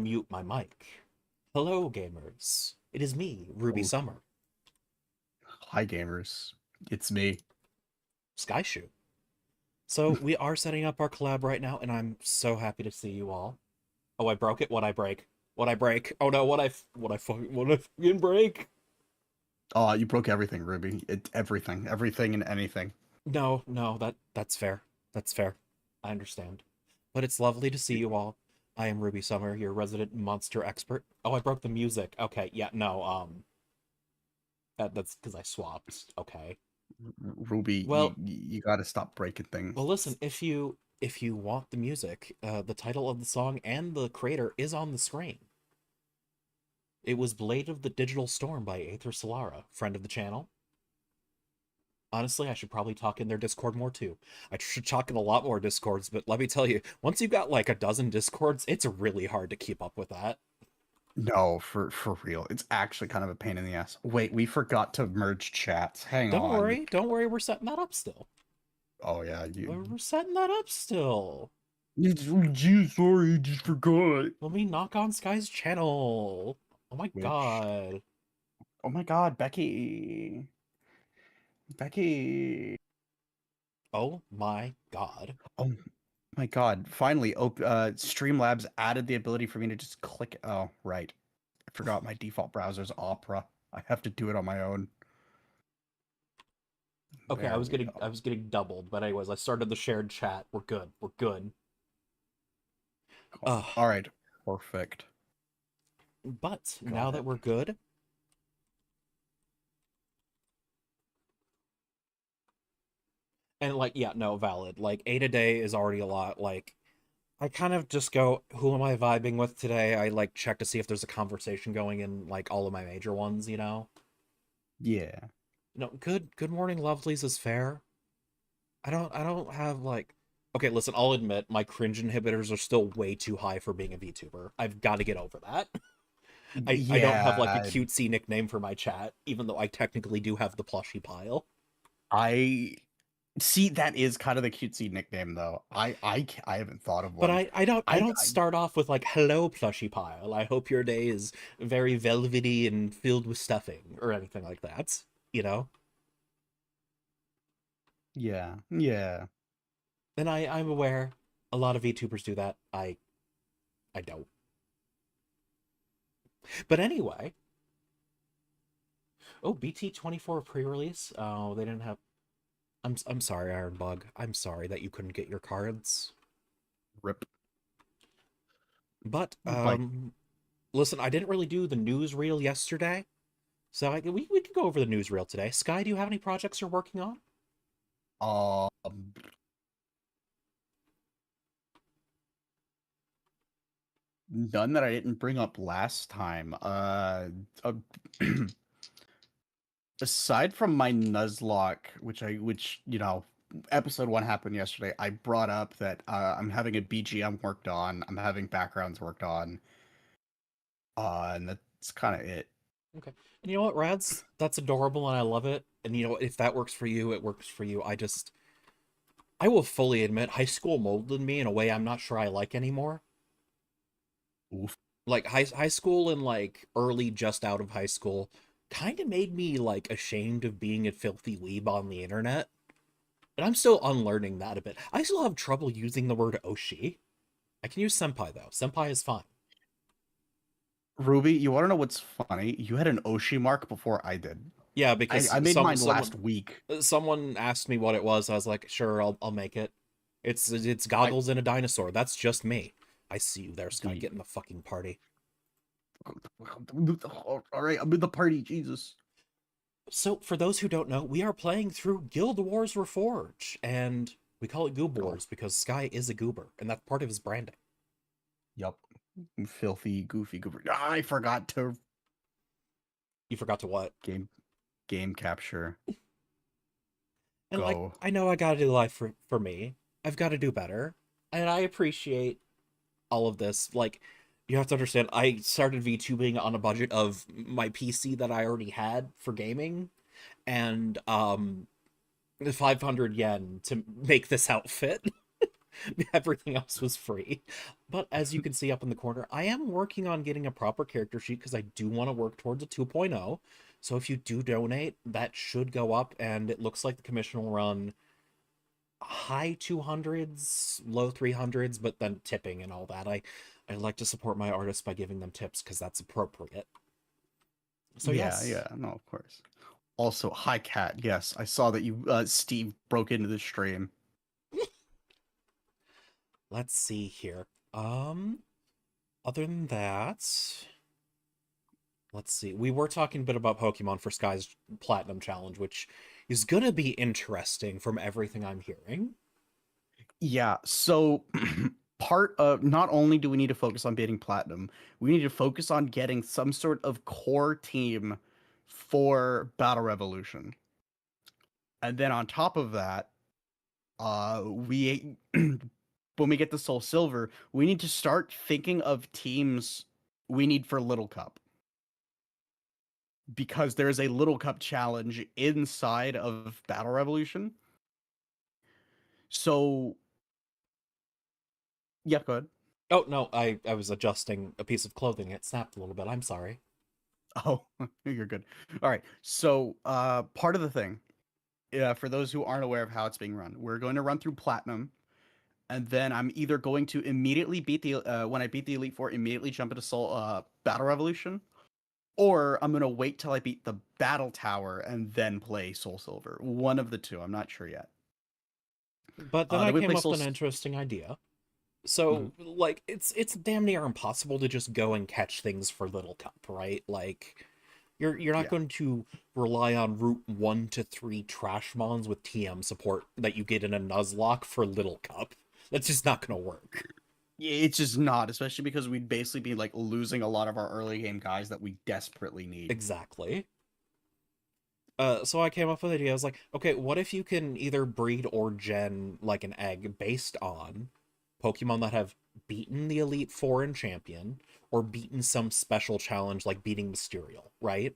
unmute my mic. Hello, gamers. It is me, Ruby Oh, Summer, hi gamers. It's me. Skyshoe. So we are setting up our collab right now, and I'm so happy to see you all. Oh, I broke it. What I break? What I break? Oh no, what I fucking break? Oh, you broke everything, Ruby. Everything and anything. No, no, that's fair. That's fair. I understand. But it's lovely to see you all. I am Ruby Summer, your resident monster expert. Oh, I broke the music. Okay, yeah, no, that's because I swapped. Okay. Ruby, you Well, you gotta stop breaking things. Well, listen, if you want the music, the title of the song and the creator is on the screen. It was Blade of the Digital Storm by Aether Solara, friend of the channel. Honestly, I should probably talk in their Discord more too. I should talk in a lot more Discords, but let me tell you, once you've got like a dozen Discords, it's really hard to keep up with that. No, for real. It's actually kind of a pain in the ass. Wait, we forgot to merge chats. Hang on. Don't worry, we're setting that up still. Oh yeah, you. We're setting that up still. Gee, sorry, just forgot. Let me knock on Sky's channel. Oh my Which? god. Oh my God, Becky. Becky. Oh my god. Oh my God. Finally, Streamlabs added the ability for me to just click. Oh, right. I forgot my default browser's Opera. I have to do it on my own. Okay, There we go. I was getting doubled, but anyways, I started the shared chat. We're good. We're good. Cool. Uh, All right. Perfect. but now Got that it. we're good, and like, yeah, no, valid. Like, 8 a day is already a lot. Like, I kind of just go, who am I vibing with today? I like check to see if there's a conversation going in like all of my major ones, you know? Yeah. Good morning, lovelies is fair. I don't have like okay, listen, I'll admit my cringe inhibitors are still way too high for being a VTuber. I've got to get over that. I don't have like a Yeah. cutesy nickname for my chat, even though I technically do have the plushy pile. I see that is kind of the cutesy nickname though. I haven't thought of But one. I I, don't I start off with like hello plushy pile. I hope your day is very velvety and filled with stuffing or anything like that. You know? yeah. Yeah. And I'm aware a lot of VTubers do that. I don't. But anyway, oh BT24 pre-release. Oh, they didn't have I'm sorry, Ironbug. I'm sorry that you couldn't get your cards. Rip. But Like listen, I didn't really do the newsreel yesterday, so we could go over the newsreel today. Sky, do you have any projects you're working on? um none that I didn't bring up last time. Aside from my Nuzlocke, which episode one happened yesterday, I brought up that I'm having a BGM worked on, I'm having backgrounds worked on, and that's kind of it. Okay. And you know what, Rads? That's adorable and I love it. And you know what, if that works for you, it works for you. I will fully admit high school molded me in a way I'm not sure I like anymore. Oof. Like high school and like early just out of high school kind of made me like ashamed of being a filthy weeb on the internet. But I'm still unlearning that a bit. I still have trouble using the word oshi. I can use senpai though. Senpai is fine. Ruby, you want to know what's funny? You had an Oshi mark before I did. Yeah, I because made mine last week. someone asked me what it was. I was like, sure, I'll make it. It's I goggles and a dinosaur. That's just me. I see you there, Sky. the Get in the fucking party. all right, I'm in the party, Jesus. So, for those who don't know, we are playing through Guild Wars Reforged, and we call it Goob Oh, Wars because Sky is a goober, and that's part of his branding. yep. Filthy, goofy, goober. Ah, I forgot to You forgot to what? game game capture. And like, Go. I know I gotta do life for me. I've got to do better, and I appreciate all of this. Like, you have to understand, I started VTubing on a budget of my PC that I already had for gaming, and 500 yen to make this outfit. Everything else was free. But as you can see up in the corner, I am working on getting a proper character sheet because I do want to work towards a 2.0. So if you do donate, that should go up, and it looks like the commission will run high 200s, low 300s, but then tipping and all that. I like to support my artists by giving them tips because that's appropriate. So Yeah, yes, yeah, no, of course. Also, hi Cat. Yes, I saw that you Steve broke into the stream. let's see here. Other than that, let's see. We were talking a bit about Pokemon for Sky's Platinum Challenge, which is gonna be interesting from everything I'm hearing. Yeah, so part of not only do we need to focus on beating platinum, we need to focus on getting some sort of core team for Battle Revolution. And then on top of that, we when we get the Soul Silver, we need to start thinking of teams we need for Little Cup. Because there's a Little Cup challenge inside of Battle Revolution. So yeah, go ahead. Oh no, I was adjusting a piece of clothing. It snapped a little bit. I'm sorry. Oh, you're good. All right. So, part of the thing, for those who aren't aware of how it's being run, we're going to run through platinum, and then I'm either going to immediately beat the when I beat the Elite Four, immediately jump into Soul Battle Revolution, or I'm gonna wait till I beat the Battle Tower and then play Soul Silver. One of the two. I'm not sure yet. But then I Then we came play up Soul. with an interesting idea. So Mhm. like it's damn near impossible to just go and catch things for Little Cup, right? Like you're not Yeah. going to rely on Route 1 to 3 trash mons with TM support that you get in a Nuzlocke for Little Cup. That's just not gonna work. Yeah, it's just not, especially because we'd basically be like losing a lot of our early game guys that we desperately need. Exactly. So I came up with an idea. I was like, okay, what if you can either breed or gen like an egg based on Pokemon that have beaten the Elite Four and Champion, or beaten some special challenge like beating Mysterial, right?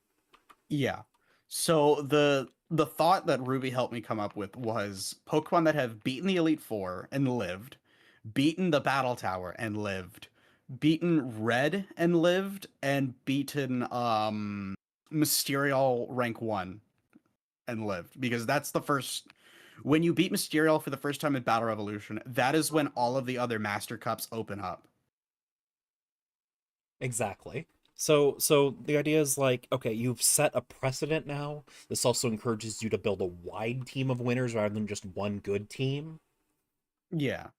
Yeah. So the thought that Ruby helped me come up with was Pokemon that have beaten the Elite Four and lived, beaten the Battle Tower and lived, beaten Red and lived, and beaten Mysterial rank 1 and lived. Because that's the first when you beat Mysterial for the first time in Battle Revolution, that is when all of the other Master Cups open up. Exactly. So the idea is like, okay, you've set a precedent now. This also encourages you to build a wide team of winners rather than just one good team, Yeah.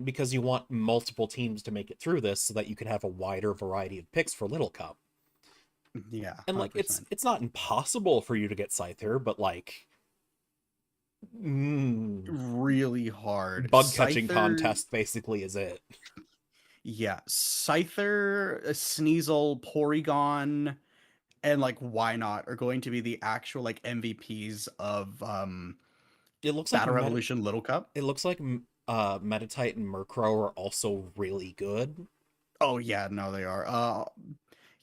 because you want multiple teams to make it through this so that you can have a wider variety of picks for Little Cup. Yeah, And like it's 100%. it's not impossible for you to get Scyther, but like mm, Really hard. bug catching Scyther. contest basically is it. Yeah, Scyther, Sneasel, Porygon, and like why not are going to be the actual like MVPs of It looks like Battle Revolution Little Cup. it looks like Metatite and Murkrow are also really good. Oh yeah, no, they are.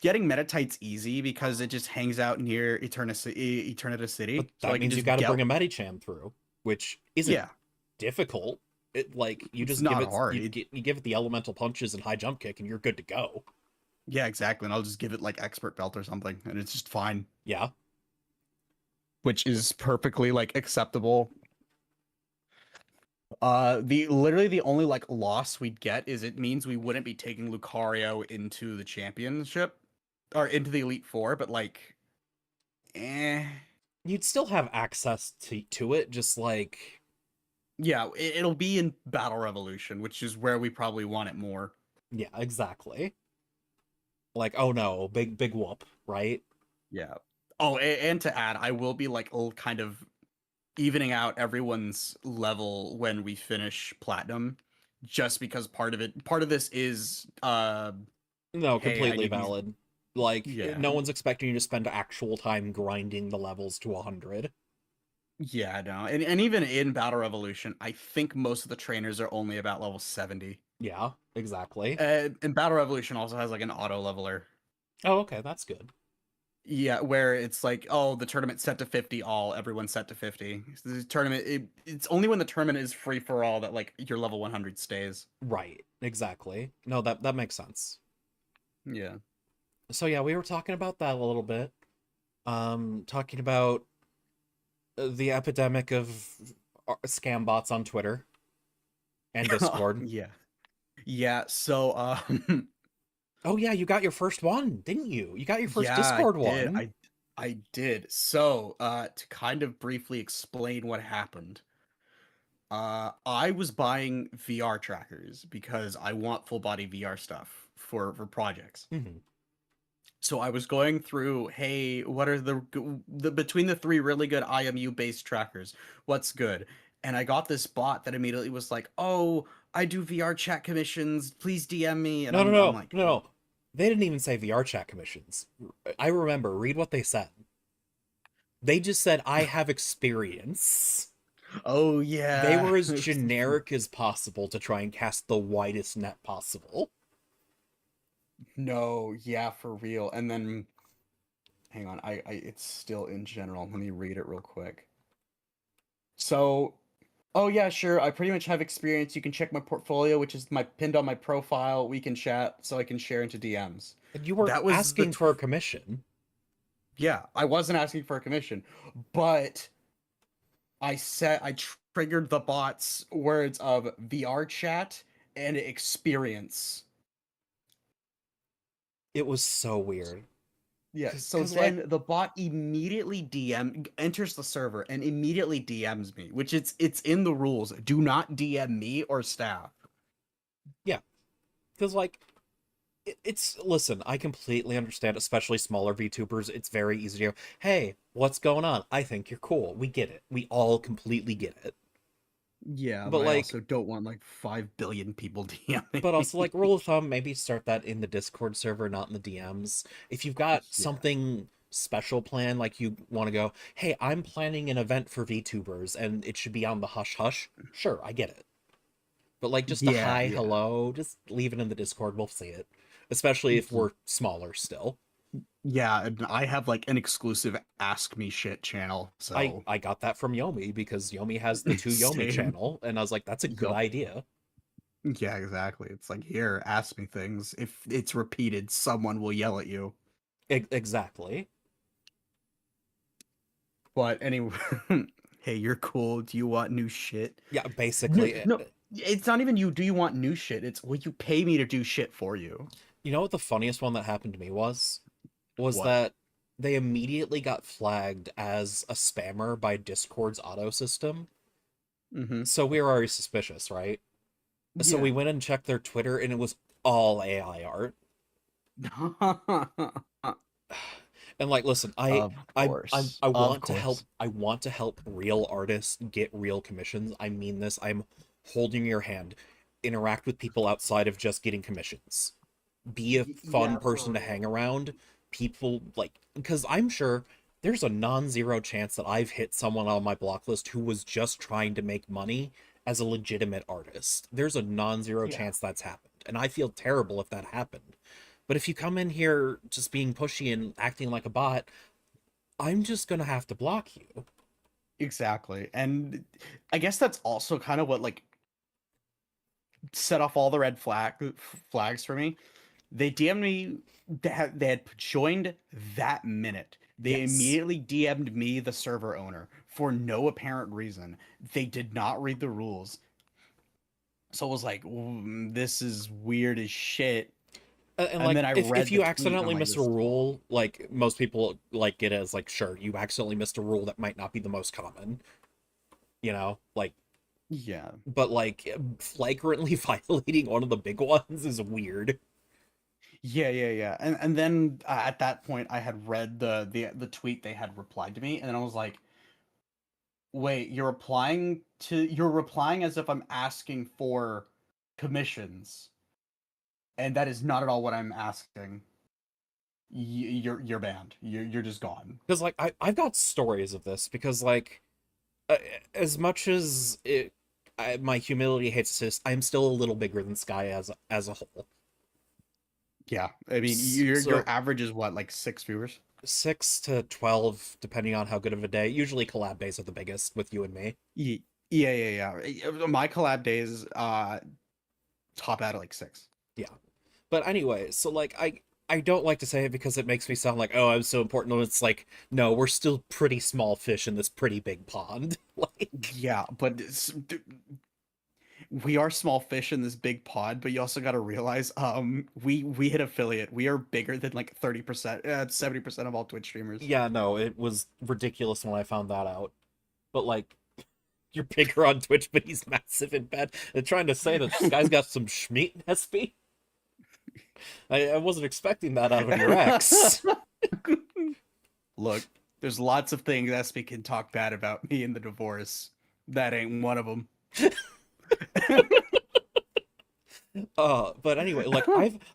Getting Metatite's easy because it just hangs out near Eternita But City, so that I can means you just got to get. bring a Medicham through, which isn't Yeah, difficult. It like you it's just give not it hard. It, you give it the elemental punches and high jump kick, and you're good to go. yeah, exactly. And I'll just give it like Expert Belt or something, and it's just fine, Yeah, which is perfectly like acceptable. The literally the only like loss we'd get is it means we wouldn't be taking Lucario into the championship or into the Elite Four, but like, eh, you'd still have access to it, just like yeah, it'll be in Battle Revolution, which is where we probably want it more. yeah, exactly. Like oh no, big whoop, right? Yeah. Oh, and to add, I will be like kind of evening out everyone's level when we finish platinum, just because part of this is No, hey, I completely did these. valid. Like Yeah. no one's expecting you to spend actual time grinding the levels to 100. Yeah, no. And even in Battle Revolution, I think most of the trainers are only about level 70. Yeah, exactly. And Battle Revolution also has like an auto leveler. Oh, okay, that's good. Yeah, where it's like, oh, the tournament's set to 50 all, everyone's set to 50. The tournament, it's only when the tournament is free for all that like your level 100 stays. Right, exactly. No, that makes sense. Yeah. So yeah, we were talking about that a little bit. Talking about the epidemic of scam bots on Twitter and Discord. Yeah. Yeah, so Oh yeah, you got your first one, didn't you? You got your first yeah, I Discord did. one. I did. So, to kind of briefly explain what happened. I was buying VR trackers because I want full body VR stuff for projects. Hmm. So I was going through, hey, what are the between the three really good IMU based trackers? What's good? And I got this bot that immediately was like, "Oh, I do VR chat commissions. Please DM me." And No, no, I'm no, like, no, no. They didn't even say VR chat commissions. I remember. Read what they said. They just said, "I have experience." "Oh They yeah." were as generic as possible to try and cast the widest net possible. No, yeah, for real. And then hang on, I it's still in general. Let me read it real quick. So, oh yeah, sure. I pretty much have experience. You can check my portfolio, which is my pinned on my profile. We can chat so I can share into DMs. And you were That was the asking for a commission. yeah, I wasn't asking for a commission, but I triggered the bot's words of VR chat and experience. It was so weird. Yeah, so Cause like, then the bot immediately enters the server and immediately DMs me, which it's in the rules. Do not DM me or staff. yeah. Cause like, it's listen, I completely understand, especially smaller VTubers. It's very easy to go, hey, what's going on? I think you're cool. We get it. We all completely get it. Yeah, But but I like, also don't want like 5 billion people DMing but also me. like rule of thumb, maybe start that in the Discord server, not in the DMs. If you've got Yeah. something special planned, like you want to go, hey, I'm planning an event for VTubers and it should be on the hush hush. Sure, I get it. But like just a Yeah, hi, yeah. hello, just leave it in the Discord. We'll see it. Especially if we're smaller still. Yeah, and I have like an exclusive Ask Me Shit channel, I so I got that from Yomi because Yomi has the two Yomi same. channel, and I was like, that's a good Yup. idea. Yeah, exactly. It's like, here, ask me things. If it's repeated, someone will yell at you. Exactly. But anyway, hey, you're cool. Do you want new shit? Yeah, No, basically. no, it's not even you. Do you want new shit? It's will you pay me to do shit for you? You know what the funniest one that happened to me was What? that they immediately got flagged as a spammer by Discord's auto system. Mm-hmm. So we were already suspicious, right? So we Yeah. went and checked their Twitter and it was all AI art. And like, listen, Of course. I Of want to help. course. I want to help real artists get real commissions. I mean this. I'm holding your hand. Interact with people outside of just getting commissions. Be a fun Yeah, for person to hang real. around. People like, because I'm sure there's a non-zero chance that I've hit someone on my block list who was just trying to make money as a legitimate artist. There's a non-zero Yeah. chance that's happened, and I feel terrible if that happened. But if you come in here just being pushy and acting like a bot, I'm just gonna have to block you. Exactly. And I guess that's also kind of what like set off all the flags for me. They DM'd me. They had joined that minute. They Yes. immediately DM'd me, the server owner, for no apparent reason. They did not read the rules. So I was like, this is weird as shit. And And like, then I if read the you tweet and I'm accidentally like, miss a this is wrong. rule, like most people like it as like, sure, you accidentally missed a rule that might not be the most common, like, Yeah. but like flagrantly violating one of the big ones is weird. Yeah, yeah, yeah. And then at that point I had read the tweet they had replied to me and then I was like, "Wait, you're replying as if I'm asking for commissions, and that is not at all what I'm asking. You're banned. You're just gone." Because like I've got stories of this because like uh, as much as my humility hates assist, I'm still a little bigger than Sky as a whole. Yeah. I mean, your So average is what, like 6 viewers? 6 to 12, depending on how good of a day. Usually collab days are the biggest with you and me. Yeah. My collab days top out at like 6. Yeah. But anyway, so like I don't like to say it because it makes me sound like, oh, I'm so important. And it's like, no, we're still pretty small fish in this pretty big pond. Like, Yeah, but we are small fish in this big pod, but you also got to realize we hit affiliate. We are bigger than like 30%, 70% of all Twitch streamers. yeah, no, it was ridiculous when I found that out. But like, you're bigger on Twitch, but he's massive in bed. And trying to say that this guy's got some schmeat in SB. I wasn't expecting that out of your ex. Look, there's lots of things SB can talk bad about me in the divorce. That ain't one of them. But anyway, like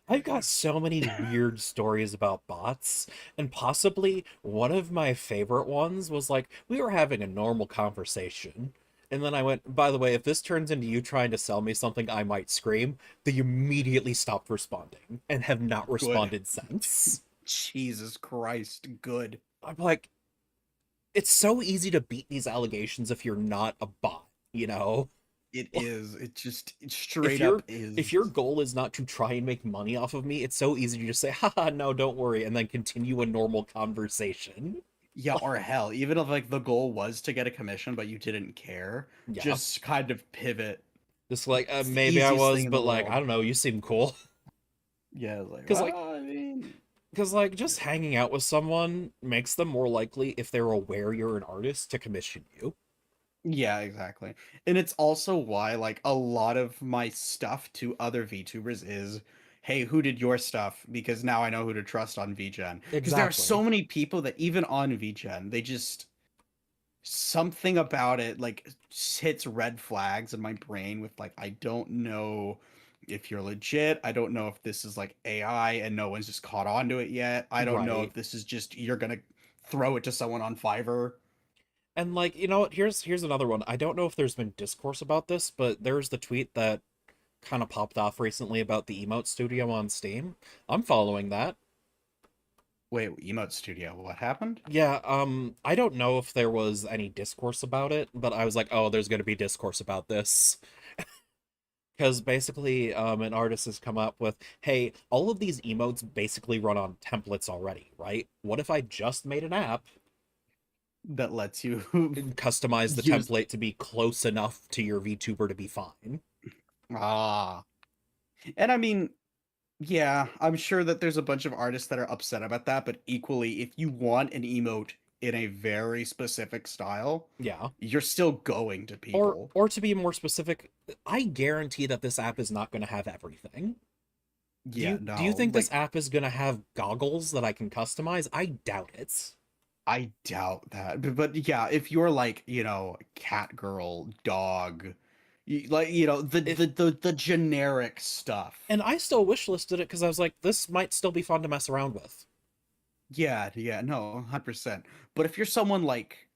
I've got so many weird stories about bots, and possibly one of my favorite ones was like we were having a normal conversation, and then I went, by the way, if this turns into you trying to sell me something, I might scream. They immediately stopped responding and have not Good. responded since. Jesus Christ, good. I'm like, it's so easy to beat these allegations if you're not a bot, you know? It is. It if straight up your is. if your goal is not to try and make money off of me, it's so easy to just say, haha, no, don't worry, and then continue a normal conversation. Yeah, or hell, even if like the goal was to get a commission, but you didn't care, Yeah. just kind of pivot. Just like, It's the maybe I easiest thing was, in the but like, I world. don't know, you seem cool. Yeah, it's like, Because like, well, I mean, just hanging out with someone makes them more likely, if they're aware you're an artist, to commission you. yeah, exactly. And it's also why like a lot of my stuff to other VTubers is, hey, who did your stuff? Because now I know who to trust on VGen. Because there are Exactly. so many people that even on VGen, they just something about it like hits red flags in my brain with like I don't know if you're legit. I don't know if this is like AI and no one's just caught on to it yet. I don't know Right. if this is just you're gonna throw it to someone on Fiverr. And like, you know what? Here's another one. I don't know if there's been discourse about this, but there's the tweet that kind of popped off recently about the emote studio on Steam. I'm following that. Wait, Emote Studio, what happened? Yeah, I don't know if there was any discourse about it, but I was like, oh, there's gonna be discourse about this. Because basically, an artist has come up with, hey, all of these emotes basically run on templates already, right? What if I just made an app That lets you and customized the use template to be close enough to your VTuber to be fine? ah. And I mean, yeah, I'm sure that there's a bunch of artists that are upset about that, but equally, if you want an emote in a very specific style, Yeah. you're still going to people. Or to be more specific, I guarantee that this app is not going to have everything. Yeah, Do you no, think this like app is going to have goggles that I can customize? I doubt it. I doubt that. But yeah, if you're like, cat girl, dog, like, If the generic stuff. And I still wishlisted it because I was like, this might still be fun to mess around with. Yeah, no, 100%. But if you're someone like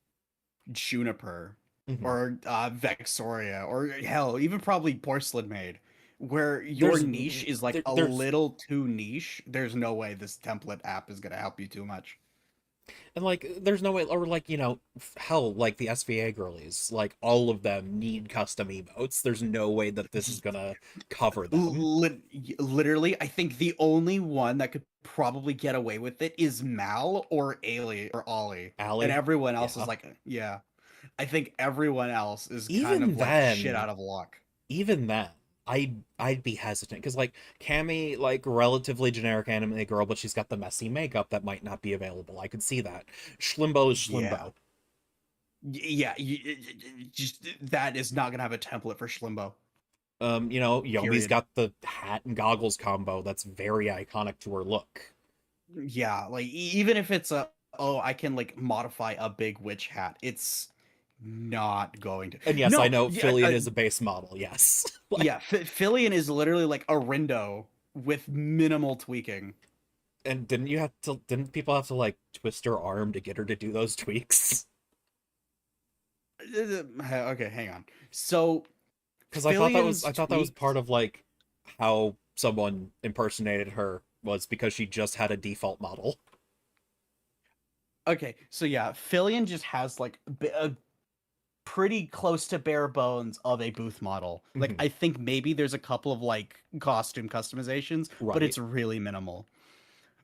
Juniper Hmm. or Vexoria or hell, even probably Porcelain Maid, where your There's niche is like a there's little too niche, there's no way this template app is gonna help you too much. and like there's no way, or like, hell, like the SVA girlies, like all of them need custom emotes. There's no way that this is gonna cover them. Lit- Literally, I think the only one that could probably get away with it is Mal or Ali or Ollie, and Allie, everyone else is yeah. like, yeah. I think everyone else is kind Even of like shit then, out of luck. even then, I'd be hesitant because like Cammy, like relatively generic anime girl, but she's got the messy makeup that might not be available. I could see that. Schlimbo is Yeah, Schlimbo. yeah. Just that is not gonna have a template for Schlimbo. Yomi's Period. got the hat and goggles combo that's very iconic to her look. Yeah, like even if it's a oh I can like modify a big witch hat, it's not going to. And yes, I No, know yeah, Fillion is a base model, yes. Like, yeah. Fillion is literally like a Rindo with minimal tweaking. and didn't people have to like twist her arm to get her to do those tweaks? Okay, hang on. So Because Fillion's I thought that was tweaks. part of like how someone impersonated her was because she just had a default model. Okay, so yeah, Fillion just has like a pretty close to bare bones of a booth model. Like Mhm. I think maybe there's a couple of like costume customizations, but Right. it's really minimal.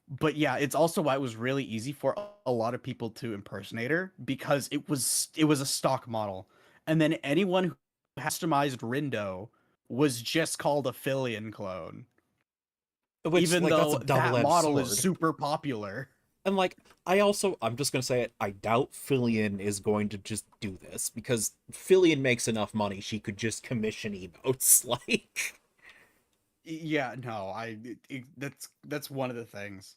But yeah, it's also why it was really easy for a lot of people to impersonate her because it was a stock model. And then anyone who customized Rindo was just called a Fillion clone, Which, even like, that's a though that double-edged model is sword. super popular. And like, I'm just gonna say it, I doubt Fillion is going to just do this because Fillion makes enough money she could just commission emotes. Like, Yeah, no, that's one of the things.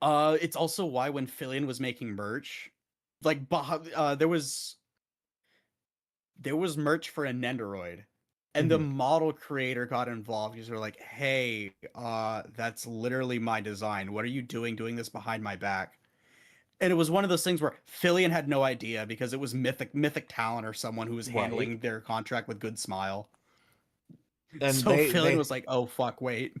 It's also why when Fillion was making merch, like there was merch for a Nendoroid, and the mhm, model creator got involved because they're like, "Hey, that's literally my design. What are you doing this behind my back?" And it was one of those things where Fillion had no idea because it was Mythic Talent or someone who was right. handling their contract with Good Smile. And So Fillion they was like, "Oh fuck, wait."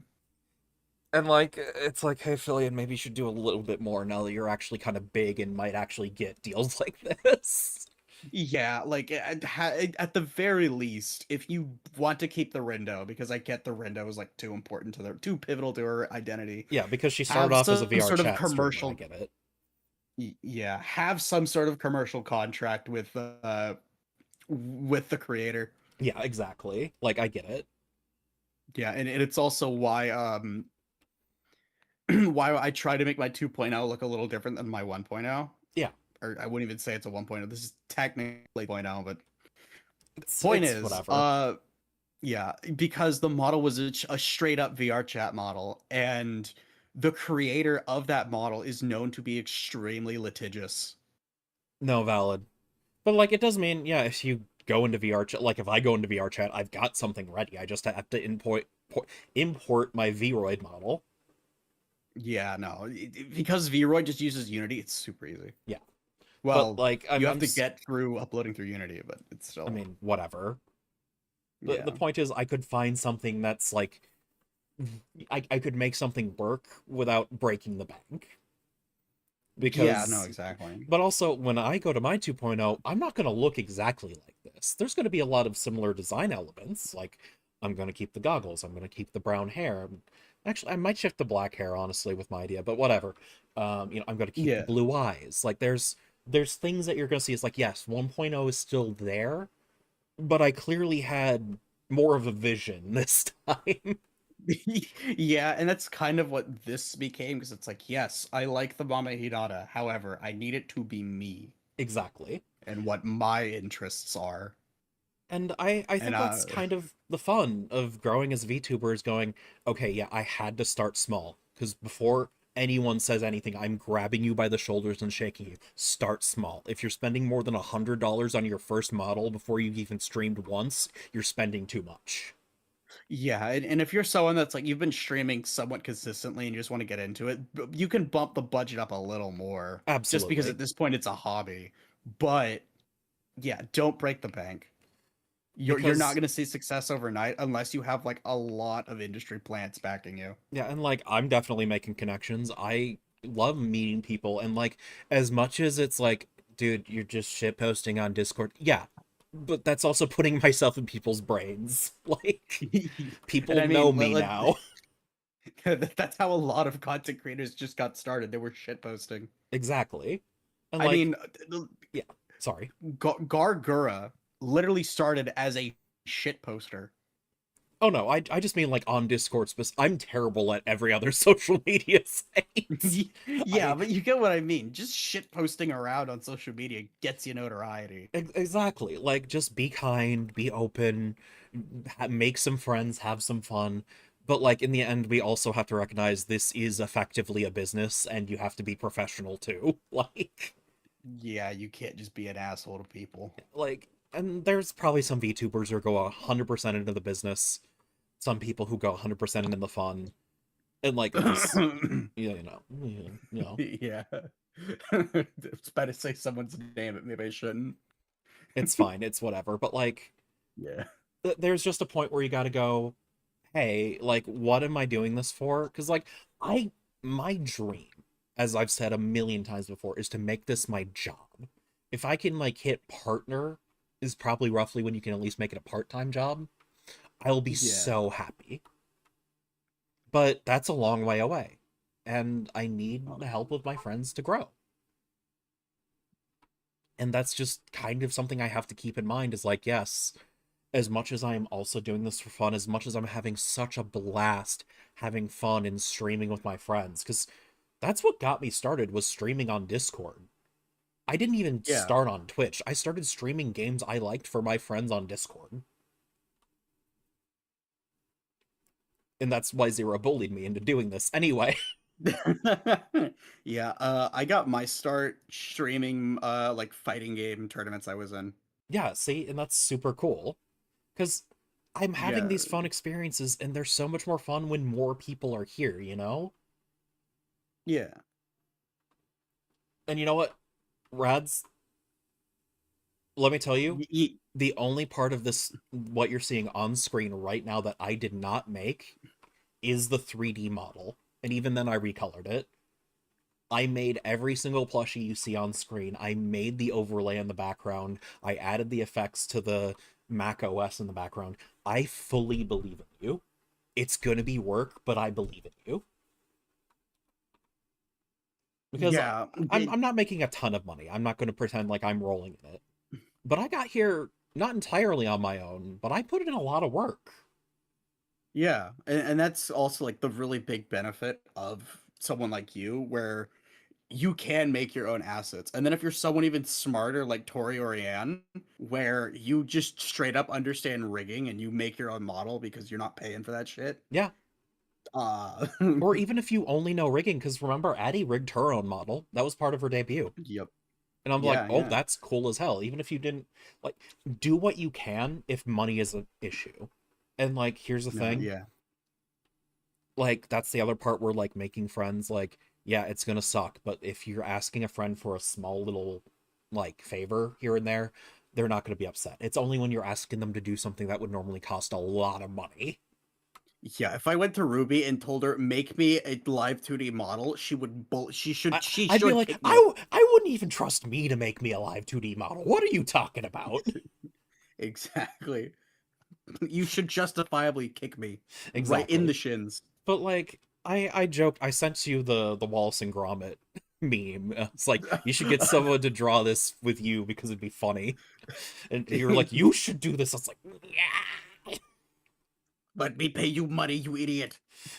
and like it's like, hey Fillion, maybe you should do a little bit more now that you're actually kind of big and might actually get deals like this. Yeah, like at the very least, if you want to keep the Rindo, because I get the Rindo is like too important to their too pivotal to her identity, Yeah, because she started have off as a some VR sort of chat streamer, I commercial, get it. yeah, have some sort of commercial contract with the creator. Yeah, exactly. Like, I get it. Yeah, and it's also why why I try to make my 2.0 look a little different than my 1.0. Yeah, Or I wouldn't even say it's a 1.0. This is technically 0.0, but it's point it's is, whatever. yeah, because the model was a straight up VR chat model, and the creator of that model is known to be extremely litigious. No, valid. But like, it does mean, yeah, if you go into VR chat, like if I go into VR chat, I've got something ready. I just have to import my Vroid model. Yeah, no, because Vroid just uses Unity, it's super easy. Yeah, but Well, like, you have to get through uploading through Unity, but it's I still, mean, whatever. The yeah. point is, I could find something that's like, I could make something work without breaking the bank. Yeah, no, Because, exactly. but also when I go to my 2.0, I'm not going to look exactly like this. There's going to be a lot of similar design elements. Like, I'm going to keep the goggles, I'm going to keep the brown hair. Actually, I might shift the black hair, honestly, with my idea, but whatever. I'm going to keep the Yeah. blue eyes. Like, there's things that you're going to see. It's like, yes, 1.0 is still there, but I clearly had more of a vision this time. Yeah, and that's kind of what this became because it's like, yes, I like the Mama Hinata. However, I need it to be me Exactly. and what my interests are. And I And think that's kind of the fun of growing as a VTuber is going, okay, yeah, I had to start small. Because before anyone says anything, I'm grabbing you by the shoulders and shaking you. Start small. If you're spending more than $100 on your first model before you've even streamed once, you're spending too much. yeah, and if you're someone that's like you've been streaming somewhat consistently and you just want to get into it, you can bump the budget up a little more just because Absolutely. at this point it's a hobby. But yeah, don't break the bank. You're not Because going to see success overnight unless you have like a lot of industry plants backing you. yeah, and like I'm definitely making connections. I love meeting people and like as much as it's like, dude, you're just shit posting on Discord. Yeah. But that's also putting myself in people's brains. Like And people I know mean, me now. that's how a lot of content creators just got started. They were shit posting. Exactly. And I like, mean, yeah, sorry. Gargura literally started as a shit poster. Oh no, I just mean like on Discord I'm terrible at every other social media site. Yeah, I but you get what I mean. Just shit posting around on social media gets you notoriety. exactly. Like just be kind, be open, make some friends, have some fun. But like in the end we also have to recognize this is effectively a business and you have to be professional too. Yeah, you can't just be an asshole to people. And there's probably some VTubers who go 100% into the business, some people who go 100% into the fun. And like just you know, Yeah. I was about to say someone's name, but maybe I shouldn't. it's fine, it's whatever. But like Yeah. there's just a point where you got to go, hey, like what am I doing this for? Because like I my dream. as I've said a million times before, is to make this my job. If I can like hit partner is probably roughly when you can at least make it a part-time job, I'll be Yeah. so happy. But that's a long way away. And I need Oh, the help of my friends to grow. And that's just kind of something I have to keep in mind is like, yes, as much as I am also doing this for fun, as much as I'm having such a blast having fun and streaming with my friends, because that's what got me started was streaming on Discord. I didn't even yeah. start on Twitch. I started streaming games I liked for my friends on Discord. And that's why Zero bullied me into doing this. Anyway, Yeah, I got my start streaming like fighting game tournaments I was in. yeah, see, and that's super cool. Because I'm having Yeah. these fun experiences, and they're so much more fun when more people are here, you know? Yeah. And you know what, Rads? Let me tell you, Y- y- the only part of this, what you're seeing on screen right now that I did not make, is the 3D model. And even then, I recolored it. I made every single plushie you see on screen. I made the overlay in the background. I added the effects to the Mac OS in the background. I fully believe in you. It's going to be work, but I believe in you. Because yeah. I'm not making a ton of money. I'm not going to pretend like I'm rolling in it. But I got here not entirely on my own, but I put in a lot of work. Yeah, and that's also like the really big benefit of someone like you, where you can make your own assets. And then if you're someone even smarter like Tori or Ann, where you just straight up understand rigging and you make your own model because you're not paying for that shit. Yeah. Uh Or even if you only know rigging, because remember, Addie rigged her own model. That was part of her debut. Yep. And I'm like, Yeah, oh, yeah. that's cool as hell. Even if you didn't, like, do what you can if money is an issue. And, like, here's the No, thing, yeah. like, that's the other part where, like, making friends, like, yeah, it's gonna suck. But if you're asking a friend for a small little, like, favor here and there, they're not gonna be upset. It's only when you're asking them to do something that would normally cost a lot of money. Yeah, if I went to Ruby and told her make me a live 2D model, she I'd be should like, kick me. I wouldn't even trust me to make me a live 2D model. What are you talking about? Exactly. You should justifiably kick me right in the Exactly. shins. But like, I joke. I sent you the Wallace and Gromit meme. It's like you should get someone to draw this with you because it'd be funny. And you're like, you should do this. I was like, yeah, Let me pay you money, you idiot.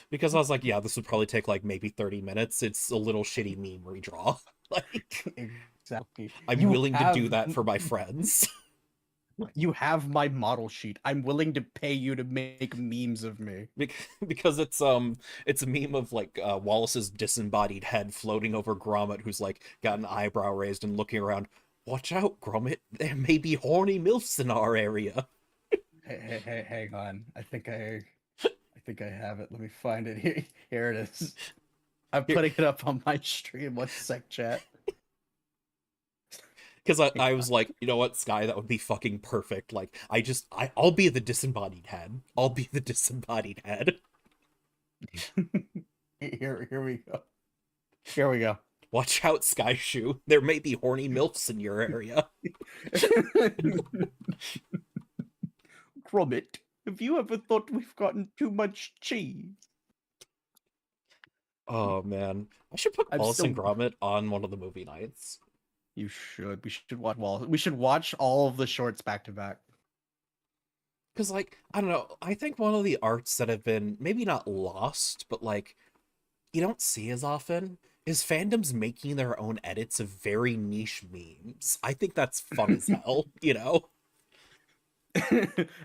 because I was like, yeah, this would probably take like maybe 30 minutes. It's a little shitty meme redraw. Like, Exactly. I'm willing to do that for my friends. You have my model sheet. I'm willing to pay you to make memes of me. Because it's a meme of like Wallace's disembodied head floating over Gromit, who's like got an eyebrow raised and looking around. Watch out, Gromit! There may be horny milfs in our area. Hey, hang on. I think I have it. Let me find it. Here it is. I'm Here, putting it up on my stream. One sec, chat. because I was like, you know what, Sky, that would be fucking perfect. Like, I'll be the disembodied head. I'll be the disembodied head. Here we go. Here we go. Watch out, Sky Shoe. There may be horny milfs in your area. Gromit, have you ever thought we've gotten too much cheese? Oh man, I should put I'm Wallace and still. Gromit on one of the movie nights. You should. We should watch We should watch all of the shorts back to back. Because like I don't know, I think one of the arts that have been maybe not lost but like you don't see as often is fandoms making their own edits of very niche memes. I think that's fun as hell, you know.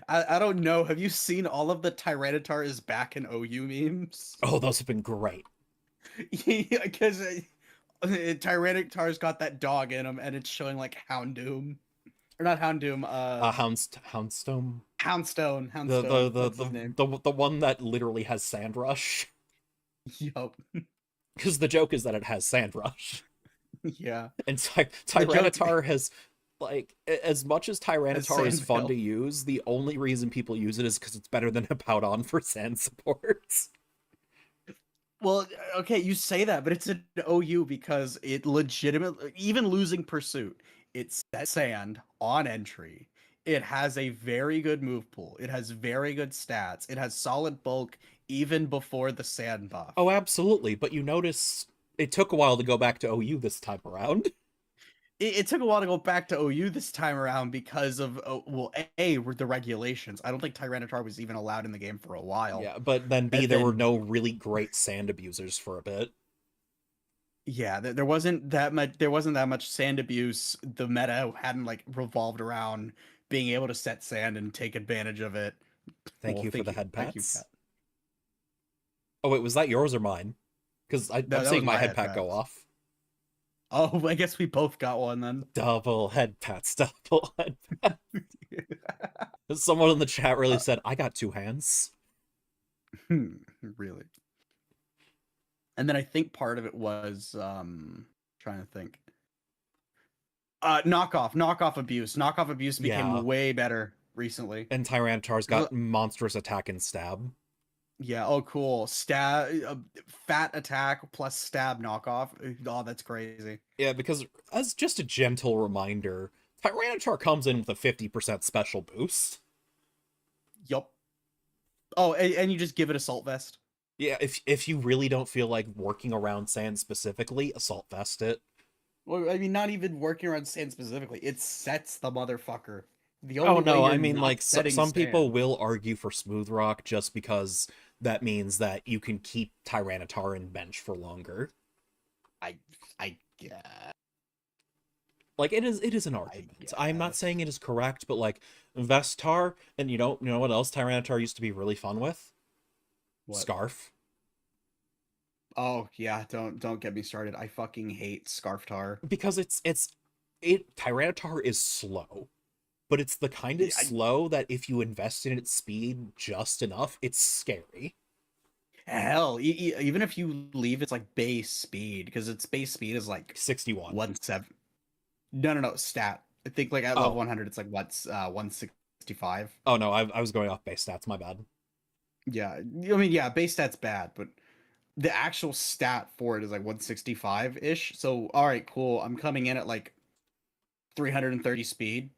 I don't know. Have you seen all of the Tyranitar is back in OU memes? Oh, those have been great. Yeah, because Tyranitar's got that dog in him, and it's showing like Houndoom, or not Houndoom. Houndstone, Houndstone. the Houndstone. That's his name. the one that literally has sand rush. Yup. Because the joke is that it has sand rush. Yeah. And The joke Tyranitar has like as much as as Tyranitar is fun to Sandville. use, the only reason people use it is because it's better than Hippowdon for sand supports. Well, okay, you say that, but it's an OU because it legitimately, even losing pursuit, it sets sand on entry. It has a very good move pool. It has very good stats. It has solid bulk even before the sand Oh, buff. absolutely. But you notice it took a while to go back to OU this time around. It took a while to go back to OU this time around because of well, A, were the regulations. I don't think Tyranitar was even allowed in the game for a while. Yeah, but then B, And there were then no really great sand abusers for a bit. yeah, there wasn't that much. There wasn't that much sand abuse. The meta hadn't like revolved around being able to set sand and take advantage of it. Thank Well, you for the head thank you, pats. Pat. Oh wait, was that yours or mine? Because I'm No, that seeing was my my head head pat go pats. off. Oh, I guess we both got one then. Double head pats, double head pat. Someone in the chat really uh, said, I got two hands. really. And then I think part of it was trying to think. Knockoff abuse. Knockoff abuse Yeah. became way better recently. And Tyranitar's 'Cause, got monstrous attack and stab. yeah, oh cool. Stab fat attack plus stab knockoff. Oh, that's crazy. Yeah, because as just a gentle reminder, Tyranitar comes in with a 50% special boost. Yup. Oh, and you just give it assault vest. Yeah, if you really don't feel like working around sand specifically, assault vest it. Well, I mean, not even working around sand specifically. It sets the motherfucker. The Oh only way no, you're I mean not like setting some people sand. will argue for Smooth Rock just because that means that you can keep Tyranitar in bench for longer. I I yeah. Like it is an I argument. I'm not saying guess. it is correct, but like Vestar, and you know what else Tyranitar used to be really fun with? What? Scarf. Oh yeah, don't get me started. I fucking hate Scarf Tar. Because it Tyranitar is slow, but it's the kind of I, slow that if you invest in its speed just enough, it's scary. hell, even if you leave its like base speed, because its base speed is like 61. 1/7. No, stat. I think like at level Oh. 100, it's like what's 165. Oh no, I was going off base stats, my bad. Yeah, I mean, yeah, base stat's bad, but the actual stat for it is like 165 ish. So, all right, cool. I'm coming in at like 330 speed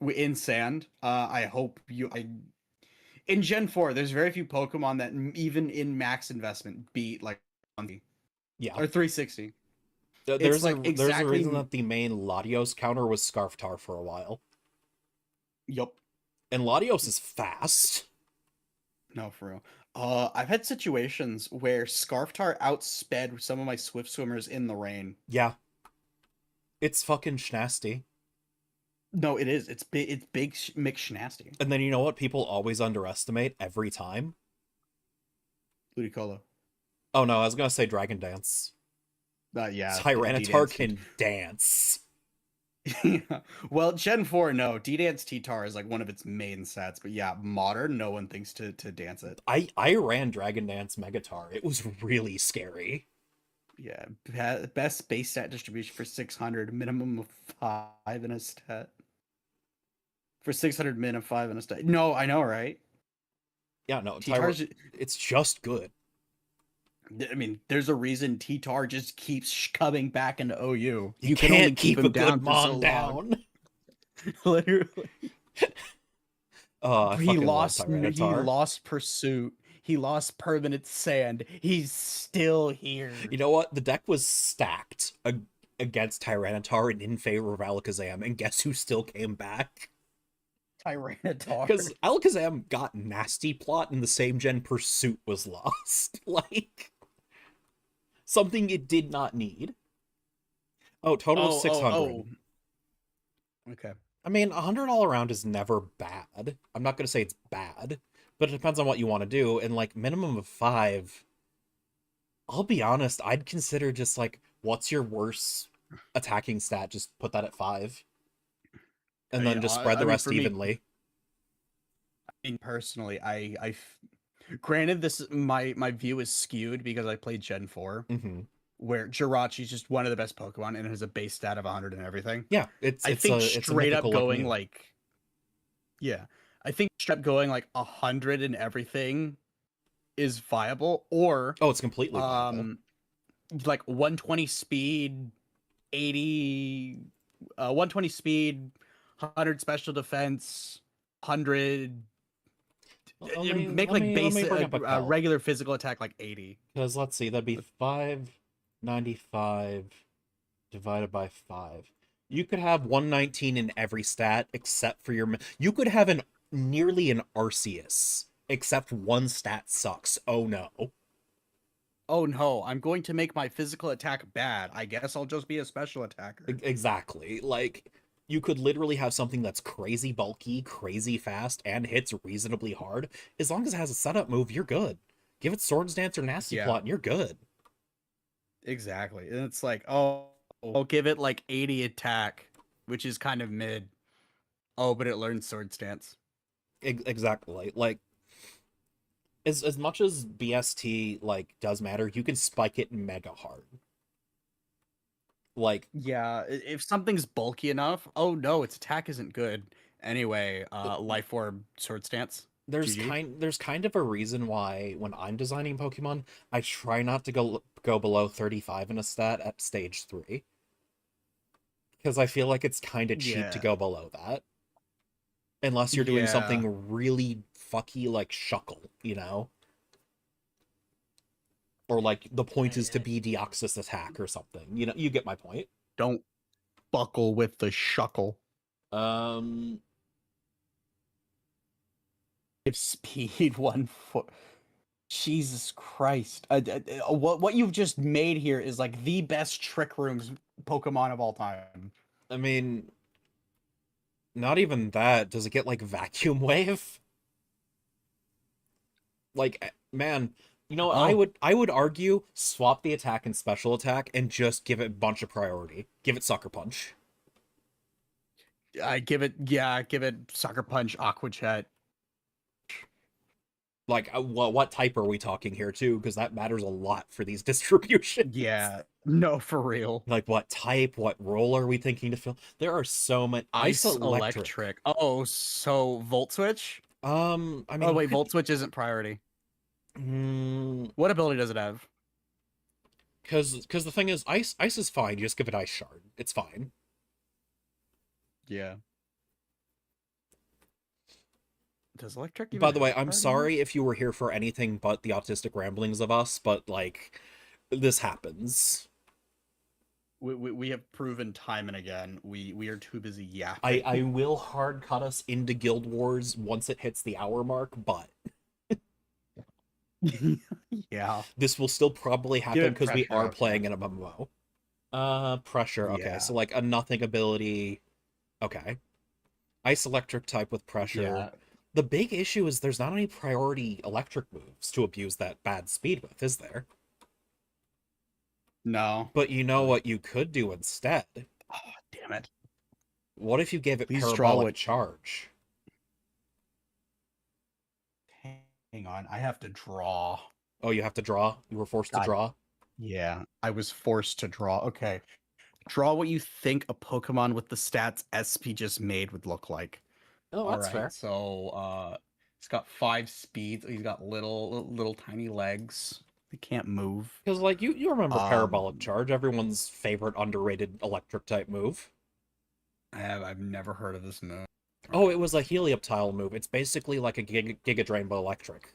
in sand. I hope you. I in Gen 4, there's very few Pokemon that even in max investment beat like 1 Yeah. or 360. It's There's like a reason exactly. that the main Latios counter was Scarftar for a while. Yup. And Latios is fast. No, for real. I've had situations where Scarftar outsped some of my Swift Swimmers in the rain. Yeah, it's fucking schnasty. No, it is. It's big. It's big, McSnasty. And then you know what people always underestimate every time? Ludicolo. Oh no, I was gonna say Dragon Dance. Yeah, Tyranitar D-Dance T. can dance. Yeah. Well, Gen 4, no. D-Dance T-Tar is like one of its main sets, but yeah, modern, no one thinks to dance it. I ran Dragon Dance Megatar. It was really scary. Yeah, best base stat distribution for 600, minimum of 5 in a stat. For 600 min of 5 in a stat. No, I know, right? Yeah, no, T-Tar's, it's just good. I mean, there's a reason T-Tar just keeps coming back into OU. You You can only can't keep keep a him good down for so mon long. down. Literally. Oh, I fucking love He Tyranitar. lost pursuit. He lost permanent sand. He's still here. You know what? The deck was stacked against Tyranitar and in favor of Alakazam, and guess who still came back? Tyranitar. Because Alakazam got nasty plot and the same gen Pursuit was lost. Like, something it did not need. Oh, total of Oh, oh, 600. oh. Okay. I mean, 100 all around is never bad. I'm not going to say it's bad, but it depends on what you want to do. And, like, minimum of 5, I'll be honest, I'd consider just, like, what's your worst attacking stat? Just put that at 5. And then just spread the rest For me, evenly. personally, granted this my view is skewed because I played Gen 4, Mm-hmm. where Jirachi's just one of the best Pokemon and has a base stat of 100 and everything. Yeah, it's I it's think a it's a straight up mythical like going Mew. like yeah. I think straight up going like 100 and everything is viable, or Oh, it's completely viable. um like 120 speed, 80 120 speed, 100 special defense, 100 Let me basic bring up a calc. regular physical attack like 80. Because let's see, that'd be 595 divided by 5. You could have 119 in every stat except for your. You could have an nearly an Arceus, except one stat sucks. Oh no. Oh no, I'm going to make my physical attack bad. I guess I'll just be a special attacker. Exactly. Like, you could literally have something that's crazy bulky, crazy fast, and hits reasonably hard. As long as it has a setup move, you're good. Give it Swords Dance or Nasty Yeah, Plot, and you're good. exactly. And it's like, oh, I'll give it like 80 attack, which is kind of mid. Oh, but it learns sword stance. Exactly. Like, as much as BST like does matter, you can spike it mega hard. Like, Yeah, if something's bulky enough, oh no, its attack isn't good. Anyway, life orb sword stance. GG. there's kind of a reason why when I'm designing Pokemon, I try not to go below 35 in a stat at stage 3 because I feel like it's kind of cheap to Yeah. go below that unless you're doing Yeah. something really fucky like Shuckle, you know? Or like the point is to be Deoxys attack or something. You know, you get my point. Don't buckle with the shuckle. Um If speed 1 foot. Jesus Christ. What you've just made here is like the best Trick Rooms Pokemon of all time. I mean, not even that. Does it get like Vacuum Wave? Like, man, you know, Oh, I would argue swap the attack and special attack and just give it a bunch of priority. Give it Sucker Punch. I give it, yeah, give it Sucker Punch, Aqua Jet. Like, what type are we talking here too? Because that matters a lot for these distributions. Yeah, no, for real. Like, what type? What role are we thinking to fill? There are so many. Ice Ice Electric. Electric. Oh, so Volt Switch? I Oh, mean, you wait, could. Volt Switch isn't priority. Mm, What ability does it have? because the thing is, ice is fine. You just give it Ice Shard. It's fine. Yeah. Does Electric even By the way, have I'm priority move? sorry if you were here for anything but the autistic ramblings of us, but like, this happens. We have proven time and again we are too busy yapping. I will hard cut us into Guild Wars once it hits the hour mark, but Yeah. this will still probably Give happen it because we pressure, are okay. playing an MMO. Pressure. Okay, Yeah. so like a nothing ability. Okay, Ice Electric type with pressure. Yeah. The big issue is there's not any priority electric moves to abuse that bad speed with, is there? No. But you know what you could do instead? Oh, damn it. What if you gave it Please draw parabolic what. charge? Hang on. I have to draw. Oh, you have to draw? You were forced to God. draw? Yeah. I was forced to draw. Okay. Draw what you think a Pokemon with the stats SP just made would look like. Oh, All that's right. fair. So he's got 5 speeds. He's got little tiny legs. They can't move. Because, like, you remember parabolic Um charge, everyone's favorite underrated electric type move. I've never heard of this move. All Oh, right. it was a Helioptile move. It's basically like a Giga Drain but electric.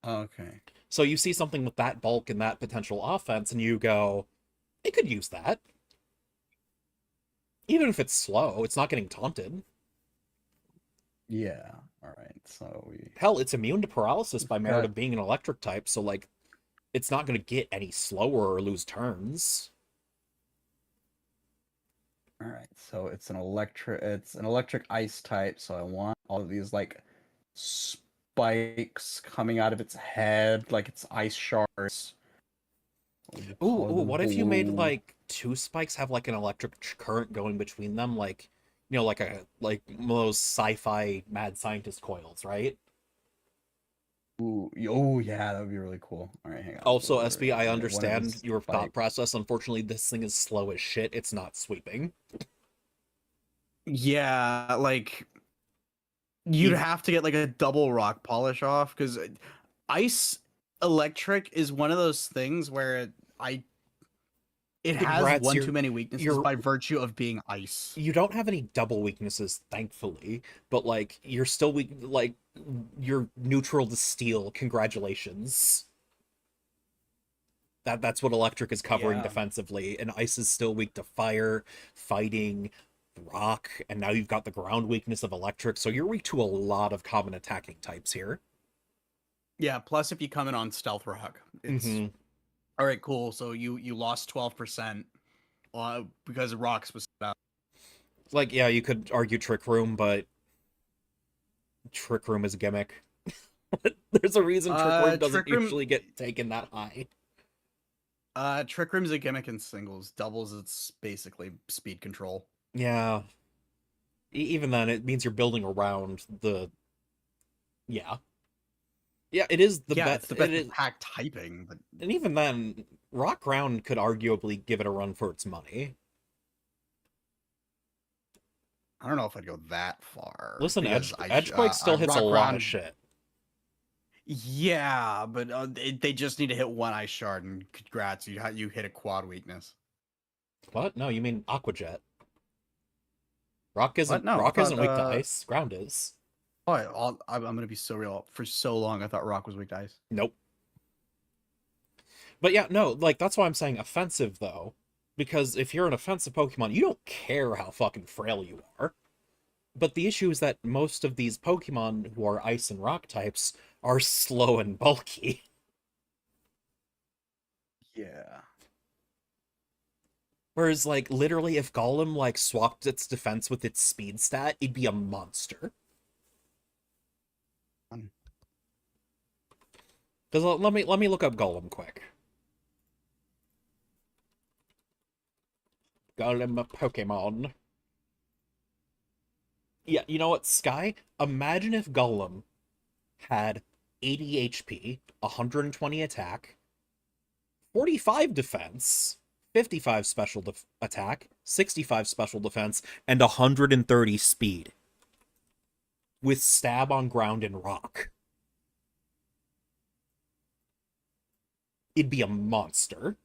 Okay. So you see something with that bulk and that potential offense, and you go, it could use that. Even if it's slow, it's not getting taunted. Yeah. All right. So we Hell, it's immune to paralysis by merit got. of being an electric type, so, like, it's not going to get any slower or lose turns. All right. So it's an electric. It's an electric ice type. So I want all of these like spikes coming out of its head, like its ice shards. We'll Ooh, color ooh, them what if you made blue. like two spikes have like an electric current going between them, like, you know, like one of those sci-fi mad scientist coils, right? Ooh, oh yeah, that would be really cool. All right, hang on. Also, So SB, I one of understand these your thought spikes. process. Unfortunately, this thing is slow as shit. It's not sweeping. Yeah, like You'd Even have to get like a double rock polish off because ice electric is one of those things where I it has congrats, one too many weaknesses you're by virtue of being ice. you don't have any double weaknesses, thankfully, but like you're still weak, like you're neutral to steel. Congratulations. That's what electric is covering Yeah. defensively, and ice is still weak to fire, fighting, rock, and now you've got the ground weakness of electric, so you're weak to a lot of common attacking types here. Yeah, plus if you come in on stealth rock, it's Mm-hmm. all right, cool. So you lost 12% because rocks was set up. Like, yeah, you could argue trick room, but trick room is a gimmick. There's a reason trick room doesn't Trick room usually get taken that high. Trick room's a gimmick in singles. Doubles it's basically speed control. Yeah, even then, it means you're building around the. Yeah, yeah, it is the Yeah, best. it's the It best is, attack typing, but and even then, rock ground could arguably give it a run for its money. I don't know if I'd go that far Listen, because Edgequake still hits a rock lot of ground. shit. Yeah, but they just need to hit one ice shard, and congrats, you hit a quad weakness. What? No, you mean Aquajet. What? No, I Rock thought isn't weak to ice. Ground is. I'm gonna be so real. For so long, I thought rock was weak to ice. Nope. But yeah, no, like that's why I'm saying offensive though. Because if you're an offensive Pokemon, you don't care how fucking frail you are. But the issue is that most of these Pokemon who are ice and rock types are slow and bulky. Yeah. Whereas, like, literally, if Golem, like, swapped its defense with its speed stat, it'd be a monster. Because let me look up Golem quick. Golem Pokemon. Yeah, you know what, Sky? Imagine if Golem had 80 HP, 120 attack, 45 defense, 55 special attack, 65 special defense, and 130 speed. With stab on ground and rock. It'd be a monster.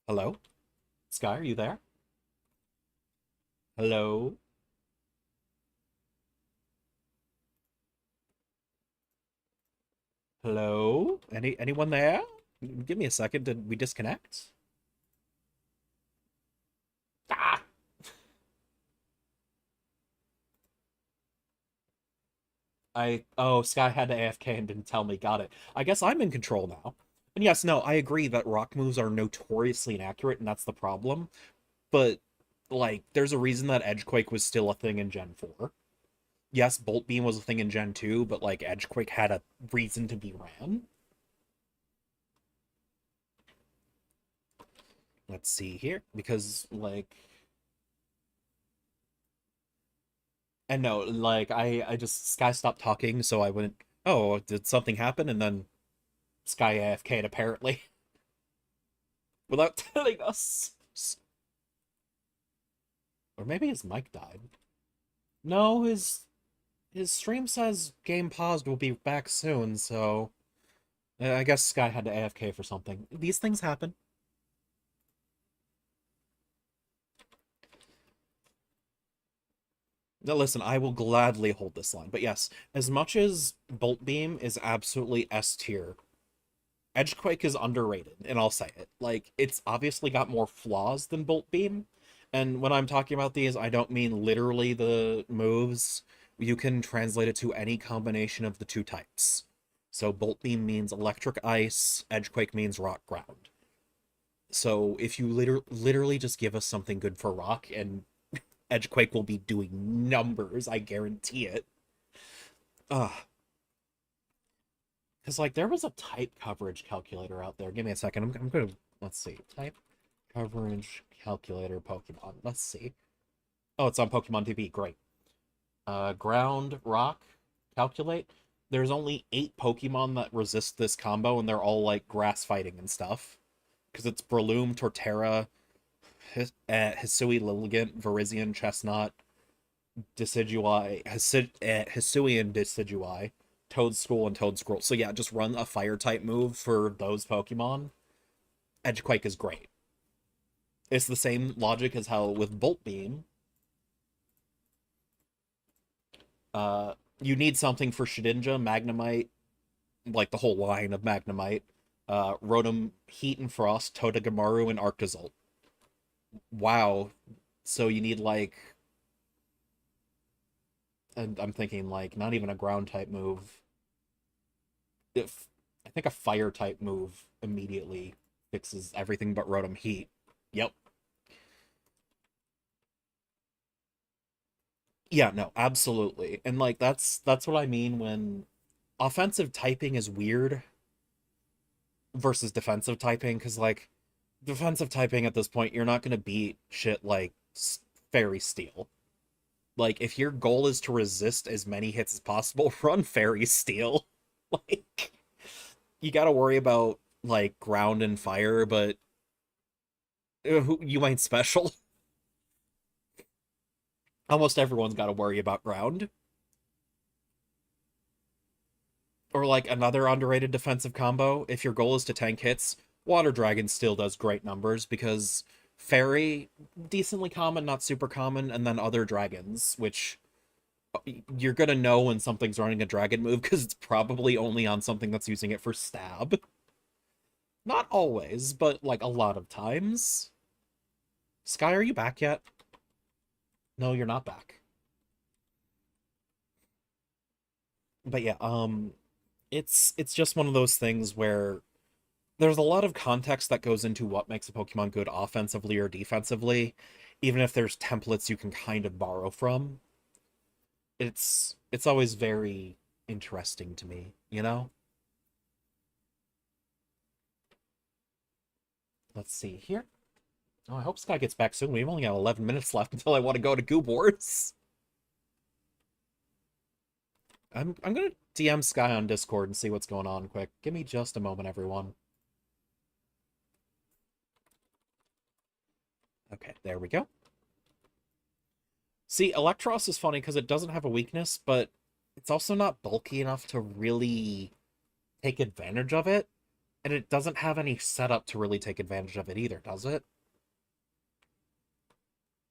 Hello? Sky, are you there? Hello? Hello? Anyone there? Give me a second. Did we disconnect? Ah! Sky had to AFK and didn't tell me. Got it. I guess I'm in control now. And yes, no, I agree that rock moves are notoriously inaccurate, and that's the problem. But like, there's a reason that Edgequake was still a thing in Gen 4. Yes, Bolt Beam was a thing in Gen 2, but like Edgequake had a reason to be ran. Let's see here, because like, and no, like I just Sky stopped talking, so I went, oh, did something happen? And then Sky AFK'd apparently without telling us. Or maybe his mic died. No, his stream says game paused, will be back soon, so I guess Sky had to AFK for something. These things happen. Now listen, I will gladly hold this line. But yes, as much as Bolt Beam is absolutely S tier, Edgequake is underrated, and I'll say it. Like, it's obviously got more flaws than Bolt Beam. And when I'm talking about these, I don't mean literally the moves. You can translate it to any combination of the two types. So Bolt Beam means electric ice, Edgequake means rock ground. So if you literally just give us something good for rock, and Edgequake will be doing numbers, I guarantee it. Because, like, there was a type coverage calculator out there. Give me a second. I'm going to, let's see. Type coverage calculator Pokemon. Let's see. Oh, it's on Pokemon TV. Great. Ground, rock, calculate. There's only 8 Pokemon that resist this combo, and they're all, like, grass fighting and stuff. Because it's Breloom, Torterra, Hisui Lilligant, Virizion Chestnut, Hisuian Decidueye, Toadstool, and Toadscroll. So yeah, just run a fire type move for those Pokemon. Edgequake is great. It's the same logic as how with Bolt Beam, you need something for Shedinja, Magnemite, like the whole line of Magnemite, Rotom, Heat and Frost, Totodemaru, and Arctozolt. Wow. So you need like, and I'm thinking like not even a ground type move. If I think a fire type move immediately fixes everything but Rotom Heat. Yep. Yeah, no, absolutely. And like that's what I mean when offensive typing is weird versus defensive typing, because like defensive typing at this point you're not going to beat shit like Fairy Steel. Like if your goal is to resist as many hits as possible, run Fairy Steel. Like you got to worry about like ground and fire, but you ain't special. Almost everyone's got to worry about ground. Or like another underrated defensive combo, if your goal is to tank hits, Water Dragon still does great numbers because Fairy, decently common, not super common, and then other dragons, which you're gonna know when something's running a dragon move because it's probably only on something that's using it for stab. Not always, but like a lot of times. Sky, are you back yet? No, you're not back. But yeah, it's just one of those things where there's a lot of context that goes into what makes a Pokemon good offensively or defensively, even if there's templates you can kind of borrow from. It's always very interesting to me, you know? Let's see here. Oh, I hope Sky gets back soon. We've only got 11 minutes left until I want to go to Goob Wars. I'm gonna DM Sky on Discord and see what's going on quick. Give me just a moment, everyone. Okay, there we go. See, Electros is funny because it doesn't have a weakness, but it's also not bulky enough to really take advantage of it. And it doesn't have any setup to really take advantage of it either, does it?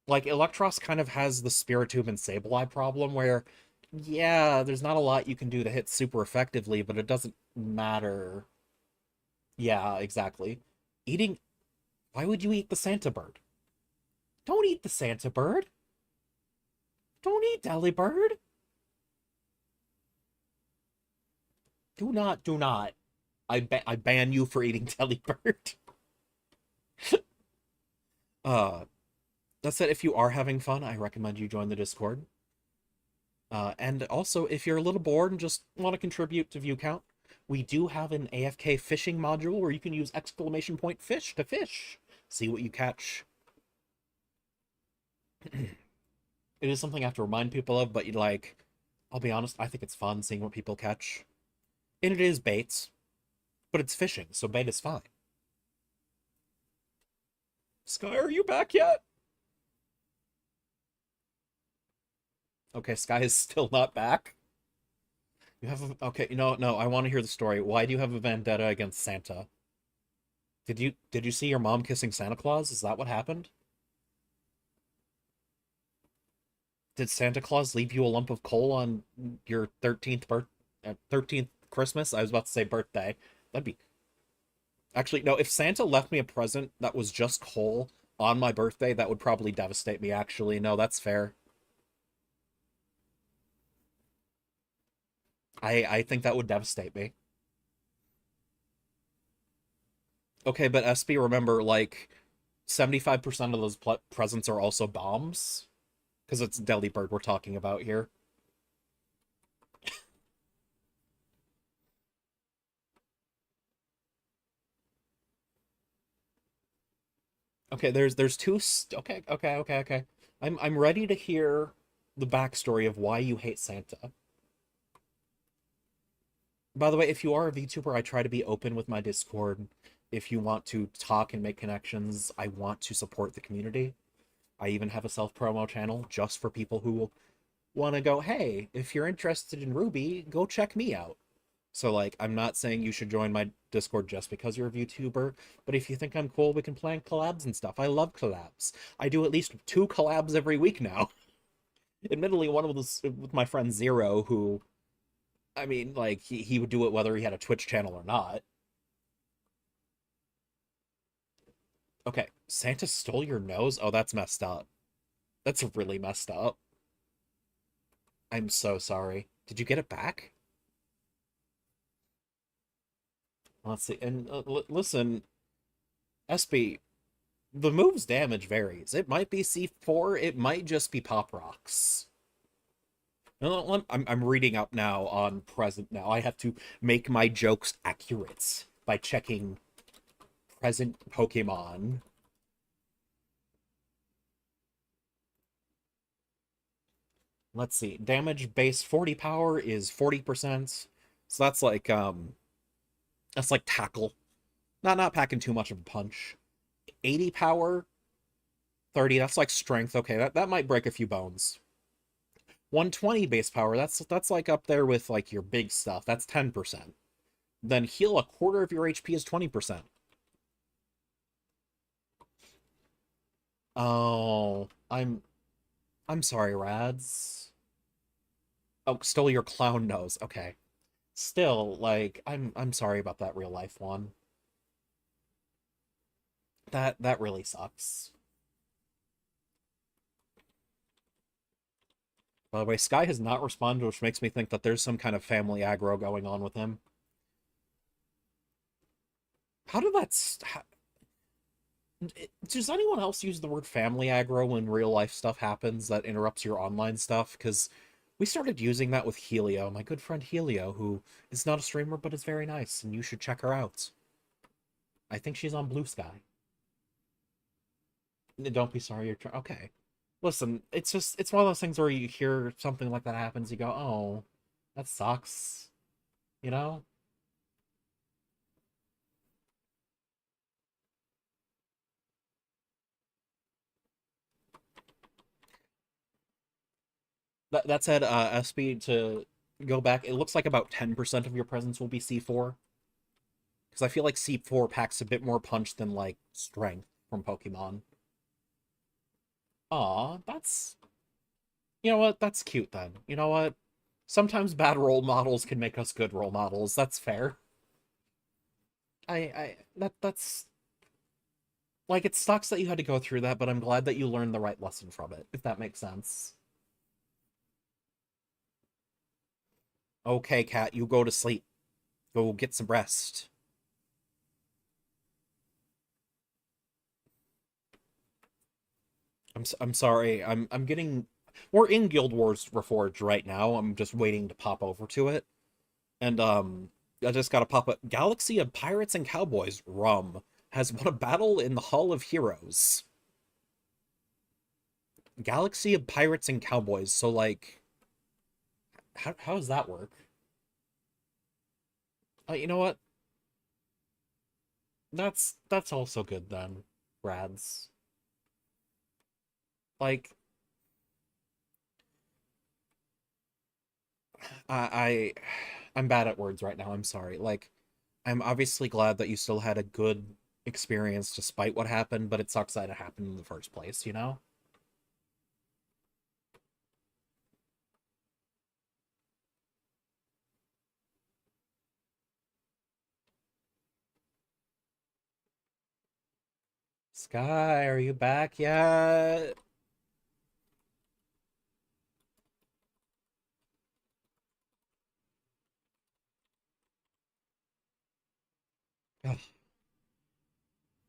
Like, Electros kind of has the Spiritomb and Sableye problem where, yeah, there's not a lot you can do to hit super effectively, but it doesn't matter. Yeah, exactly. Eating... Why would you eat the Santa Bird? Don't eat the Santa Bird! Don't eat Delibird! Do not, do not. I ban you for eating Delibird. uh, that said, if you are having fun, I recommend you join the Discord. And also, if you're a little bored and just want to contribute to view count, we do have an AFK fishing module where you can use exclamation point fish to fish. See what you catch. It is something I have to remind people of, but you like, I'll be honest, I think it's fun seeing what people catch. And it is baits, but it's fishing, so bait is fine. Sky, are you back yet? Okay, Sky is still not back. You have a, okay, no, I want to hear the story. Why do you have a vendetta against Santa? Did you see your mom kissing Santa Claus? Is that what happened? Did Santa Claus leave you a lump of coal on your 13th Christmas? I was about to say birthday. That'd be actually no, if Santa left me a present that was just coal on my birthday, that would probably devastate me actually. No, that's fair. I think that would devastate me. Okay, but SB, remember, like, 75% of those presents are also bombs. Because it's Delibird we're talking about here. Okay, there's two... Okay. I'm ready to hear the backstory of why you hate Santa. By the way, if you are a VTuber, I try to be open with my Discord. if you want to talk and make connections, I want to support the community. I even have a self promo channel just for people who want to go, hey, if you're interested in Ruby, go check me out. So, like, I'm not saying you should join my Discord just because you're a VTuber, but if you think I'm cool, we can plan collabs and stuff. I love collabs. I do at least 2 collabs every week now. Admittedly, one was with my friend Zero, who, I mean, like, he would do it whether he had a Twitch channel or not. Okay, Santa stole your nose? Oh, that's messed up. That's really messed up. I'm so sorry. Did you get it back? Let's see. And listen, SB, the move's damage varies. It might be C4, it might just be Pop Rocks. No, I'm reading up now on present now. I have to make my jokes accurate by checking present Pokemon. Let's see. Damage base 40 power is 40%. So that's like tackle. Not packing too much of a punch. 80 power, 30, that's like strength. Okay, that might break a few bones. 120 base power, that's like up there with like your big stuff. That's 10%. Then heal a quarter of your HP is 20%. Oh, I'm sorry, Rads. Oh, stole your clown nose. Okay. Still, like, I'm sorry about that real life one. That really sucks. By the way, Sky has not responded, which makes me think that there's some kind of family aggro going on with him. How did that... Does anyone else use the word family aggro when real life stuff happens that interrupts your online stuff? Because we started using that with Helio, my good friend Helio, who is not a streamer but is very nice, and you should check her out. I think she's on Blue Sky. Don't be sorry you're okay. Listen, it's one of those things where you hear something like that happens, you go, oh, that sucks. You know? That said, SB, to go back, it looks like about 10% of your presence will be C4. Because I feel like C4 packs a bit more punch than, like, strength from Pokemon. Aw, that's... You know what? That's cute, then. You know what? Sometimes bad role models can make us good role models. That's fair. That's... Like, it sucks that you had to go through that, but I'm glad that you learned the right lesson from it, if that makes sense. Okay, Cat, you go to sleep. Go get some rest. I'm sorry. I'm getting we're in Guild Wars Reforged right now. I'm just waiting to pop over to it. And I just gotta pop up. Galaxy of Pirates and Cowboys Rum has won a battle in the Hall of Heroes. Galaxy of Pirates and Cowboys. So like how does that work? You know what? That's also good then, Rads. Like I I'm bad at words right now. I'm sorry. Like I'm obviously glad that you still had a good experience despite what happened, but it sucks that it happened in the first place, you know? Sky, are you back yet? Ugh.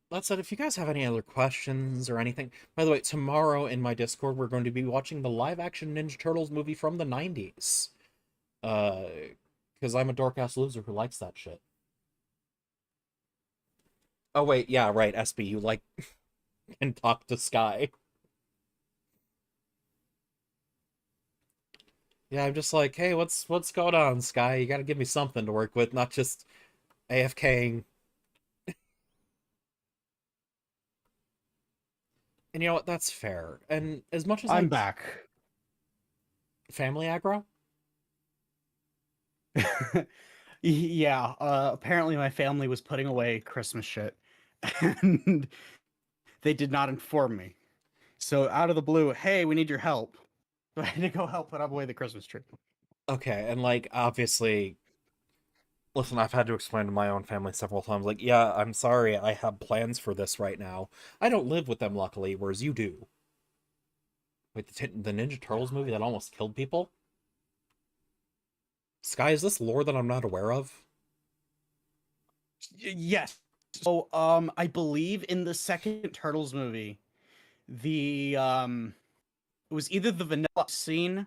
That said, if you guys have any other questions or anything, by the way, tomorrow in my Discord, we're going to be watching the live action Ninja Turtles movie from the 90s. Uh, because I'm a dork ass loser who likes that shit. Oh, wait, yeah, right, SB, you like can talk to Sky. Yeah, I'm just like, hey, what's going on, Sky? You gotta give me something to work with, not just AFKing. And you know what? That's fair. And as much as I'm back. family aggro, Yeah, apparently my family was putting away Christmas shit, and they did not inform me. So out of the blue, hey, we need your help. So I had to go help put away the Christmas tree. okay, and like obviously, listen, I've had to explain to my own family several times, like, yeah, I'm sorry, I have plans for this right now. I don't live with them, luckily, whereas you do. Wait, the Ninja Turtles movie that almost killed people? Sky, is this lore that I'm not aware of? Yes. So I believe in the second Turtles movie, the it was either the vanilla scene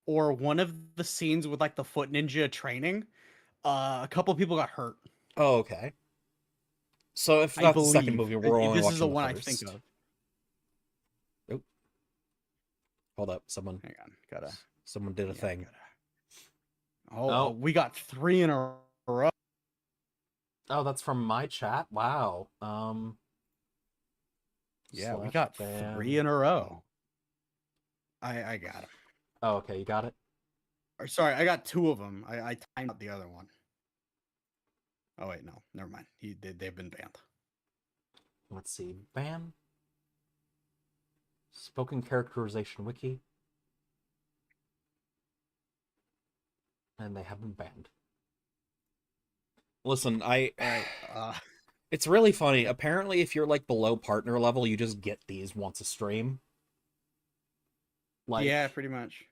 or one of the scenes with like the foot ninja training. A couple people got hurt. Oh, okay. So if I that's the second believe movie, we're only this is the watching the one I think first. of. Oh, hold up, someone Hang on, gotta someone did a yeah, thing. gotta. Oh, Oh, we got 3 in a row. oh, that's from my chat. Wow. Yeah, we Slash got 3 ban. in a row. I got him. Oh, okay, you got it. Or sorry, I got 2 of them. I timed out the other one. Oh wait, no, never mind. They've been banned. Let's see. Ban. Spoken characterization wiki. And they have been banned. Listen, All right. it's really funny. Apparently, if you're like below partner level, you just get these once a stream. Yeah, Like, pretty much.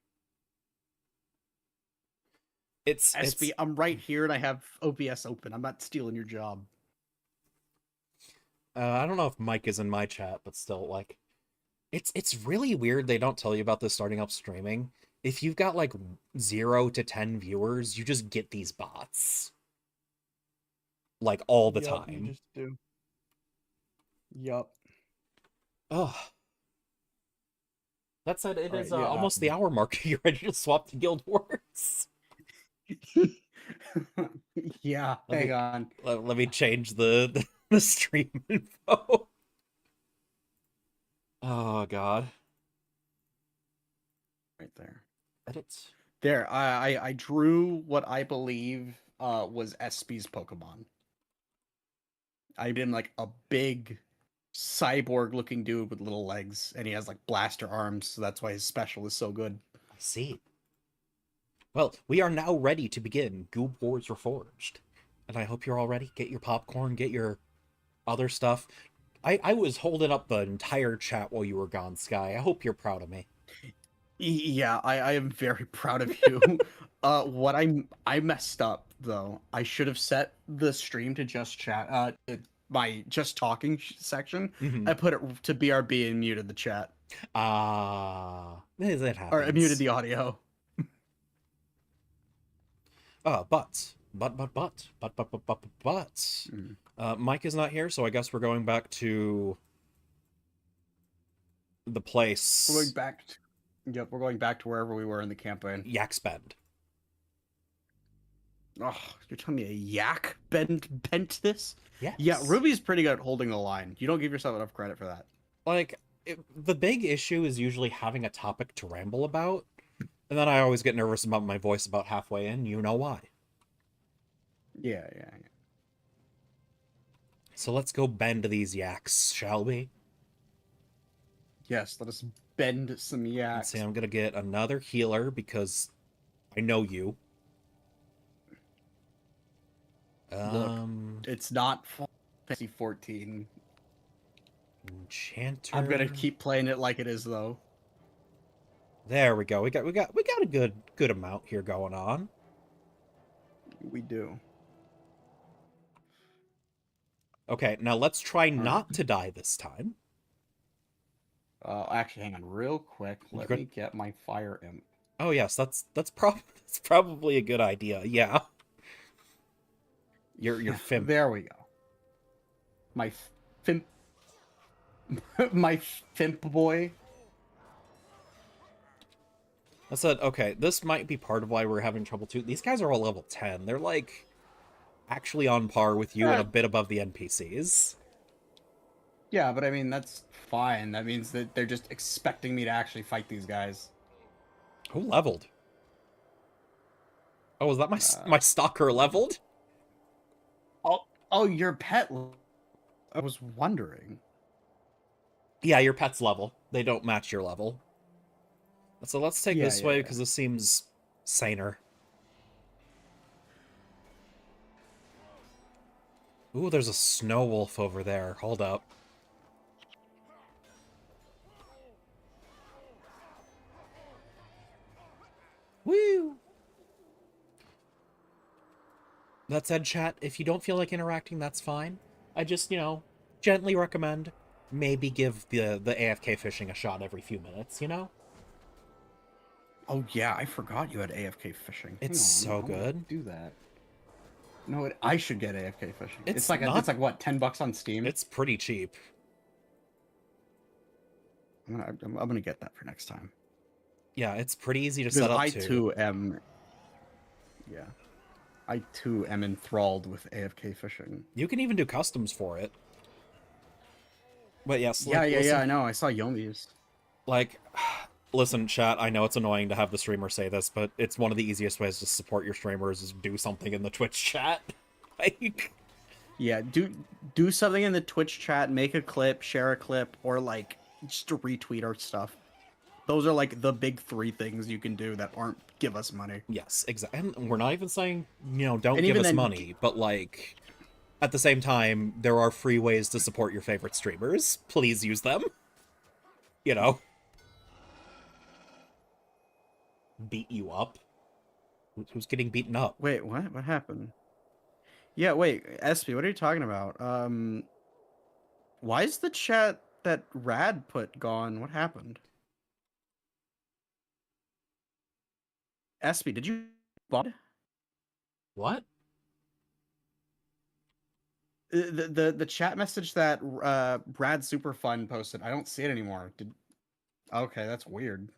it's SB, I'm right here and I have OBS open. I'm not stealing your job. I don't know if Mike is in my chat, but still, like, it's really weird they don't tell you about this starting up streaming. If you've got like 0 to 10 viewers, you just get these bots like all the Yup, you time. just do. Yup. Oh, that said, it All is right, yeah. almost the hour mark. You're ready to swap to Guild Wars. Yeah, Let hang me on. let me change the stream info. Oh God, Right there. edit. There, I drew what I believe was SB's Pokemon. I did him like a big cyborg looking dude with little legs, and he has like blaster arms, so that's why his special is so good. I see. Well, we are now ready to begin Goob Wars Reforged, and I hope you're all ready. Get your popcorn, get your other stuff. I was holding up the entire chat while you were gone, Sky. I hope you're proud of me. Yeah, I am very proud of you. What I messed up though. I should have set the stream to just chat. My just talking section. Mm-hmm. I put it to BRB and muted the chat, It or I muted happens. the audio. But. Mm. Mike is not here, so I guess we're going back to the We're going place. back. Yep, we're going back to wherever we were in the campaign. Yak's Bend. Oh, you're telling me a yak bent this? Yeah, Yes. Ruby's pretty good at holding the line. You don't give yourself enough credit for that. Like, the big issue is usually having a topic to ramble about, and then I always get nervous about my voice about halfway in. You know why. Yeah. So let's go bend these yaks, shall we? Yes, let us bend some Let's see, yaks. I'm gonna get another healer because I know you. Look, it's not Final Fantasy 14. Enchanter. I'm gonna keep playing it like it is, though. There we go. We got a good amount here going on. We do. Okay, now let's try All right. not to die this time. Actually, hang on, real quick. You're Let good. me get my fire imp. Oh yes, that's probably a good idea. Yeah. Your Fimp. There we go. My fimp, my fimp boy. I said, okay, this might be part of why we're having trouble too. These guys are all level 10. They're like actually on par with you and a bit above the NPCs. Yeah, but I mean that's fine. That means that they're just expecting me to actually fight these guys. Who leveled? Oh, is that my Uh, my stalker leveled? oh, oh, your pet. I was wondering. Yeah, your pet's level. They don't match your level. So let's take Yeah, this yeah, way yeah. because this seems saner. Ooh, there's a snow wolf over there. Hold up. Woo! That said, chat, if you don't feel like interacting, that's fine. I just, gently recommend maybe give the AFK fishing a shot every few minutes, you know? Oh yeah, I forgot you had AFK fishing. It's Hang on, so I want to good. do that. No, I should get AFK fishing. It's It's not... like what, $10 on Steam? It's pretty cheap. I'm gonna get that for next time. Yeah, it's pretty easy to Because set up I too. too am. Yeah, I too am enthralled with AFK fishing. You can even do customs for it. But yes, Yeah, like, yeah, listen, yeah. I know. I saw Yomi's. like, listen, chat, I know it's annoying to have the streamer say this, but it's one of the easiest ways to support your streamers is do something in the Twitch chat. Like, Yeah, do something in the Twitch chat. Make a clip, share a clip, or like just retweet our stuff. Those are like the big three things you can do that aren't give us money. yes, exactly. And we're not even saying, don't And give even us then, money, but like, at the same time, there are free ways to support your favorite streamers. Please use them. You know, beat you up. Who's getting beaten up? wait, what? What happened? Yeah, wait, SP, what are you talking about? Why is the chat that Rad put gone? What happened? SP, did you bot? What? The chat message that Brad Superfun posted, I don't see it anymore. Okay, that's weird.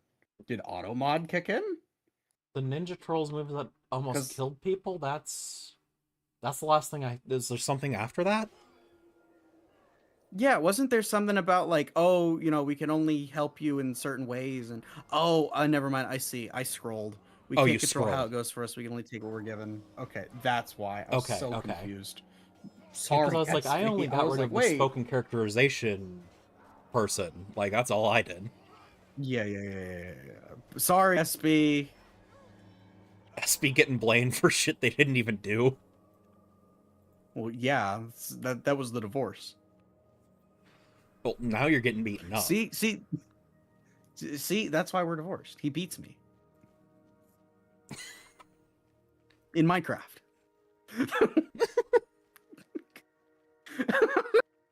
Did auto mod kick in? The Ninja Trolls move that almost Because killed people? That's the last thing I... Is there something after that? yeah, wasn't there something about like, oh, we can only help you in certain ways, and oh, never mind. I see. I scrolled. We Oh, you can't control how scrolled. it goes for us. We can only take what we're given. Okay, that's why. I was Okay, so okay. confused. Yeah, because I Sorry, was like, I only SP. I got was rid like, of the wait. spoken characterization person. Like, that's all I did. Yeah, yeah, yeah, yeah, yeah. Sorry, SB. SB getting blamed for shit they didn't even do. Well, yeah, that was the divorce. Well, now you're getting beaten up. See, that's why we're divorced. He beats me in Minecraft.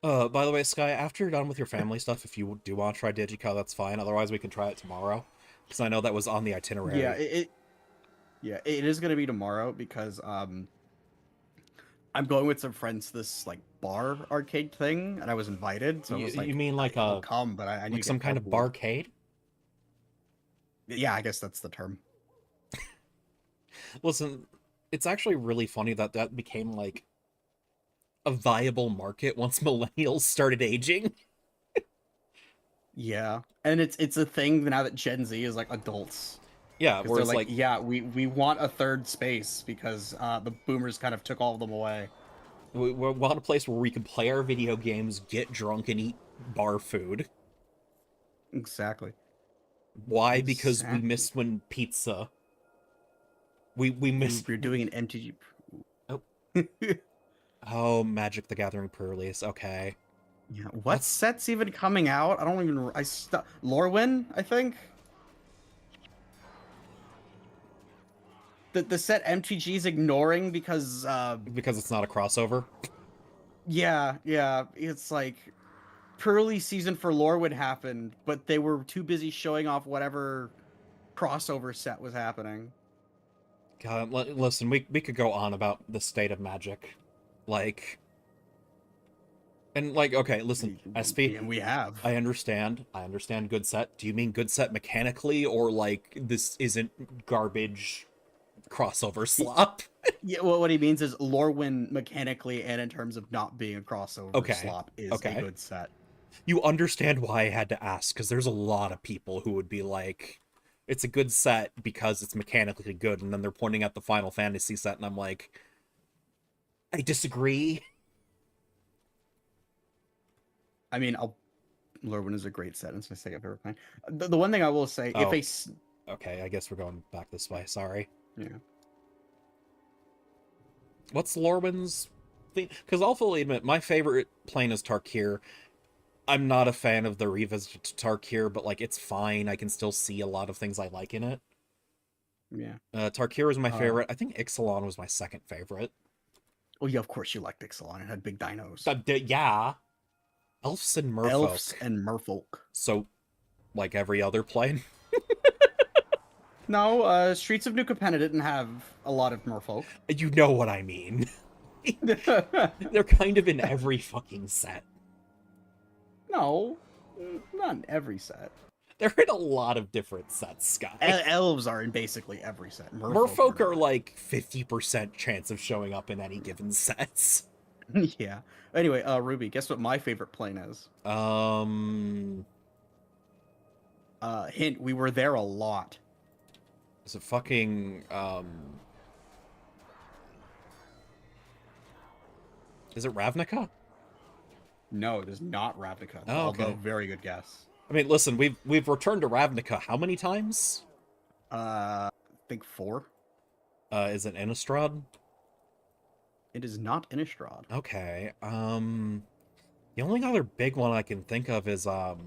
By the way, Sky, after you're done with your family stuff, if you do want to try Digico, that's fine. Otherwise, we can try it tomorrow. Because I know that was on the itinerary. Yeah, it is gonna be tomorrow because I'm going with some friends to this like bar arcade thing, and I was invited, so I was You like, mean like I'll a... come, but I need Like to some get kind of carpool. barcade? Yeah, I guess that's the term. Listen, it's actually really funny that that became like a viable market once millennials started aging. Yeah, and it's a thing now that Gen Z is like adults. Yeah, Because where they're it's like, like, yeah, we want a third space because the boomers kind of took all of them away. we want a place where we can play our video games, get drunk, and eat bar food. Exactly. Why? Because we Exactly. missed when pizza. We missed... You're doing an MTG. Oh, Yeah. oh, Magic the Gathering pre-release. Okay. What set's even coming out? I don't even. Lorwyn, I think. The set MTG's ignoring because Because it's not a crossover. yeah, it's like pre-release season for Lorwyn happened, but they were too busy showing off whatever crossover set was happening. God, listen, we could go on about the state of Magic. Like... And like, okay, listen, SP, And we have. I understand. I understand good set. Do you mean good set mechanically, or like this isn't garbage crossover slop? Yeah, well, what he means is Lorwyn mechanically and in terms of not being a crossover Okay. slop is a Okay. good set. You understand why I had to ask, because there's a lot of people who would be like, it's a good set because it's mechanically good, and then they're pointing at the Final Fantasy set, and I'm like, I disagree. I mean, Lorwyn is a great set. It's my second favorite plane. The one thing I will say, if Oh, a okay, I guess we're going back this way. Sorry. yeah, What's Lorwyn's thing? Because I'll fully admit, my favorite plane is Tarkir. I'm not a fan of the revisit to Tarkir, but like it's fine. I can still see a lot of things I like in it. yeah. Tarkir was my Uh, favorite. I think Ixalan was my second favorite. oh yeah, of course you liked Ixalan. It had big dinos, Yeah, elves and elves, merfolk. and merfolk. So, like every other plane, No, Streets of New Capenna didn't have a lot of merfolk. you know what I mean. They're kind of in every fucking set. No, not in every set. They're in a lot of different sets, Sky. Elves are in basically every set. Merfolk are Not. like 50% chance of showing up in any given sets. Yeah. Anyway, Ruby, guess what my favorite plane is? Um, Hint: we were there a lot. is it fucking is it Ravnica? No, it is not Ravnica. Oh, Although, okay. very good guess. I mean, listen, we've returned to Ravnica how many times? I think 4. Is it Innistrad? It is not Innistrad. Okay. The only other big one I can think of is and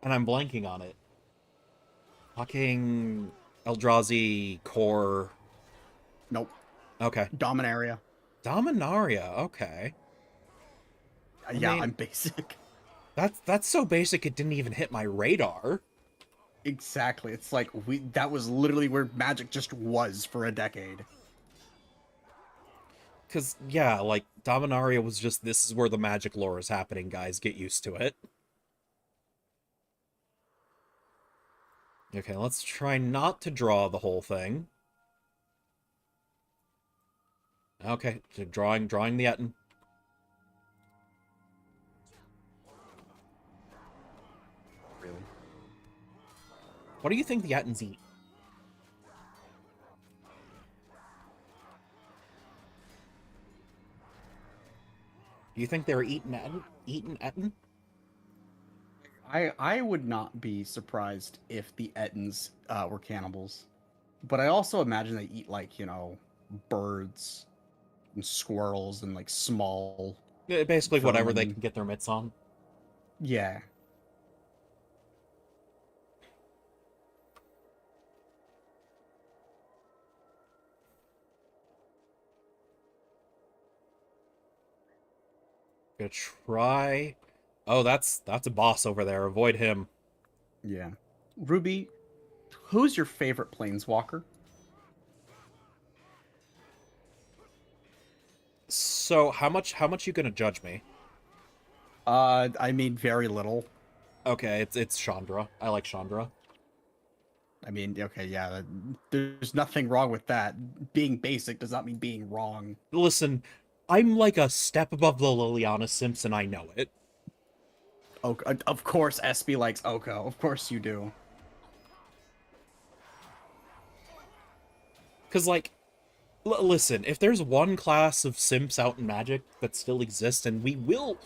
I'm blanking on it. Fucking Eldrazi core. Nope. Okay. Dominaria. Dominaria. Okay. I Yeah, mean, I'm basic. that's so basic it didn't even hit my radar. Exactly. It's like that was literally where Magic just was for a decade. Cause yeah, like Dominaria was just this is where the magic lore is happening, guys. Get used to it. Okay, let's try not to draw the whole thing. Okay, so drawing the Etten. Really. What do you think the Ettins eat? Do you think they're eating Etten? Eating Etten? I would not be surprised if the Ettins were cannibals, but I also imagine they eat like birds and squirrels and like small Basically whatever they vermin. can get their mitts on. Yeah. Gonna try. Oh, that's a boss over there. Avoid him. Yeah. Ruby, who's your favorite planeswalker? So how much you gonna judge me? I mean very little. Okay, it's Chandra. I like Chandra. I mean, okay, yeah, there's nothing wrong with that. Being basic does not mean being wrong. Listen, I'm like a step above the Liliana Simpson. I know it. Of course, SB likes Oko. Of course you do. Cause like, listen, if there's one class of simps out in Magic that still exists, and we will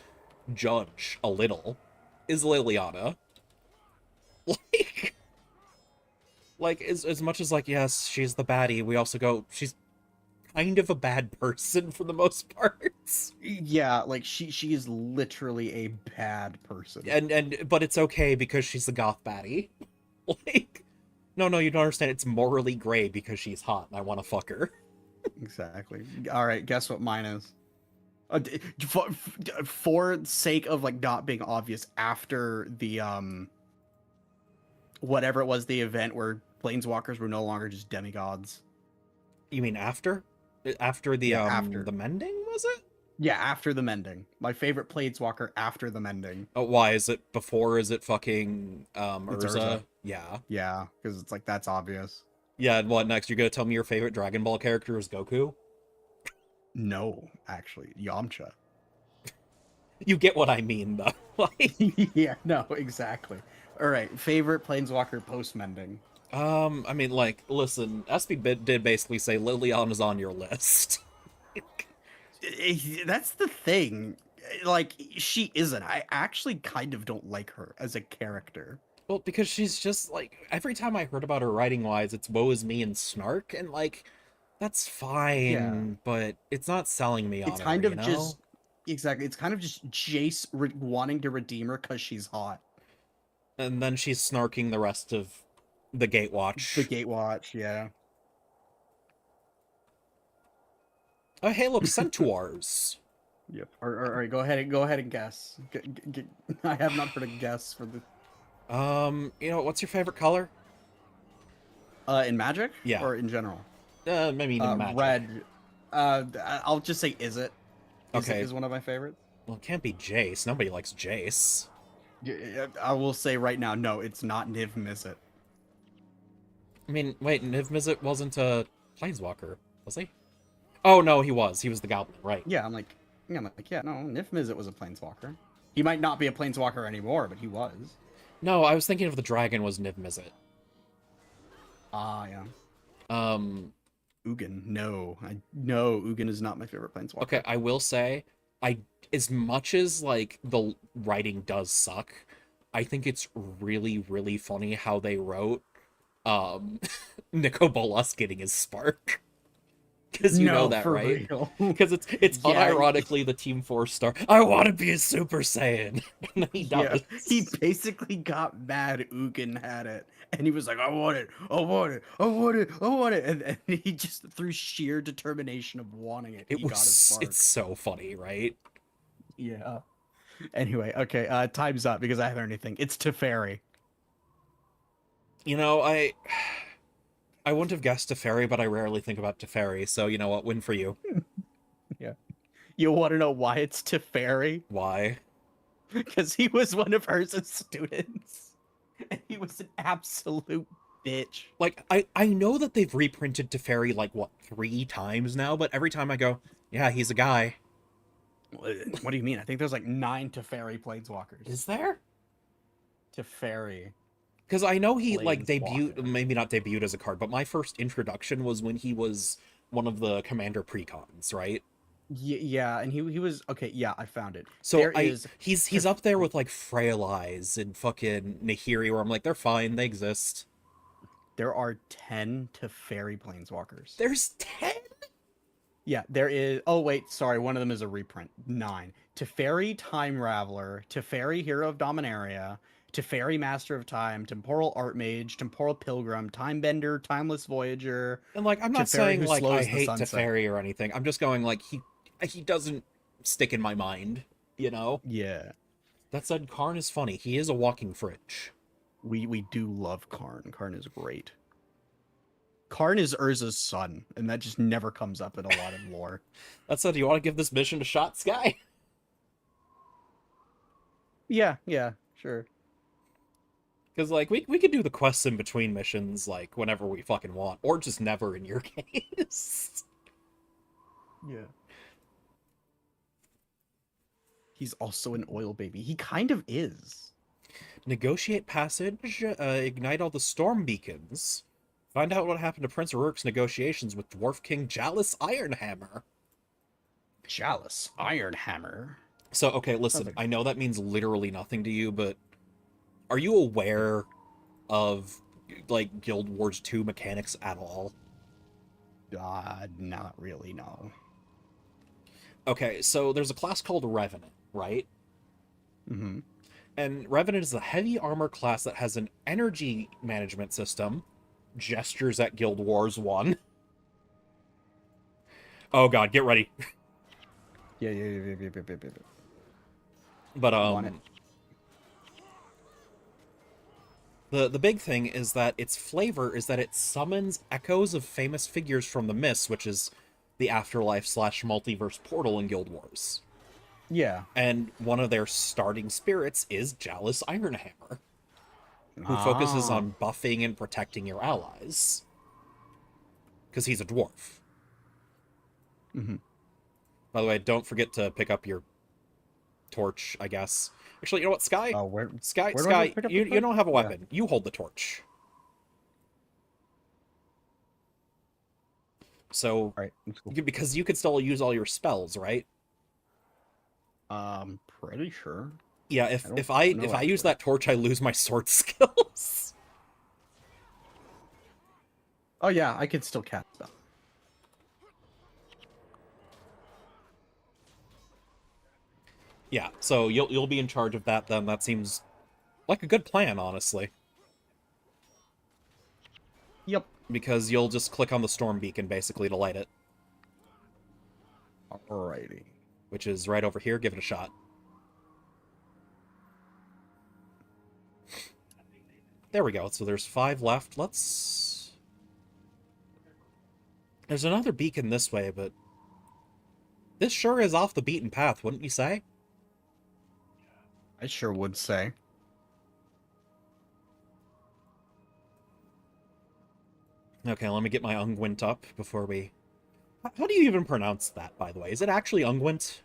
judge a little, is Liliana. Like, as much as like, yes, she's the baddie, we also go, she's kind of a bad person for the most part. Yeah, like she is literally a bad person. But it's okay because she's the goth baddie. Like, no, you don't understand. It's morally gray because she's hot and I want to fuck her. Exactly. All right, guess what mine is? For sake of like not being obvious, after the whatever it was, the event where planeswalkers were no longer just demigods. You mean after? After Yeah, after. the mending, was it? Yeah, after the mending. My favorite planeswalker after the mending. Oh, why is it before? Is it fucking It's Urza? Urza. Yeah. Yeah, because it's like that's obvious. Yeah, and what next? You're gonna tell me your favorite Dragon Ball character is Goku? No, actually, Yamcha. You get what I mean, though. Like, Yeah, no, exactly. All right, favorite planeswalker post mending. I mean, like, listen, SB Bit did basically say Liliana is on your list. That's the thing. Like, she isn't. I actually kind of don't like her as a character. Well, because she's just like every time I heard about her writing wise, it's woe is me and snark, and like that's Yeah, fine, but it's not selling me it's on her, kind you of know? just exactly. It's kind of just Jace wanting to redeem her because she's hot. And then she's snarking the rest of the The Gatewatch. Gatewatch, yeah. Oh, hey, look, centaurs. Yep. All right, go ahead and guess. I have not heard a guess for the What's your favorite color? in Magic Yeah, or in general. maybe in Magic. Red. I'll just say is it. Is it Okay, is one of my favorites. well, it can't be Jace. Nobody likes Jace. I will say right now, no, it's not Niv Mizzet. I mean, wait, Niv Mizzet wasn't a Planeswalker, was he? Oh no, he was. He was the Goblin, right? Yeah, no, Niv Mizzet was a planeswalker. He might not be a planeswalker anymore, but he was. No, I was thinking of the dragon was Niv Mizzet. Ah, yeah. Um, Ugin, no, Ugin is not my favorite okay, planeswalker. I will say, I as much as like the writing does suck, I think it's really, really funny how they wrote um Nico Bolas getting his spark. Because you know No, that, for right? real. Because it's Yeah, unironically the Team 4 star. I want to be a Super Saiyan, and then he yeah. He does. basically got mad Ugin had it. And he was like, I want it, I want it, I want it, I want it. And he just, through sheer determination of wanting it, he got his It's spark. so funny, right? Yeah. Anyway, okay, time's up because I haven't heard anything. It's Teferi. You know, I wouldn't have guessed Teferi, but I rarely think about Teferi, so you know what? Win for you. Yeah. You want to know why it's Teferi? Why? Because he was one of hers students. And he was an absolute bitch. Like, I know that they've reprinted Teferi like what 3 times now, but every time I go, yeah, he's a guy. What do you mean? I think there's like 9 Teferi planeswalkers. Is there? Teferi Because I know he like debuted, planeswalker. maybe not debuted as a card, but my first introduction was when he was one of the commander precons, right? Yeah, and he was okay. Yeah, I found it. So There is he's up there with like Frail Eyes and fucking Nahiri, where I'm like, they're fine, they exist. there are 10 Teferi planeswalkers. There's 10? Yeah, there is. Oh wait, sorry, one of them is a reprint. 9. Teferi Time Raveler, Teferi Hero of Dominaria, Teferi Master of Time, Temporal Archmage, Temporal Pilgrim, Timebender, Timeless Voyager, And like, I'm not Teferi saying who like I slows the hate sunset. Teferi or anything. I'm just going like he doesn't stick in my mind, you know? Yeah, That said, Karn is funny. He is a walking fridge. we do love Karn. Karn is great. Karn is Urza's son, and that just never comes up in a lot of lore. That said, do you want to give this mission a shot, Sky? Yeah, sure. Because like we could do the quests in between missions like whenever we fucking want, or just never in your case. Yeah. He's also an oil baby. He kind of is. Negotiate passage, ignite all the storm beacons. Find out what happened to Prince Uruk's negotiations with Dwarf King Jalis Ironhammer. Chalice, Iron Hammer. So, okay, Sounds listen, like I know that means literally nothing to you, but are you aware of, like, Guild Wars 2 mechanics at all? not really, no. Okay, so there's a class called Revenant, right? Mm-hmm. And Revenant is a heavy armor class that has an energy management system, gestures at Guild Wars 1. Oh god, get ready. Yeah. But Want it. the big thing is that its flavor is that it summons echoes of famous figures from the Mists, which is the afterlife slash multiverse portal in Guild Wars. Yeah. And one of their starting spirits is Jalis Ironhammer, who focuses Ah. on buffing and protecting your allies. Because he's a dwarf. Mm-hmm. By the way, don't forget to pick up your torch, I guess. Actually, you know what, Sky? Oh, where Sky, where do I go Sky, pick up the you torch? don't have a Yeah. weapon. You hold the torch. So, All right, let's go. because you could still use all your spells, right? Pretty sure. Yeah, I don't if I know if I use actually. that torch, I lose my sword skills. Oh yeah, I could still cast stuff. Yeah, so you'll be in charge of that then. That seems like a good plan, honestly. Yep. Because you'll just click on the storm beacon basically to light it, Alrighty. which is right over here. Give it a shot. There we go. So there's 5 left. There's another beacon this way, but this sure is off the beaten path, wouldn't you say? I sure would say. Okay, let me get my unguent up before we... How do you even pronounce that, by the way? Is it actually unguent?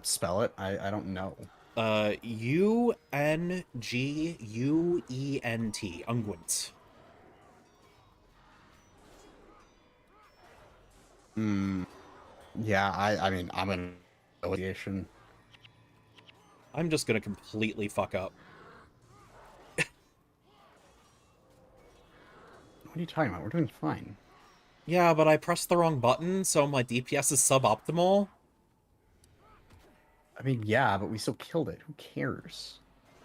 Spell it. I don't know. Unguent. Unguent. Hmm. Yeah, I mean, I'm an affiliation. I'm just gonna completely fuck up. What are you talking about? We're doing fine. Yeah, but I pressed the wrong button, so my DPS is suboptimal. I mean, yeah, but we still killed it. Who cares?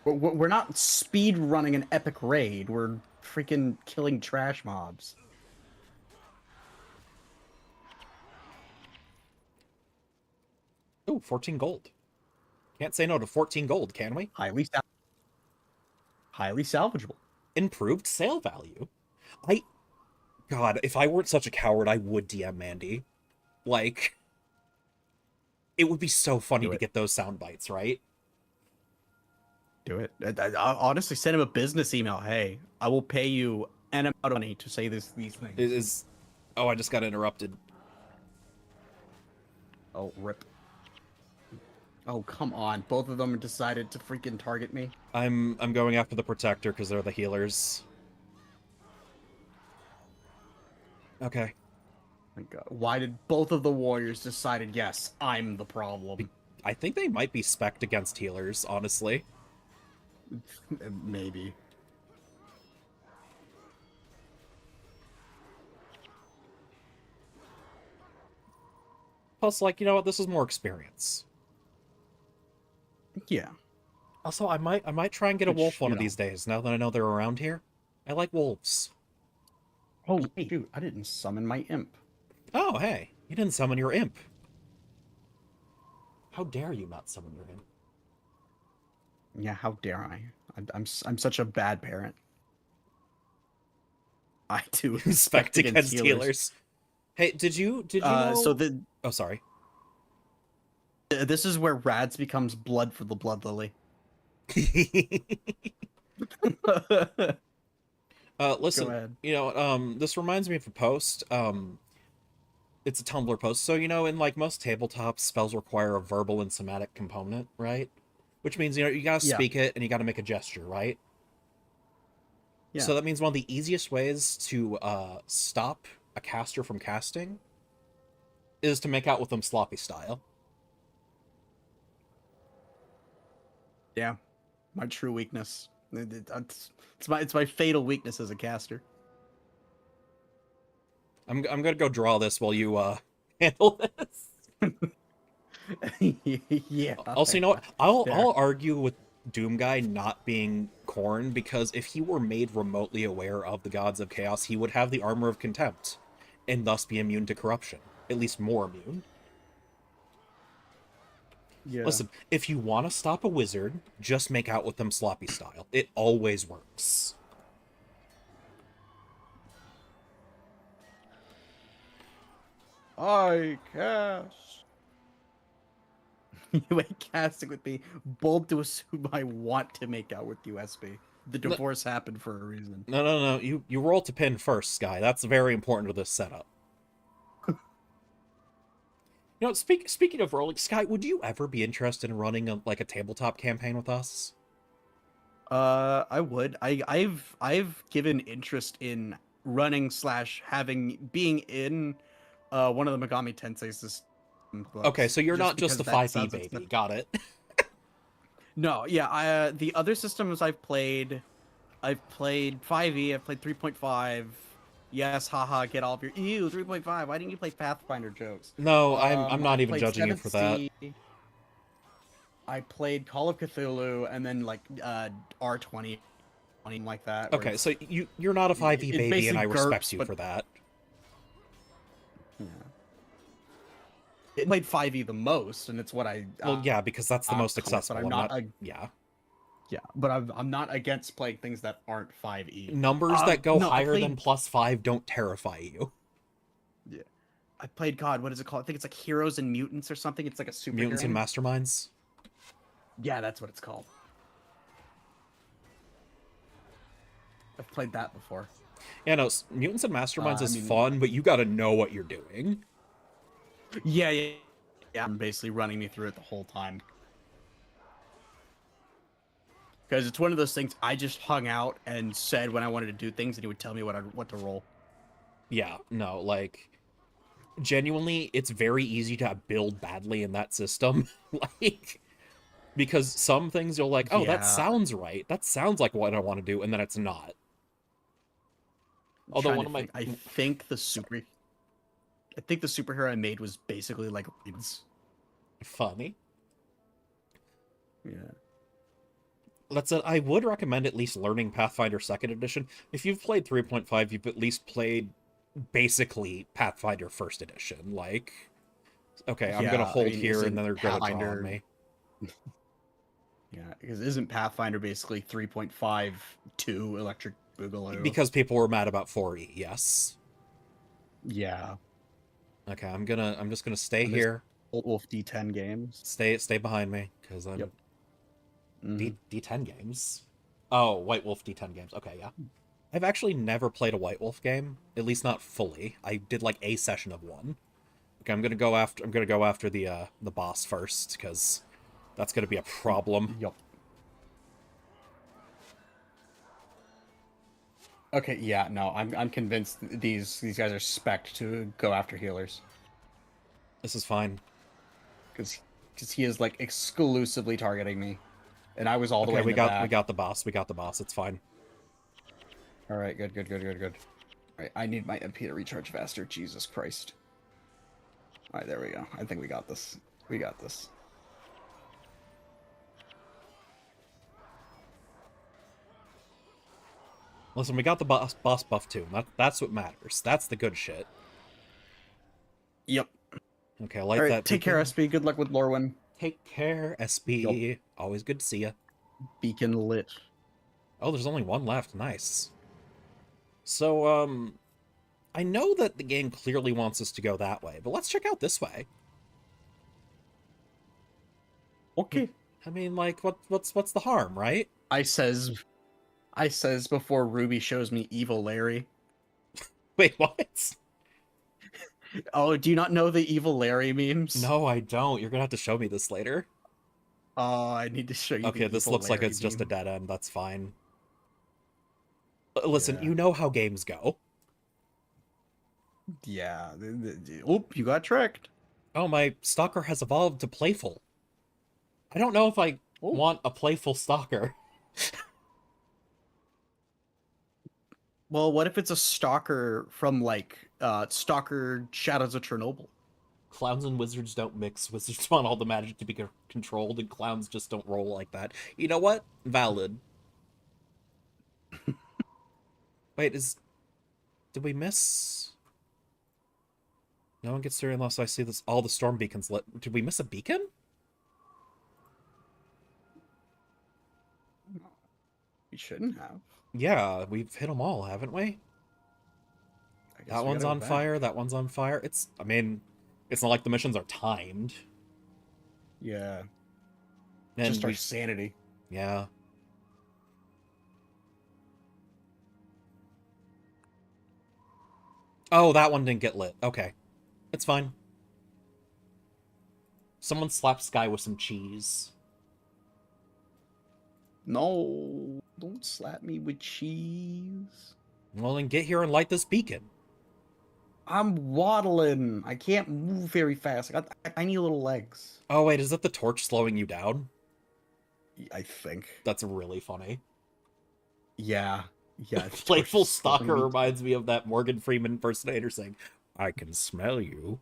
We're not speed running an epic raid. We're freaking killing trash mobs. Ooh, 14 gold. Can't say no to 14 gold, can we? Highly salvageable. Improved sale value. God, if I weren't such a coward, I would DM Mandy. Like, it would be so funny Do to it. get those sound bites, right? Do it. I honestly send him a business email. Hey, I will pay you an amount of money to say these things. It is. Oh, I just got interrupted. Oh, rip. Oh, come on. Both of them decided to freaking target me. I'm going after the protector because they're the healers. Okay. My God. Why did both of the warriors decided, yes, I'm the problem? I think they might be spec'd against healers, honestly. Maybe. Plus, like, you know what? This is more experience. Yeah. Also, I might try and get a Which, wolf one you of know. these days, now that I know they're around here. I like wolves. Oh, hey, dude, I didn't summon my imp. Oh, hey. You didn't summon your imp. How dare you not summon your imp? Yeah, how dare I? I'm such a bad parent. I do Spect expect against against healers. healers. Hey, did you know? So the Oh, sorry. this is where Rads becomes blood for the blood lily. Go Listen, ahead. you know, this reminds me of a post. It's a Tumblr post. So, you know, in like most tabletops, spells require a verbal and somatic component, right? Which means, you know, you gotta Yeah, speak it and you gotta make a gesture, right? yeah, So that means one of the easiest ways to stop a caster from casting is to make out with them sloppy style. yeah. My true weakness. It's my fatal weakness as a caster. I'm gonna go draw this while you handle this. Yeah. Also, you know what? I'll There. I'll argue with Doom Guy not being Khorne because if he were made remotely aware of the gods of chaos, he would have the armor of contempt and thus be immune to corruption. At least more immune. Yeah. Listen, if you want to stop a wizard, just make out with them sloppy style. It always works. I cast. You ain't casting with me. Bold to assume I want to make out with you, SB. The No, divorce happened for a reason. no. You roll to pin first, Sky. That's very important to this setup. You You know, speaking of rolling, Sky, would you ever be interested in running like a tabletop campaign with us? I would. I've given interest in running slash having being in one of the Megami Tensei system Okay, books so you're just not just because a that 5e sounds like baby. Got it. no, yeah, I the other systems I've played 5e, I've played 3.5. Yes, haha, get all of your ew 3.5. Why didn't you play Pathfinder jokes? No, I'm not I've even played judging you 7th for that. Sea. I played Call of Cthulhu and then like R20 like that where Okay, so you're not a 5e it's baby, and I basically respect GURPS you but for that. yeah. It played 5e the most and it's what I Well, yeah, because that's the most but accessible. I'm I'm not not. a Yeah, yeah, but I'm not against playing things that aren't 5e. numbers that go No, I higher than played +5 don't terrify you. yeah. I played God, what is it called? I think it's like Heroes and Mutants or something. It's like a superhero Mutants and game. Masterminds. Yeah, that's what it's called. I've played that before. Yeah, no, Mutants and Masterminds I is mean, fun, but you got to know what you're doing. yeah. I'm basically running me through it the whole time because it's one of those things. I just hung out and said when I wanted to do things, and he would tell me what to roll. Yeah, no, like genuinely, it's very easy to build badly in that system. Like because some things you'll like, oh, that Yeah, sounds right. That sounds like what I want to do, and then it's not. I'm Although trying one to of my think. I think the superhero I made was basically like Reeds. funny. Yeah. That's it. I would recommend at least learning Pathfinder Second Edition. If you've played 3.5, you've at least played basically Pathfinder First Edition. Like, okay, I'm gonna Yeah, I hold mean, here, and isn't then they're gonna draw on Pathfinder? me Yeah, because isn't Pathfinder basically 3.52 Electric Boogaloo? because people were mad about 4e. Yes. Yeah, Okay, I'm just gonna stay and there's here. Old Wolf D10 games. Stay behind me because Yep. I'm Hmm. D10 games. Oh, White Wolf D10 games. Okay, yeah. I've actually never played a White Wolf game, at least not fully. I did like a session of one. Okay, I'm gonna go after the boss first because that's gonna be a problem. Yep. Okay, yeah, no, I'm convinced these guys are spec'd to go after healers This is fine. because he is like exclusively targeting me, and I was all the Okay, way in the we back. got the boss. We got the boss. It's fine. All right, good. All right, I need my MP to recharge faster. Jesus Christ. All right, there we go. I think we got this. We got this. Listen, we got the boss buff too. That's what matters. That's the good shit. Yep. Okay, All light right, that take care, beacon. SB. Good luck with Lorwyn. Take care, Yup. SB. Always good to see ya. Beacon lit. Oh, there's only one left. Nice. So, I know that the game clearly wants us to go that way, but let's check out this way. Okay. I mean, like, what's the harm, right? I says before Ruby shows me evil Larry. Wait, what? Oh, do you not know the evil Larry memes? No, I don't. You're gonna have to show me this later. Oh, I need to show you Okay, the this evil looks like Larry it's just a meme. dead end. That's fine. Listen, Yeah. you know how games go. Yeah. Oop, you got tricked. Oh, my stalker has evolved to playful. I don't know if I Oh. want a playful stalker. Well, what if it's a stalker from like Stalker Shadows of Chernobyl? Clowns and wizards don't mix. Wizards want all the magic to be controlled, and clowns just don't roll like that. You know what? Valid. Wait, did we miss? No one gets through unless I see this. All the storm beacons lit. Did we miss a beacon? We shouldn't have. Yeah, we've hit them all, haven't we? I guess That we one's gotta go on fire. back. That one's on fire. I mean, it's not like the missions are timed. Yeah. And Just our sanity. yeah. Oh, that one didn't get lit. Okay. It's fine. Someone slap Sky with some cheese. No, don't slap me with cheese. Well, then get here and light this beacon. I'm waddling. I can't move very fast. I got tiny little legs. Oh, wait, is that the torch slowing you down? I think. That's really funny. Yeah. Yeah. the torch Playful is slowing Stalker me reminds me of that Morgan Freeman impersonator saying, I can smell you.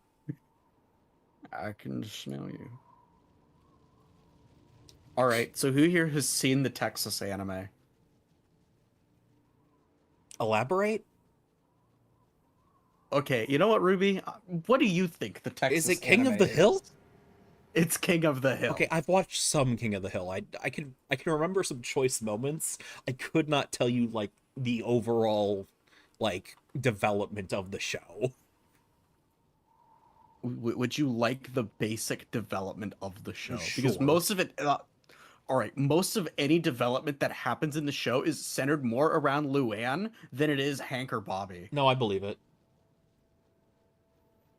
I can smell you. All right. So who here has seen the Texas anime? Elaborate? Okay. You know what, Ruby? What do you think the Texas Is it King of anime the Hill? is? It's King of the Hill. Okay, I've watched some King of the Hill. I can remember some choice moments. I could not tell you like the overall like development of the show. Would you like the basic development of the show? Sure. Because most of it, all right, most of any development that happens in the show is centered more around Luann than it is Hank or Bobby. No, I believe it.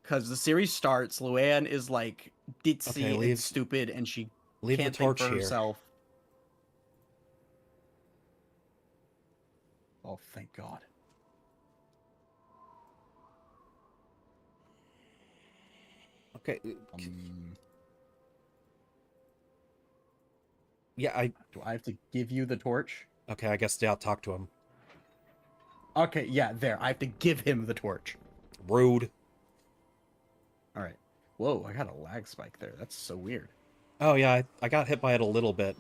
Because the series starts, Luann is like ditzy Okay, and stupid, and she leave can't the think torch for here. herself. Oh, thank God. Okay. Um, Yeah, do I have to give you the torch? okay, I guess I'll talk to him. Okay, yeah, there. I have to give him the torch. Rude. All right. Whoa, I got a lag spike there. That's so weird. Oh yeah, I got hit by it a little bit.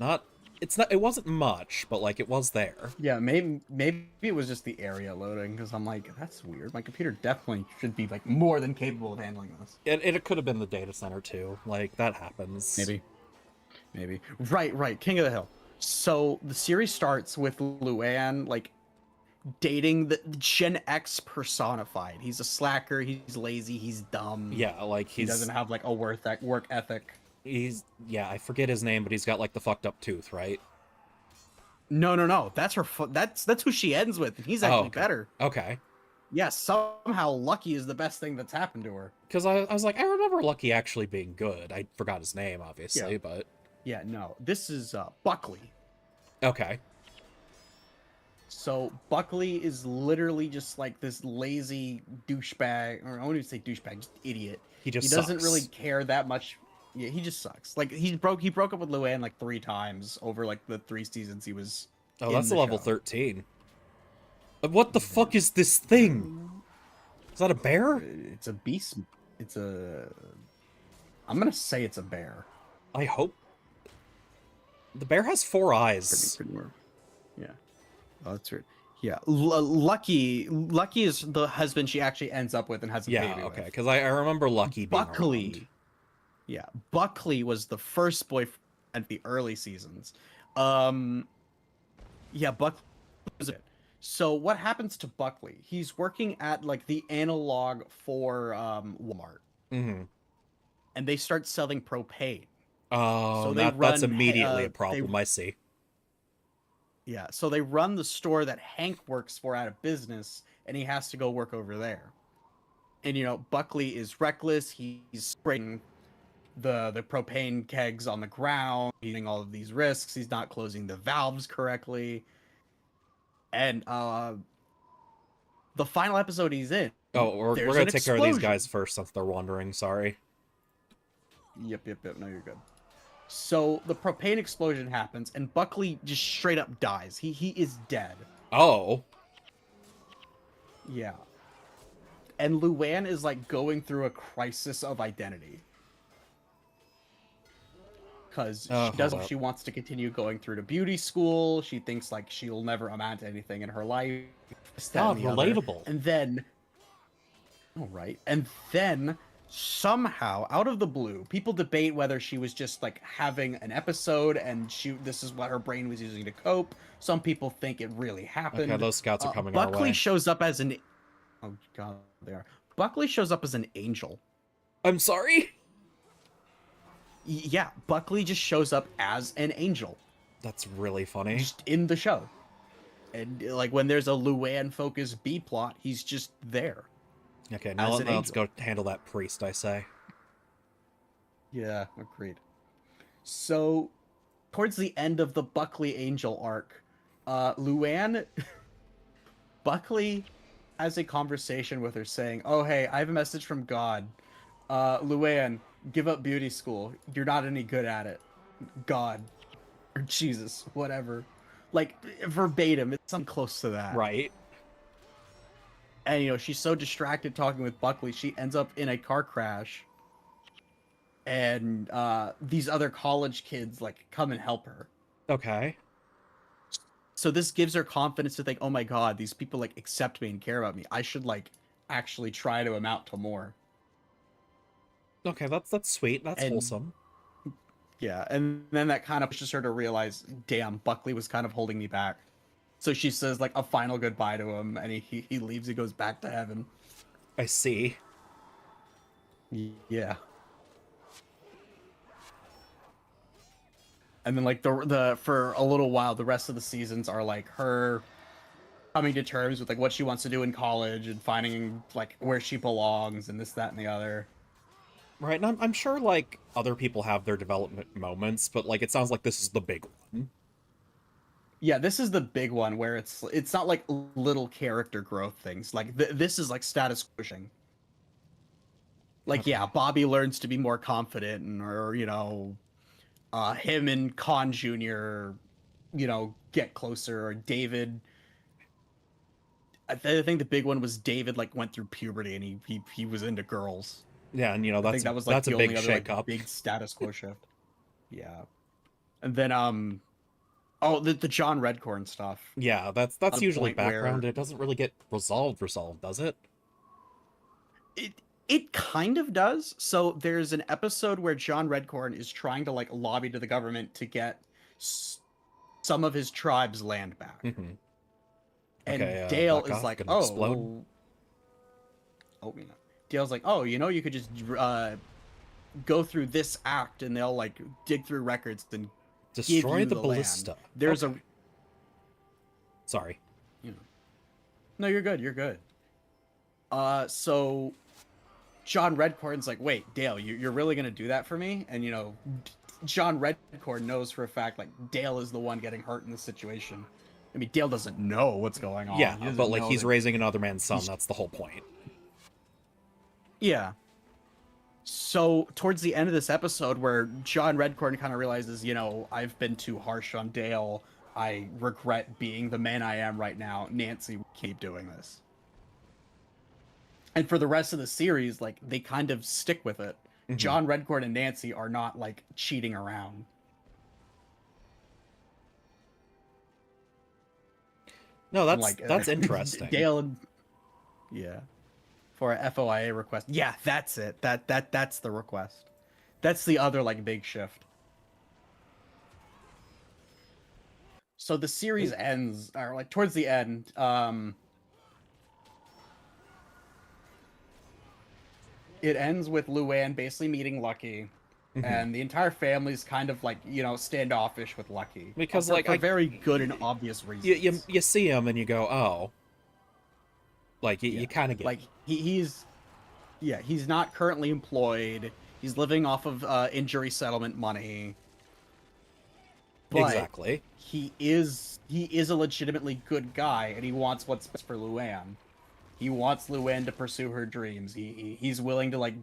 It wasn't much, but like it was there. Yeah, maybe it was just the area loading because I'm like, that's weird. My computer definitely should be like more than capable of handling this. It could have been the data center too. Like that happens. Maybe. Right. King of the Hill. So the series starts with Luann like dating the Gen X personified. He's a slacker. He's lazy. He's dumb. Yeah, like he doesn't have like a work ethic. Yeah, I forget his name, but he's got like the fucked up tooth, right? No. That's her. That's who she ends with. And he's actually okay. better. Okay. Yeah, somehow Lucky is the best thing that's happened to her. Because I was like, I remember Lucky actually being good. I forgot his name, obviously, yeah. but yeah, no. This is Buckley. Okay. So Buckley is literally just like this lazy douchebag, or I wouldn't even say douchebag, just idiot. He doesn't sucks. really care that much. Yeah, he just sucks. Like he broke up with Luann like 3 times over like the 3 seasons he was. Oh, that's a level show. 13. What the fuck is this thing? Is that a bear? It's a beast. It's a. I'm gonna say it's a bear. I hope. The bear has 4 eyes. Pretty weird. Yeah. Oh, that's weird. Yeah, Lucky is the husband she actually ends up with and has a baby with. Yeah, okay, because I remember Lucky being Buckley. around. Yeah, Buckley was the first boyfriend at the early seasons. Yeah, Buckley was it. So what happens to Buckley? He's working at like the analog for Walmart. Mm-hmm. And they start selling propane. Oh, so that's immediately a problem, I see. Yeah, so they run the store that Hank works for out of business, and he has to go work over there. And, you know, Buckley is reckless. He's spraying the propane kegs on the ground, taking all of these risks. He's not closing the valves correctly. And the final episode he's in. Oh, we're going to take care of these guys first since they're wandering, sorry. Yep, no, you're good. So the propane explosion happens, and Buckley just straight up dies. He is dead. Oh. Yeah. And Luann is like going through a crisis of identity. Because she wants to continue going through to beauty school. She thinks like she'll never amount to anything in her life. Relatable. And then, all right. And then somehow, out of the blue, people debate whether she was just like having an episode and this is what her brain was using to cope. Some people think it really happened. Okay, those scouts are coming our way. Buckley shows up as an. Oh God, they are. Buckley shows up as an angel. I'm sorry? Yeah, Buckley just shows up as an angel. That's really funny. Just in the show. And like when there's a Luann focused B plot, he's just there. Okay, now let's go handle that priest, I say. Yeah, agreed. So towards the end of the Buckley Angel arc, Luann Buckley has a conversation with her saying, "Oh hey, I have a message from God. Luann, give up beauty school. You're not any good at it. God or Jesus, whatever." Like verbatim, it's something close to that. Right. And she's so distracted talking with Buckley, she ends up in a car crash, and these other college kids like come and help her. Okay. So this gives her confidence to think, "Oh my God, these people like accept me and care about me. I should like actually try to amount to more." Okay, that's sweet. That's And wholesome. yeah, and then that kind of pushes her to realize, damn, Buckley was kind of holding me back. So she says like a final goodbye to him, and he leaves. He goes back to heaven. I see. Yeah. And then like the for a little while, the rest of the seasons are like her coming to terms with like what she wants to do in college and finding like where she belongs and this, that, and the other. Right, and I'm sure like other people have their development moments, but like it sounds like this is the big one. Yeah, this is the big one where it's not like little character growth things. Like this is like status pushing. Like yeah, Okay. Bobby learns to be more confident, or him and Khan Jr. Get closer, or David. I think the big one was David like went through puberty and he was into girls. Yeah, and I think that was like that's a the big only other like shakeup. big status quo shift. Yeah, and then oh the John Redcorn stuff. Yeah, At that's a usually point background. where It doesn't really get resolved, does it? it it kind of does. So there's an episode where John Redcorn is trying to like lobby to the government to get s- some of his tribe's land back, Mm-hmm. and Okay, Dale back is off, like, gonna "Oh explode. well." Oh yeah. Dale's like, "Oh, you could just go through this act, and they'll like dig through records and give Destroy you the the land." ballista. There's a Okay. Sorry. you know, no, you're good. You're good. So John Redcorn's like, "Wait, Dale, you're really gonna do that for me?" And John Redcorn knows for a fact like Dale is the one getting hurt in this situation. I mean, Dale doesn't know what's going on. He Yeah, but doesn't like know he's that raising another man's son, he's that's the whole point. yeah. So towards the end of this episode, where John Redcorn kind of realizes, I've been too harsh on Dale. I regret being the man I am right now. Nancy, keep doing this. And for the rest of the series, like they kind of stick with it. Hmm. John Redcorn and Nancy are not like cheating around. No, And like that's interesting. Dale and yeah, for a FOIA request. Yeah, that's it. That's the request. That's the other like big shift. So the series ends, or like towards the end. It ends with Luann basically meeting Lucky, Hmm. and the entire family's kind of like standoffish with Lucky, Because for like for very good and obvious you reasons. you see him and you go, oh, like you Yeah, kind of get like he's yeah, he's not currently employed. He's living off of injury settlement money, it. but Exactly. he is a legitimately good guy, and he wants what's best for Luann. He wants Luann to pursue her dreams. He's willing to like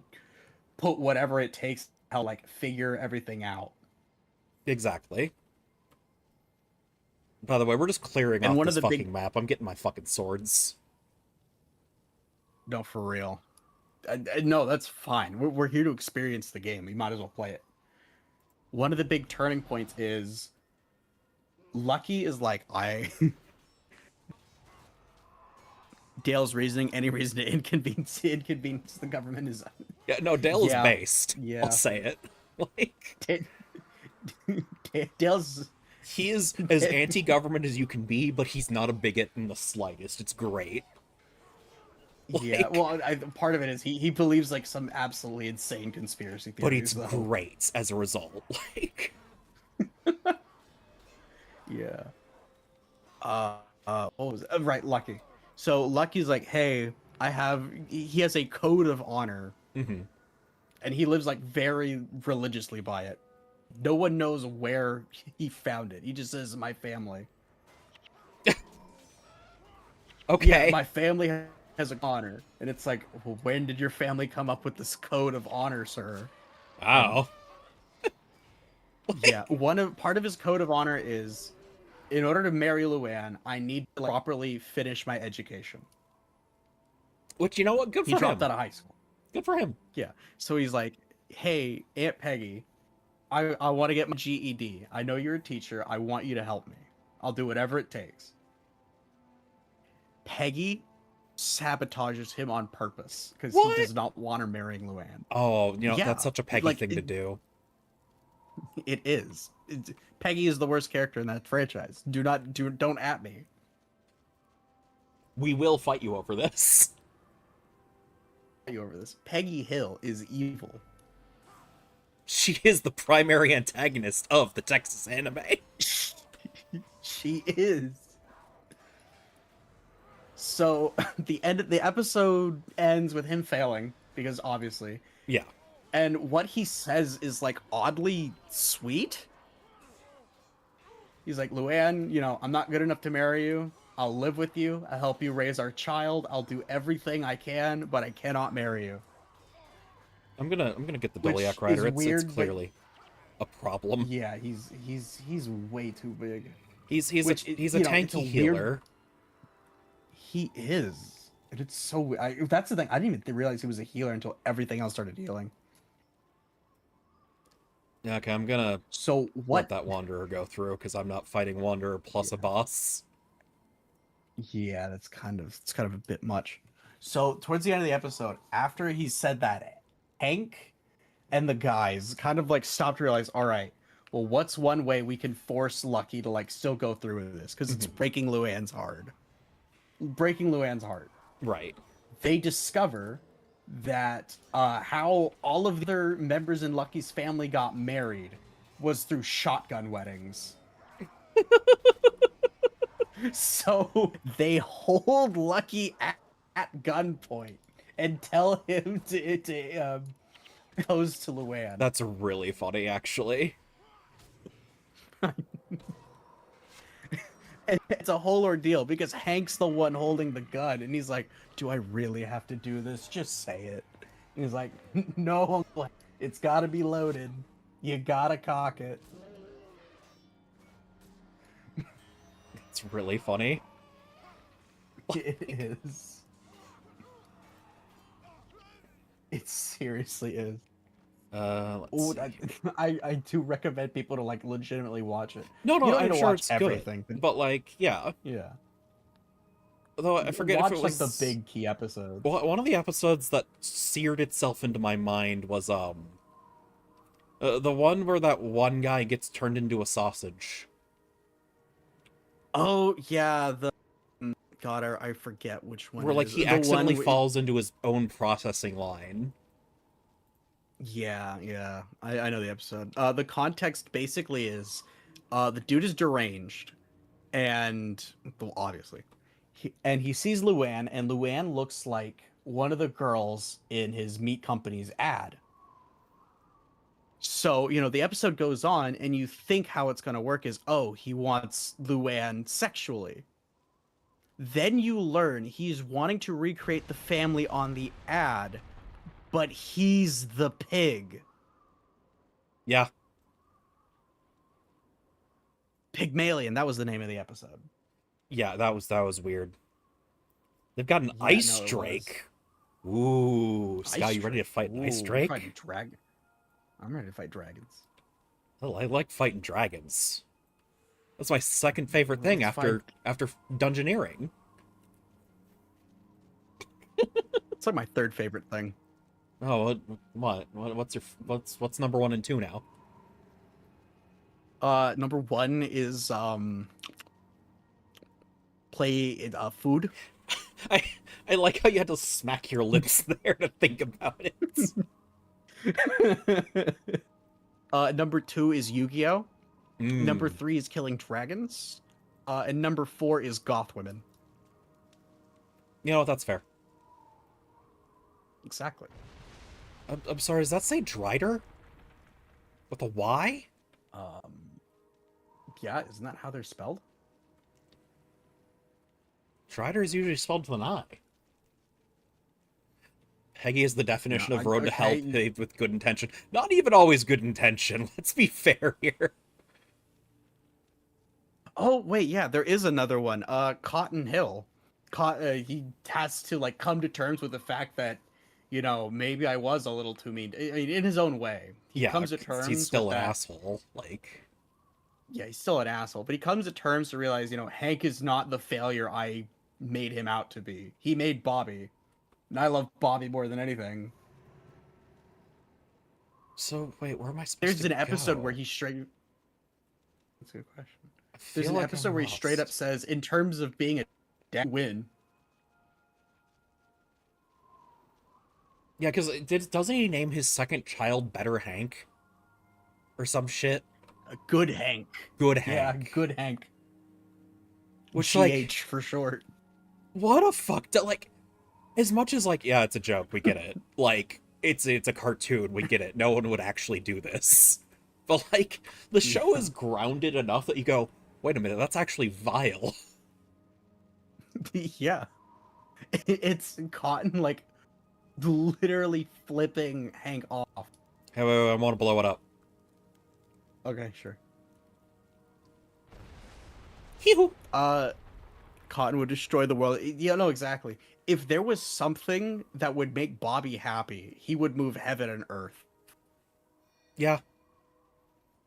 put whatever it takes to help like figure everything out. Exactly. By the way, we're just clearing And off one of this the big fucking map. I'm getting my fucking swords. no, for real. No, that's fine. We're here to experience the game. We might as well play it. One of the big turning points is Lucky is like, I Dale's reasoning, any reason to inconvenience the government is Yeah, no, Dale is yeah, based. I'll yeah. say it. Like Dale's he is as anti-government as you can be, but he's not a bigot in the slightest. It's great. yeah. Like, Well, part of it is he believes like some absolutely insane conspiracy but it's theories though. great as a result. Like, Yeah. What was it? Right, Lucky. So Lucky's like, hey, he has a code of honor, hmm and he lives like very religiously by it. No one knows where he found it. He just says my family. Yeah, Okay. my family has an honor, and it's like, well, when did your family come up with this code of honor, sir? And Wow. yeah, part of his code of honor is, in order to marry Luann, I need to properly finish my education. Which, you know what? Good He for dropped him. out of high school. Good for him. Yeah, so he's like, hey, Aunt Peggy, I want to get my GED. I know you're a teacher. I want you to help me. I'll do whatever it takes. Peggy sabotages him on purpose because he What? does not want her marrying Luann. Oh, that's Yeah, such a Peggy like thing to do. it is. Peggy is the worst character in that franchise. Don't at me. We will fight you over this. You over this. Peggy Hill is evil. She is the primary antagonist of the Texas anime. She is. So the end of the episode ends with him failing because obviously, Yeah. and what he says is like oddly sweet. He's like, Luann, I'm not good enough to marry you. I'll live with you. I'll help you raise our child. I'll do everything I can, but I cannot marry you. I'm gonna get the Which Doliac is Rider. It's weird, but clearly a problem. yeah, he's way too big. He's Which he's a tanky it's a healer. weird... He is, and it's so. That's the thing. I didn't even realize he was a healer until everything else started healing. Yeah, okay, I'm gonna So let what? that Wanderer go through because I'm not fighting Wanderer plus a Yeah. boss. Yeah, it's kind of a bit much. So towards the end of the episode, after he said that, Hank and the guys kind of like stopped to realize, all right, well, what's one way we can force Lucky to like still go through with this? Because it's breaking Luann's heart. Breaking Luann's heart. Right. They discover that how all of the other members in Lucky's family got married was through shotgun weddings. So they hold Lucky at gunpoint and tell him to pose to Luann. That's really funny, actually. And it's a whole ordeal because Hank's the one holding the gun, and he's like, "Do I really have to do this? Just say it." And he's like, "No, Uncle, it's got to be loaded. You gotta cock it." It's really funny. It is. It seriously is. Let's Ooh, see. I do recommend people to like legitimately watch it. No, You don't I'm need to sure watch it's everything, good. But like, yeah. yeah. Although I forget Watch if it like was the big key episodes. one of the episodes that seared itself into my mind was the one where that one guy gets turned into a sausage. Oh yeah, the God, I forget which one. Where It like is. he The accidentally one falls into his own processing line. Yeah, I know the episode. The context basically is, the dude is deranged, and well, obviously, he sees Luann, and Luann looks like one of the girls in his meat company's ad. So, the episode goes on, and you think how it's going to work is, oh, he wants Luann sexually. Then you learn he's wanting to recreate the family on the ad, but he's the pig. Yeah. Pygmalion, that was the name of the episode. Yeah, that was weird. They've got an Yeah, ice no, it drake. Ooh, Sky, you ready to fight an ice drake? I'm ready to fight dragons. Oh, I like fighting dragons. That's my second favorite thing Let's after dungeoneering. It's like my third favorite thing. Oh, what's number 1 and 2 now? Number one is play food. I like how you had to smack your lips there to think about it. Number two is Yu-Gi-Oh. Number Mm. 3 is killing dragons. And number 4 is goth women. You know what? That's fair. Exactly. I'm sorry, does that say Drider? With a Y? Um, yeah, isn't that how they're spelled? Drider is usually spelled with an I. Peggy is the No, definition of road to hell okay. paved with good intention. Not even always good intention, let's be fair here. Oh wait, yeah, there is another one. Cotton Hill. He has to like come to terms with the fact that, maybe I was a little too mean. I mean, in his own way, he Yeah, comes to 'cause he's terms with still an that. asshole. Like, Yeah, he's still an asshole, but he comes to terms to realize, Hank is not the failure I made him out to be. He made Bobby, and I love Bobby more than anything. so wait, where am I supposed There's to an episode where go? he straight. That's a good question. I There's feel an like episode I'm where he straight up lost. says, in terms of being a dad, win. Yeah, because doesn't he name his second child Better Hank? Or some shit? A good Hank. Good Yeah, Hank. good Hank. Which, like, GH for short. what a fucked up, like, as much as, like, yeah, it's a joke, we get it. Like, it's a cartoon, we get it. No one would actually do this. But, like, the show Yeah. is grounded enough that you go, wait a minute, that's actually vile. Yeah. It's Cotton, like, literally flipping Hank off. Hey, wait, I want to blow it up. Okay, sure. Hee-hoo! Uh, Cotton would destroy the world. Yeah, no, exactly. If there was something that would make Bobby happy, he would move heaven and earth. Yeah.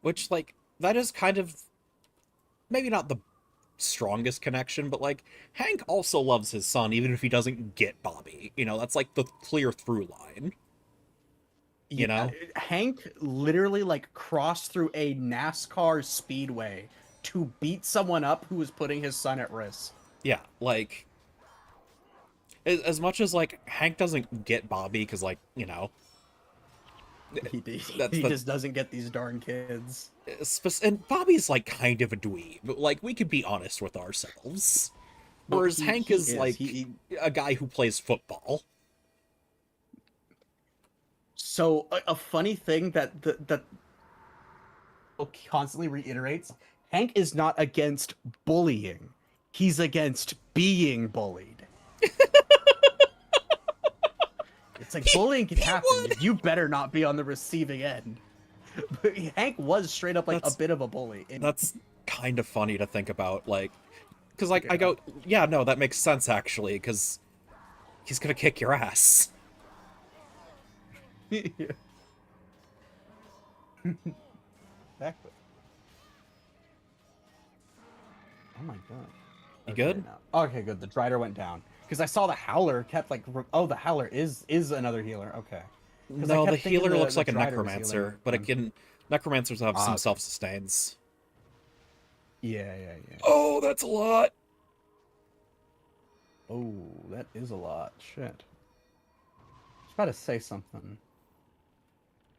Which, like, that is kind of maybe not the strongest connection, but like Hank also loves his son, even if he doesn't get Bobby. You know, that's like the clear through line. You Yeah, know? Hank literally like crossed through a NASCAR speedway to beat someone up who was putting his son at risk. Yeah, like as much as like Hank doesn't get Bobby because like, you know, that's He the just doesn't get these darn kids. and Bobby's like kind of a dweeb, but like we could be honest with ourselves. No, Whereas he Hank he is is. like a guy who plays football. So a funny thing that constantly reiterates, Hank is not against bullying. He's against being bullied. It's like bullying can He happen. would. You better not be on the receiving end. But Hank was straight up like a That's bit of a bully. that's kind of funny to think about, like, because like I Yeah. go, yeah, no, that makes sense actually, because he's gonna kick your ass. Exactly. Oh my god. You Okay, good? now. Okay, good. The Drider went down because I saw the Howler kept like. Oh, the Howler is another healer. Okay. Because I No, the kept thinking healer looks the like a Drider was healing necromancer, but everyone. again, necromancers have some Okay. self-sustains. Yeah, yeah, yeah. Oh, that's a lot. Oh, that is a lot. Shit. I was about to say something.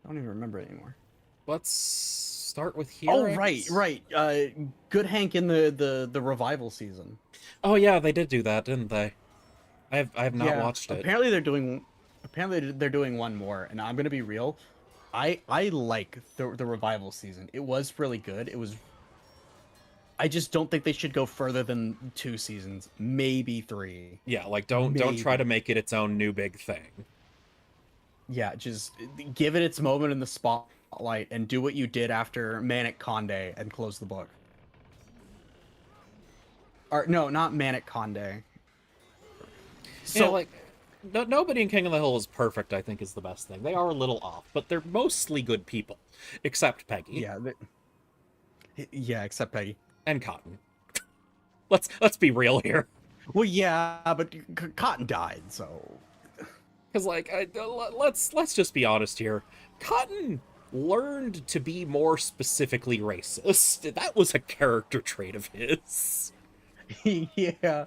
I don't even remember anymore. Let's start with here. Oh, I right, guess? right. Good Hank in the revival season. Oh yeah, they did do that, didn't they? I have not Yeah. watched it. Apparently they're doing one more, and I'm gonna be real. I like the revival season. It was really good. It was. I just don't think they should go further than 2 seasons, maybe 3. Yeah, like don't try to Maybe. make it its own new big thing. Yeah, just give it its moment in the spotlight and do what you did after Manic Conde and close the book. Or no, not Manic Conde. Yeah, So like nobody in King of the Hill is perfect, I think is the best thing. They are a little off, but they're mostly good people, except Peggy yeah, yeah, except Peggy. and Cotton. Let's be real here. Well, yeah, but Cotton died, so Because like, let's just be honest here. Cotton learned to be more specifically racist. That was a character trait of his. yeah.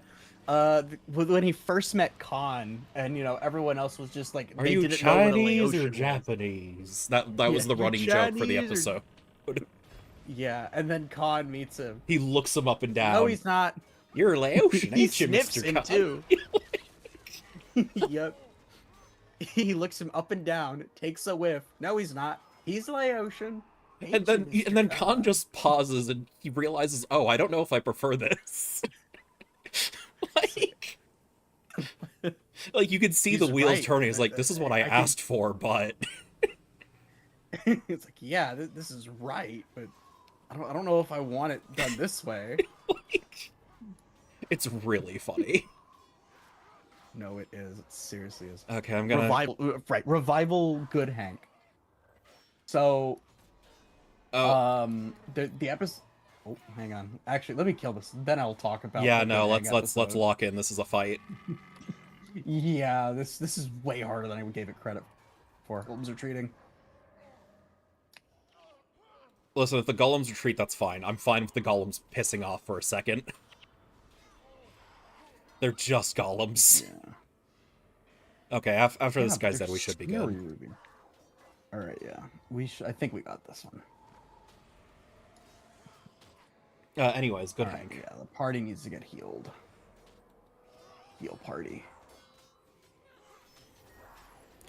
When he first met Khan, and everyone else was just like Are they you didn't know what a Chinese or Laotian was. Japanese? That Yeah, was the you running joke for the Chinese or episode. yeah, and then Khan meets him. He looks him up and No, down. he's not. You're Laotian, He ain't you, sniffs Mr. him Khan? too. Yep. He looks him up and down, takes a whiff. No, he's not. He's Laotian. And Thank you, then Mr. and then Khan Khan. just pauses and he realizes, oh, I don't know if I prefer this. like, like you can see the He's wheels right. turning. It's like, this is what I I can. asked for, but It's like, yeah, this is right, but I don't know if I want it done this way. like, it's really funny. No, it is. It seriously is. Okay, I'm gonna. Revival, right? Revival, good Hank. So, Oh, the episode. Oh, hang on. Actually, let me kill this. Then I'll talk about yeah, the good no. Hank Let's episode. lock in. This is a fight. Yeah, this is way harder than I gave it credit for. Golems retreating. Listen, if the golems retreat, that's fine. I'm fine with the golems pissing off for a second. They're just golems. Yeah. Okay, after this God, guy's they're dead, we should be scary good. looking. All right, yeah. I think we got this one. Anyways, good All right, Hank. yeah. The party needs to get healed. Heal party.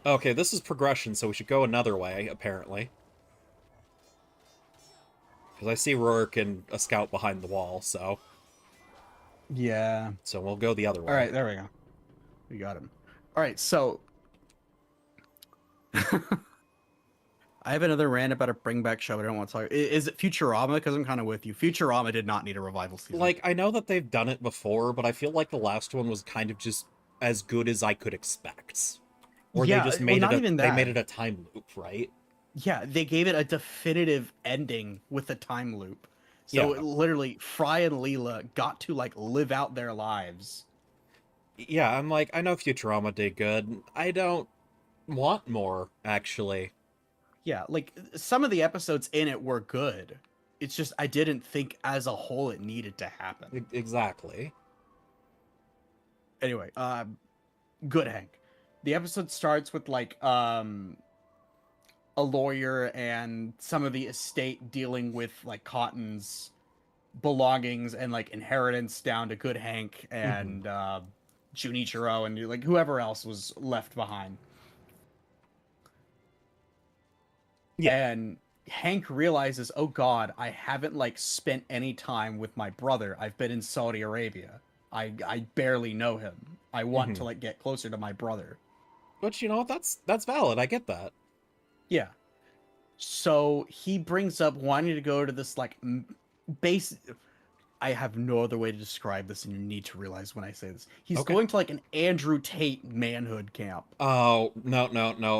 Okay, this is progression, so we should go another way, apparently. Because I see Rourke and a scout behind the wall, so Yeah. we'll go the other way. All right, there we go. We got him. All right, so I have another rant about a bring back show. But I don't want to talk. Is it Futurama? Because I'm kind of with you. Futurama did not need a revival season. Like, I know that they've done it before, but I feel like the last one was kind of just as good as I could expect. Or yeah, they just well, made not it even they that. made it a time loop, right? Yeah, they gave it a definitive ending with a time loop. So Yeah. literally, Fry and Leela got to like live out their lives. Yeah, I'm like, I know Futurama did good. I don't want more, actually. Yeah, like some of the episodes in it were good. It's just I didn't think as a whole it needed to happen. Exactly. Anyway, good Hank. The episode starts with like a lawyer and some of the estate dealing with like Cotton's belongings and like inheritance down to Good Hank and Junichiro and like whoever else was left behind. Yeah. And Hank realizes, oh God, I haven't like spent any time with my brother. I've been in Saudi Arabia. I barely know him. I want to like get closer to my brother. But you know what? That's valid. I get that. Yeah. So he brings up wanting to go to this like base. I have no other way to describe this, and you need to realize when I say this. He's Okay. going to like an Andrew Tate manhood camp. Oh, no,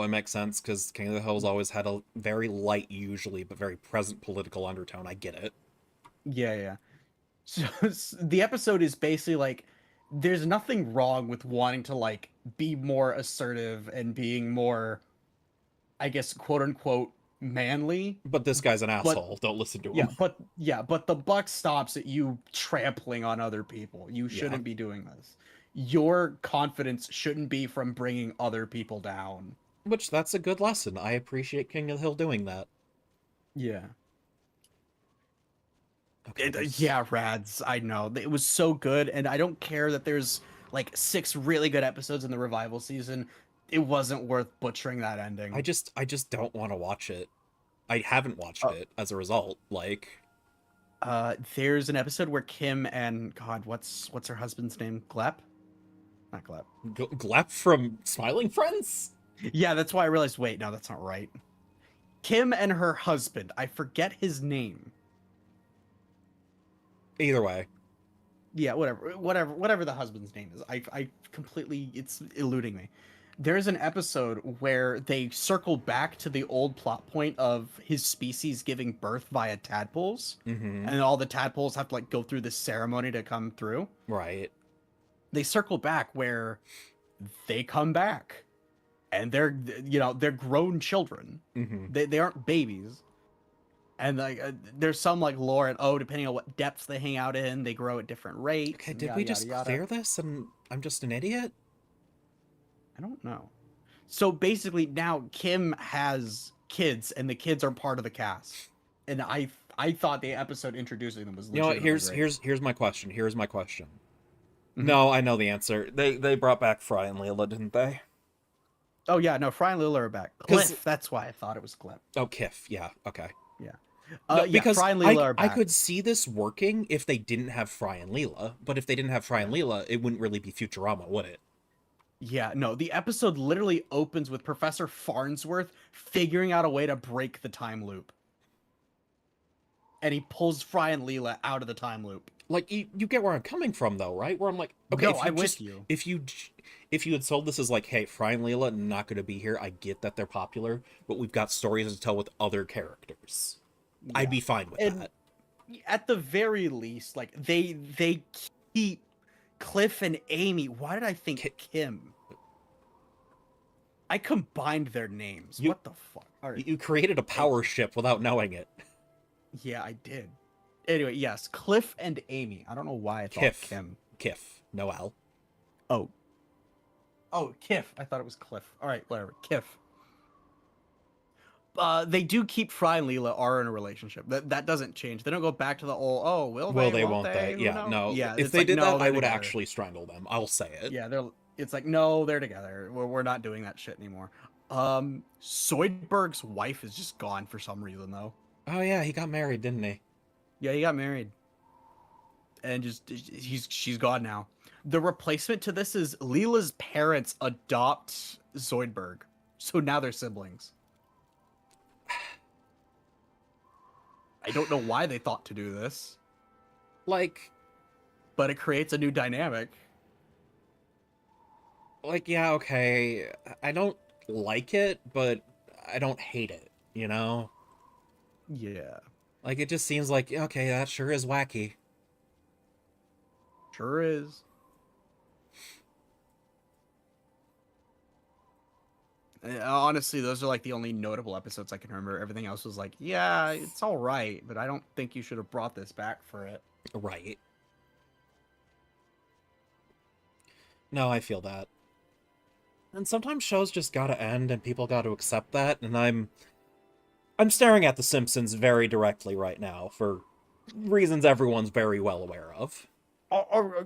it makes sense, because King of the Hill's always had a very light, usually, but very present political undertone. I get it. Yeah, yeah. So the episode is basically like there's nothing wrong with wanting to like be more assertive and being more, I guess, quote unquote, manly. But this guy's an But asshole. Don't listen to him. but the buck stops at you trampling on other people. You Yeah. shouldn't be doing this. Your confidence shouldn't be from bringing other people down. Which, that's a good lesson. I appreciate King of the Hill doing that. Yeah. Okay, Yeah, Rads. I know. It was so good, and I don't care that there's like 6 really good episodes in the revival season. It wasn't worth butchering that ending. I just don't want to watch it. I haven't watched Oh, it as a result. Like, there's an episode where Kim and God, what's her husband's name? Glep? Not Glep. Glep from Smiling Friends? Yeah, that's why I realized, wait, no, that's not right. Kim and her husband. I forget his name. Either way. Yeah, whatever the husband's name is. I completely, it's eluding me. There's an episode where they circle back to the old plot point of his species giving birth via tadpoles, Mm-hmm. and all the tadpoles have to like go through this ceremony to come through. Right. They circle back where they come back, and they're grown children. Mm-hmm. They aren't babies. And like there's some like lore and depending on what depths they hang out in, they grow at different rates. Okay, And did yada, we yada, just yada. clear this and I'm just an idiot? I don't know. So basically, now Kim has kids, and the kids are part of the cast. And I thought the episode introducing them was You know what? legitimately great. Here's my question. Here's my question. Mhm. No, I know the answer. They brought back Fry and Leela, didn't they? Oh yeah, no, Fry and Leela are back. 'Cause Cliff, that's why I thought it was Cliff. oh, Kif, yeah, okay. Yeah. No, Yeah, because Fry and I Leela are I back. could see this working if they didn't have Fry and Leela, but if they didn't have Fry and Yeah. Leela, it wouldn't really be Futurama, would it? Yeah, no, the episode literally opens with Professor Farnsworth figuring out a way to break the time loop. And he pulls Fry and Leela out of the time loop. Like you get where I'm coming from though, right? Where I'm like, okay, No, I'm with you. if you had sold this as like, hey, Fry and Leela not going to be here, I get that they're popular, but we've got stories to tell with other characters. I'd Yeah. be fine with And that. at the very least, like they keep Cliff and Amy. Why did I think Kim? I combined their names. You What the fuck? All right. you created a power ship without knowing it. Yeah, I did. Anyway, yes, Cliff and Amy. I don't know why I thought Kif. Kim. Kif. Noel. Oh. Oh, Kiff. I thought it was Cliff. All right, whatever. Kiff. They do keep Fry and Leela are in a relationship. That doesn't change. They don't go back to the old. Oh, will Well, they? they Won't won't they? they? Who Yeah, knows? no. Yeah, If it's they like, did no, that, I they're would together. actually strangle them. I'll say it. Yeah, they're. It's like no, they're together. We're not doing that shit anymore. Zoidberg's wife is just gone for some reason though. Oh yeah, he got married, didn't he? Yeah, he got married, and just she's gone now. The replacement to this is Leela's parents adopt Zoidberg, so now they're siblings. I don't know why they thought to do this, Like, but it creates a new dynamic. yeah, okay. I don't like it, but I don't hate it, you know? Yeah, Like, it just seems like, okay, that sure is wacky. sure is. Honestly, those are like the only notable episodes I can remember. Everything else was like, yeah, it's all right, but I don't think you should have brought this back for it. Right. No, I feel that. And sometimes shows just gotta end and people gotta accept that, and I'm staring at The Simpsons very directly right now for reasons everyone's very well aware of.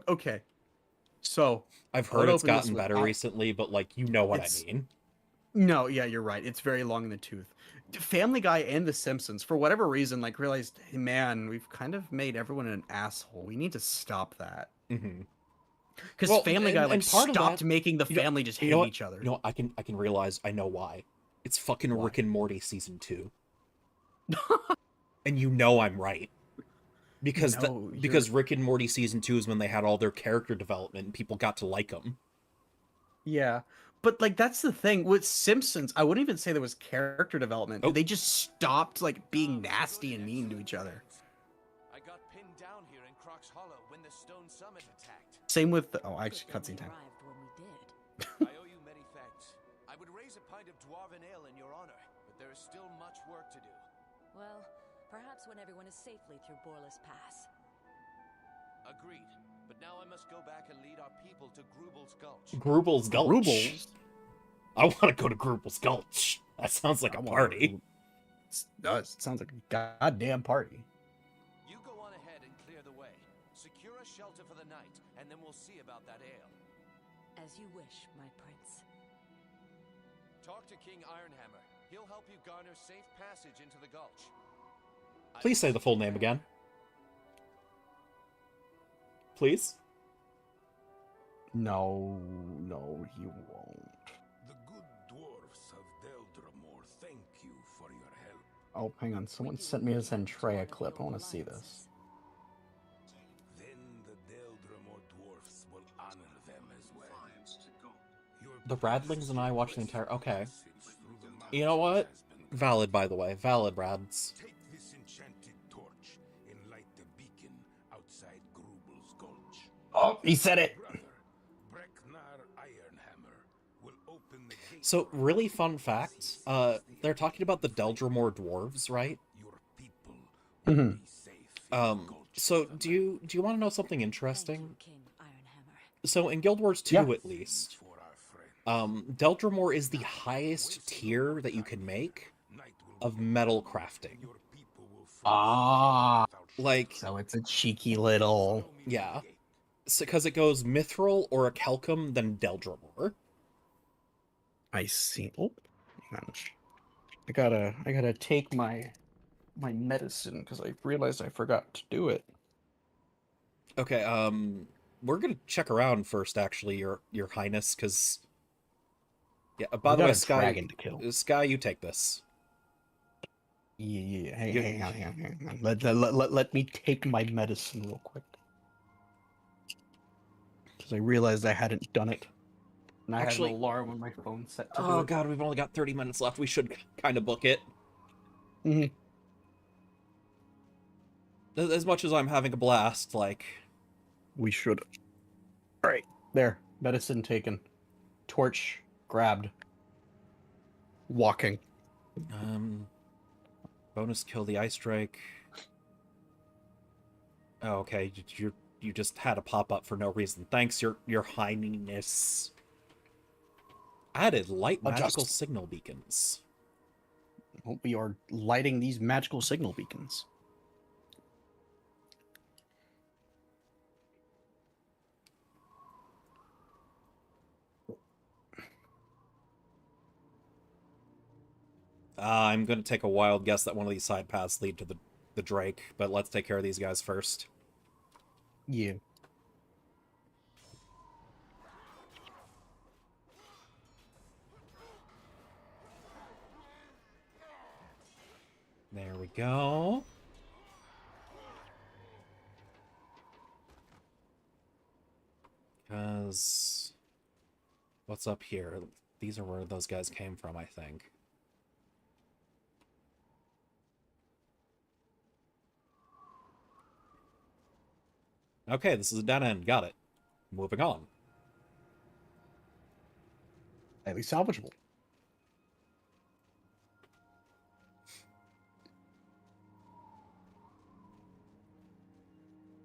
Okay, so I've I would heard it's open this gotten with- better recently, but like you know what I It's- mean. No, yeah, you're right. It's very long in the tooth. Family Guy and The Simpsons, for whatever reason, like realized, hey, man, we've kind of made everyone an asshole. We need to stop that. Mm-hmm. Because Well, Family Guy like part of stopped that- making the you know- family just hate you know what? each other. You know, I can realize I know why. It's fucking Why? Rick and Morty season 2. And you know I'm right. Because No, because Rick and Morty season 2 is when they had all their character development and people got to like them. Yeah. But like that's the thing with Simpsons, I wouldn't even say there was character development. Oh. They just stopped like being nasty and mean to each other. I got pinned down here in Croc's Hollow when the Stone Summit attacked. Same with actually cutscene time. I owe you many thanks. I would raise a pint of dwarven ale in your honor, but there is still much work to do. Well, perhaps when everyone is safely through Boreless Pass. Agreed. But now I must go back and lead our people to Grubel's Gulch. Grubel's Gulch. Rubles. I want to go to Grubel's Gulch. That sounds like a party. It does. It sounds like a goddamn party. You go on ahead and clear the way. Secure a shelter for the night, and then we'll see about that ale. As you wish, my prince. Talk to King Ironhammer. He'll help you garner safe passage into the gulch. Please say the full name again. Please? No, he won't. The good dwarfs of Deldramore thank you for your help. Oh, hang on. Someone sent me a Zentreya clip. I want to see this. Then the Deldramore dwarfs will honor them as well. Your The Bradlings and I watched the entire... Okay. passage through the You know what? mountains has been Valid, by the way. Valid, Brads. Take this enchanted torch and light the beacon outside Grubel's Gulch. Oh, he said it. Brother, Breknar Ironhammer will open the gate. So, really fun fact. They're talking about the Deldramore dwarves, right? Your people will Mhm. be safe in the Um, Gulch so tonight. do you want to know something Thank interesting? you, King Ironhammer. So in Guild Wars 2 Yeah. at least, For our friend. Deldramore is the highest tier that you can make Night will of be metal crafting. your people will Ah. Like, So it's a cheeky little. yeah. Because it goes Mithril or a Kelcum, then Deldramore. I see. Oh, hang on. I gotta take my medicine because I realized I forgot to do it. Okay, we're gonna check around first, actually, your highness, because... Yeah, by We the got way, a dragon to kill. Sky, you take this. Yeah. Hey, You- hang on. Let me take my medicine real quick. Because I realized I hadn't done it. And I had an Actually, alarm on my phone set to do oh it. god, we've only got 30 minutes left. We should kind of book it. hmm As much as I'm having a blast, like... We should. Alright. There. Medicine taken. Torch grabbed. Walking. Um, bonus kill the ice strike. Oh, okay, you just had a pop-up for no reason. Thanks, your highness. Added light magical Adjust. signal beacons. We are lighting these magical signal beacons. I'm gonna take a wild guess that one of these side paths lead to the Drake, but let's take care of these guys first. Yeah. There we go. Because... what's up here? These are where those guys came from, I think. Okay, this is a dead end. Got it. Moving on. Highly salvageable.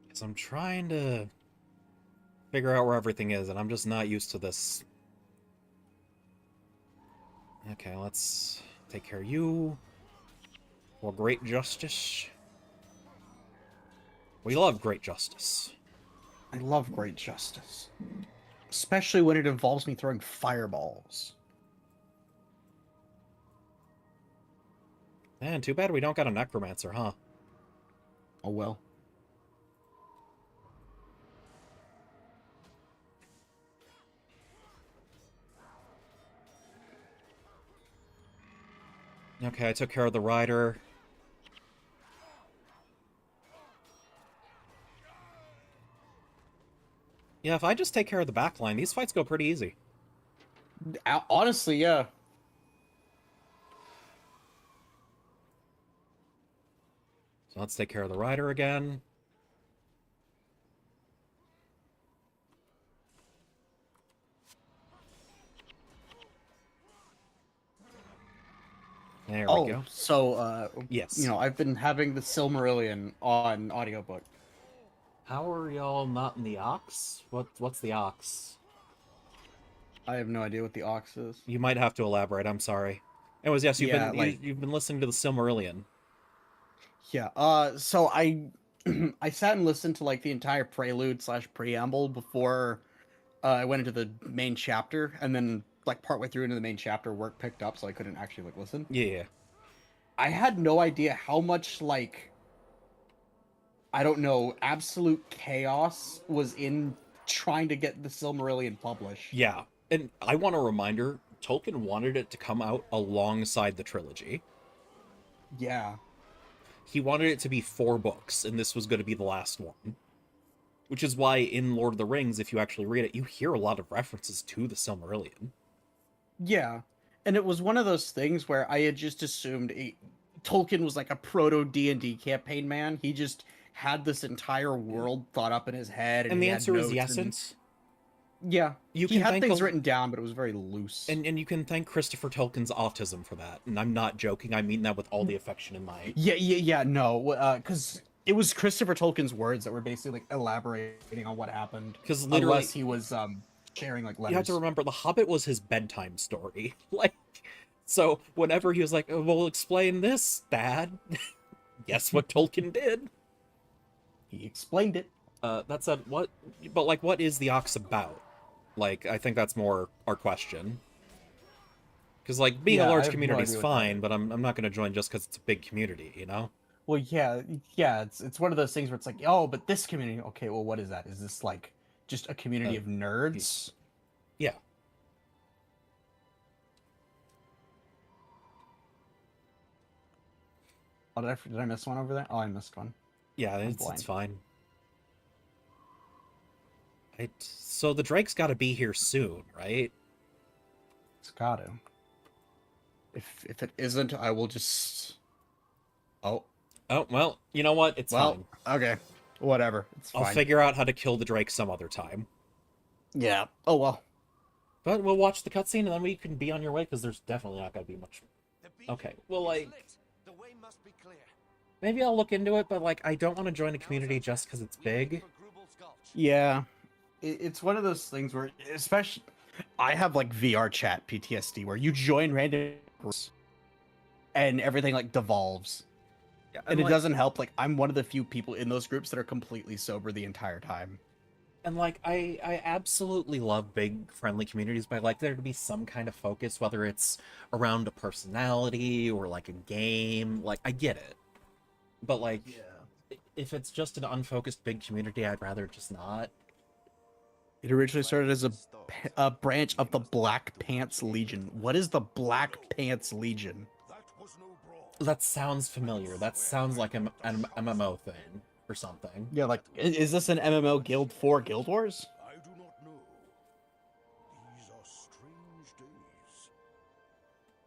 Because I'm trying to figure out where everything is, and I'm just not used to this. Okay, let's take care of you. For great justice. We love great justice. I love great justice. Especially when it involves me throwing fireballs. Man, too bad we don't got a necromancer, huh? Oh well. Okay, I took care of the rider. Yeah, if I just take care of the backline, these fights go pretty easy. Honestly, yeah. So let's take care of the rider again. There we go. So, Yes. you know, I've been having the Silmarillion on audiobook. How are y'all not in the Ox? What's the Ox? I have no idea what the Ox is. You might have to elaborate, I'm sorry. Anyways, yes, you've been listening to the Silmarillion. Yeah, so I I sat and listened to like the entire prelude slash preamble before I went into the main chapter, and then like partway through into the main chapter, work picked up, so I couldn't actually like listen. Yeah. I had no idea how much like I don't know absolute chaos was in trying to get the Silmarillion published. Yeah. And I want a reminder, Tolkien wanted it to come out alongside the trilogy. Yeah. He wanted it to be 4 books, and this was going to be the last one. Which is why in Lord of the Rings, if you actually read it, you hear a lot of references to the Silmarillion. Yeah. And it was one of those things where I had just assumed Tolkien was like a proto D&D campaign man. He just had this entire world thought up in his head, And the he had answer is notes yes. Yeah, You he can had thank things a- written down, but it was very loose. And you can thank Christopher Tolkien's autism for that. And I'm not joking, I mean that with all the affection in my... Yeah, no, because it was Christopher Tolkien's words that were basically like elaborating on what happened. Because literally... Unless he was sharing like letters. You have to remember, The Hobbit was his bedtime story. Like, so whenever he was like, oh, well, explain this, Dad. Guess what Tolkien did? He explained it. That said, what... But, like, what is the Ox about? Like, I think that's more our question. Because like being a Yeah, I large have no community is idea what that fine, is. but I'm not gonna join just because it's a big community, you know? Well, yeah, it's one of those things where it's like, oh, but this community, okay, well, what is that? Is this like just a community Uh, of nerds? Yeah. Oh, did I miss one over there? Oh, I missed one. Yeah, I'm it's blind. fine. So the Drake's got to be here soon, right? It's got to. If it isn't, I will just. Oh, Oh, well, you know what? It's well, fine. okay, whatever. It's I'll fine. figure out how to kill the Drake some other time. Yeah. Oh well. But we'll watch the cutscene and then we can be on your way because there's definitely not going to be much. The beacon Okay, well, is like, lit. The way must be clear. maybe I'll look into it, but like, I don't want to join a community Now's our just because chance. it's We head big. for Grubel's Gulch. Yeah. It's one of those things where, especially, I have like VR chat PTSD where you join random groups and everything like devolves. Yeah, And it like, doesn't help. Like, I'm one of the few people in those groups that are completely sober the entire time. And like, I absolutely love big friendly communities, but I like there to be some kind of focus, whether it's around a personality or like a game. Like, I get it, but like, if it's just an unfocused big community, I'd rather just not. It originally started as a branch of the Black Pants Legion. What is the Black Pants Legion? That was no brawl. That sounds familiar. That sounds like an MMO thing or something. Yeah, like, is this an MMO guild for Guild Wars? I do not know. These are strange days.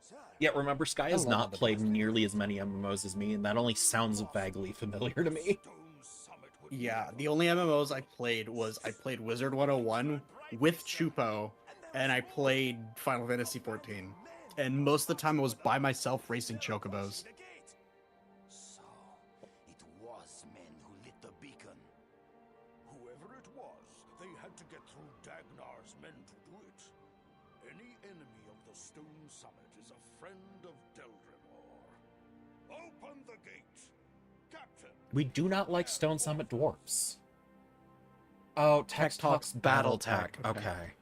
Sir, Yeah, remember, Sky has love not the played Black nearly as many MMOs as me, and that only sounds vaguely familiar to me. Stone Summit would Yeah, never the only MMOs I played was I played Wizard 101 with Chupo, and I played Final Fantasy 14. And most of the time I was by myself racing chocobos. the gate. So, it was men who lit the beacon. Whoever it was, they had to get through Dagnar's men to do it. Any enemy of the Stone Summit is a friend of Deldrimor. Open the gate, Captain. We do not like Stone Summit dwarves. Oh, Tech Talks Battletech. Okay.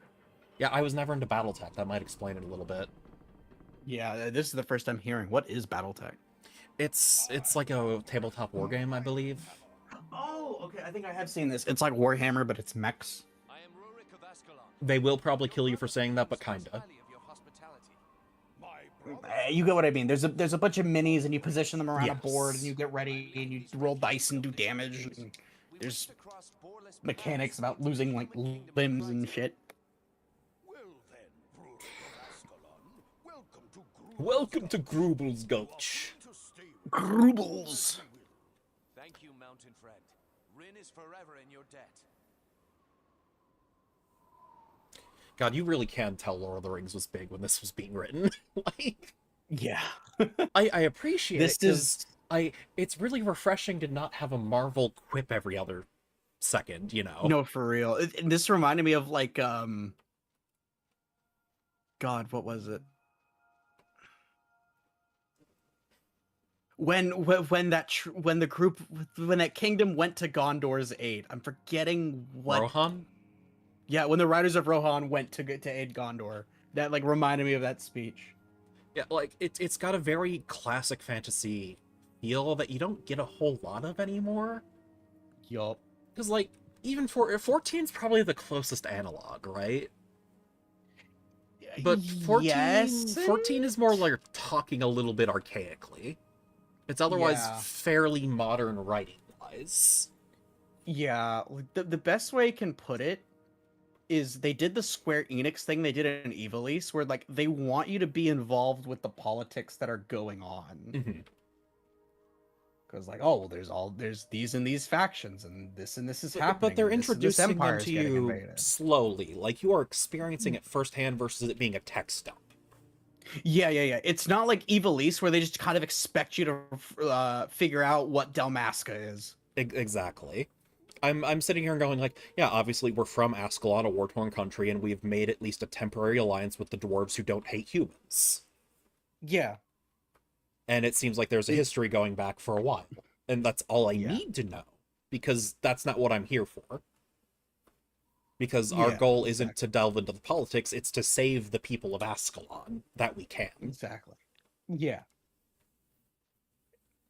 Yeah, I was never into Battletech. That might explain it a little bit. Yeah, this is the first time hearing. What is Battletech? It's like a tabletop war game, I believe. Oh, okay. I think I have seen this. It's like Warhammer, but it's mechs. I am Rurik of Ascalon. They will probably kill you for saying that, but kinda. Highly of your hospitality. My brother. You get what I mean. There's a bunch of minis, and you position them around Yes. a board, and you get ready, and you roll dice and do damage. And We there's wished across boreless mechanics paths about losing like limbs and shit. Well then, Rurik of Ascalon, welcome to Grubel's Welcome to Gulch. Grubel's Gulch. Welcome to stay with Grubels. Thank you, mountain friend. Rin is forever in your debt. God, you really can tell Lord of the Rings was big when this was being written. Like, Yeah. I appreciate This it 'cause is it's really refreshing to not have a Marvel quip every other second, you know? no for real. And this reminded me of like God, what was it? When when the group when that kingdom went to Gondor's aid. I'm forgetting what. Rohan? Yeah, when the Riders of Rohan went to aid Gondor. That like reminded me of that speech. Yeah, like it's got a very classic fantasy feel that you don't get a whole lot of anymore. Yup. Because like even for 14's probably the closest analog, right? But 14, Yes. 14 is more like talking a little bit archaically. It's otherwise Yeah. fairly modern writing wise. Yeah, like, the best way I can put it is they did the Square Enix thing they did in Evilise, where like they want you to be involved with the politics that are going on. Mhm. Because like, oh, well, there's these and these factions, and this is happening. But they're and this introducing them empire's to getting you invaded. slowly. Like you are experiencing it firsthand versus it being a text dump. Yeah. It's not like Evilise where they just kind of expect you to figure out what Dalmasca is. Exactly. I'm sitting here and going like, yeah, obviously we're from Ascalon, a war-torn country, and we've made at least a temporary alliance with the dwarves who don't hate humans. Yeah. And it seems like there's a history going back for a while. And that's all I Yeah. need to know. Because that's not what I'm here for. because our goal isn't exactly. to delve into the politics, it's to save the people of Ascalon that we can. Exactly. Yeah.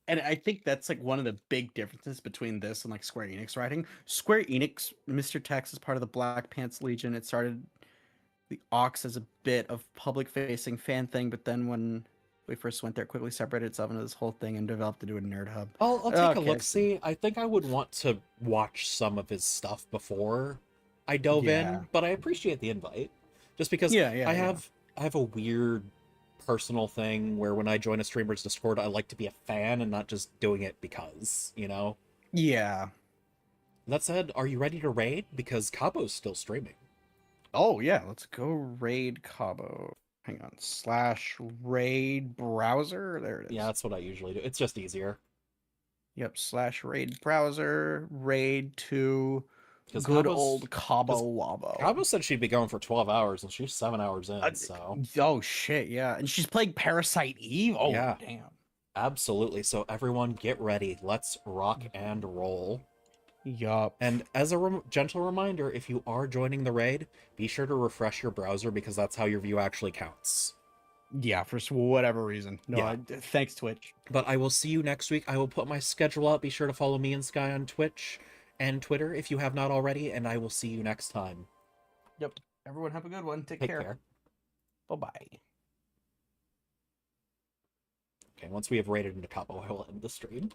And I think that's like one of the big differences between this and like Square Enix writing. Square Enix, Mr. Tex is part of the Black Pants Legion. It started the Ox as a bit of public facing fan thing, but then when we first went there, it quickly separated itself into this whole thing and developed into a nerd hub. I'll take a Okay, look. See, I think I would want to watch some of his stuff before I dove Yeah. in, but I appreciate the invite. Just because Yeah. I have a weird personal thing where when I join a streamer's Discord, I like to be a fan and not just doing it because, you know? Yeah. That said, are you ready to raid? Because Cabo's still streaming. Oh yeah, let's go raid Cabo. Hang on. /raid browser. There it is. Yeah, that's what I usually do. It's just easier. Yep, /raid browser, raid to Because good old Cabo Wabo. Cabo said she'd be going for 12 hours and she's 7 hours in, so. Oh shit, yeah. And she's playing Parasite Eve? Oh Yeah. damn. Absolutely. So everyone get ready. Let's rock and roll. Yup. And as a gentle reminder, if you are joining the raid, be sure to refresh your browser because that's how your view actually counts. Yeah, for whatever reason. No, Yeah. thanks Twitch. But I will see you next week. I will put my schedule up. Be sure to follow me and Sky on Twitch and Twitter if you have not already, and I will see you next time. Yep. Everyone have a good one. Take Take care. care. Bye-bye. Okay, once we have raided into Capo, I will end the stream.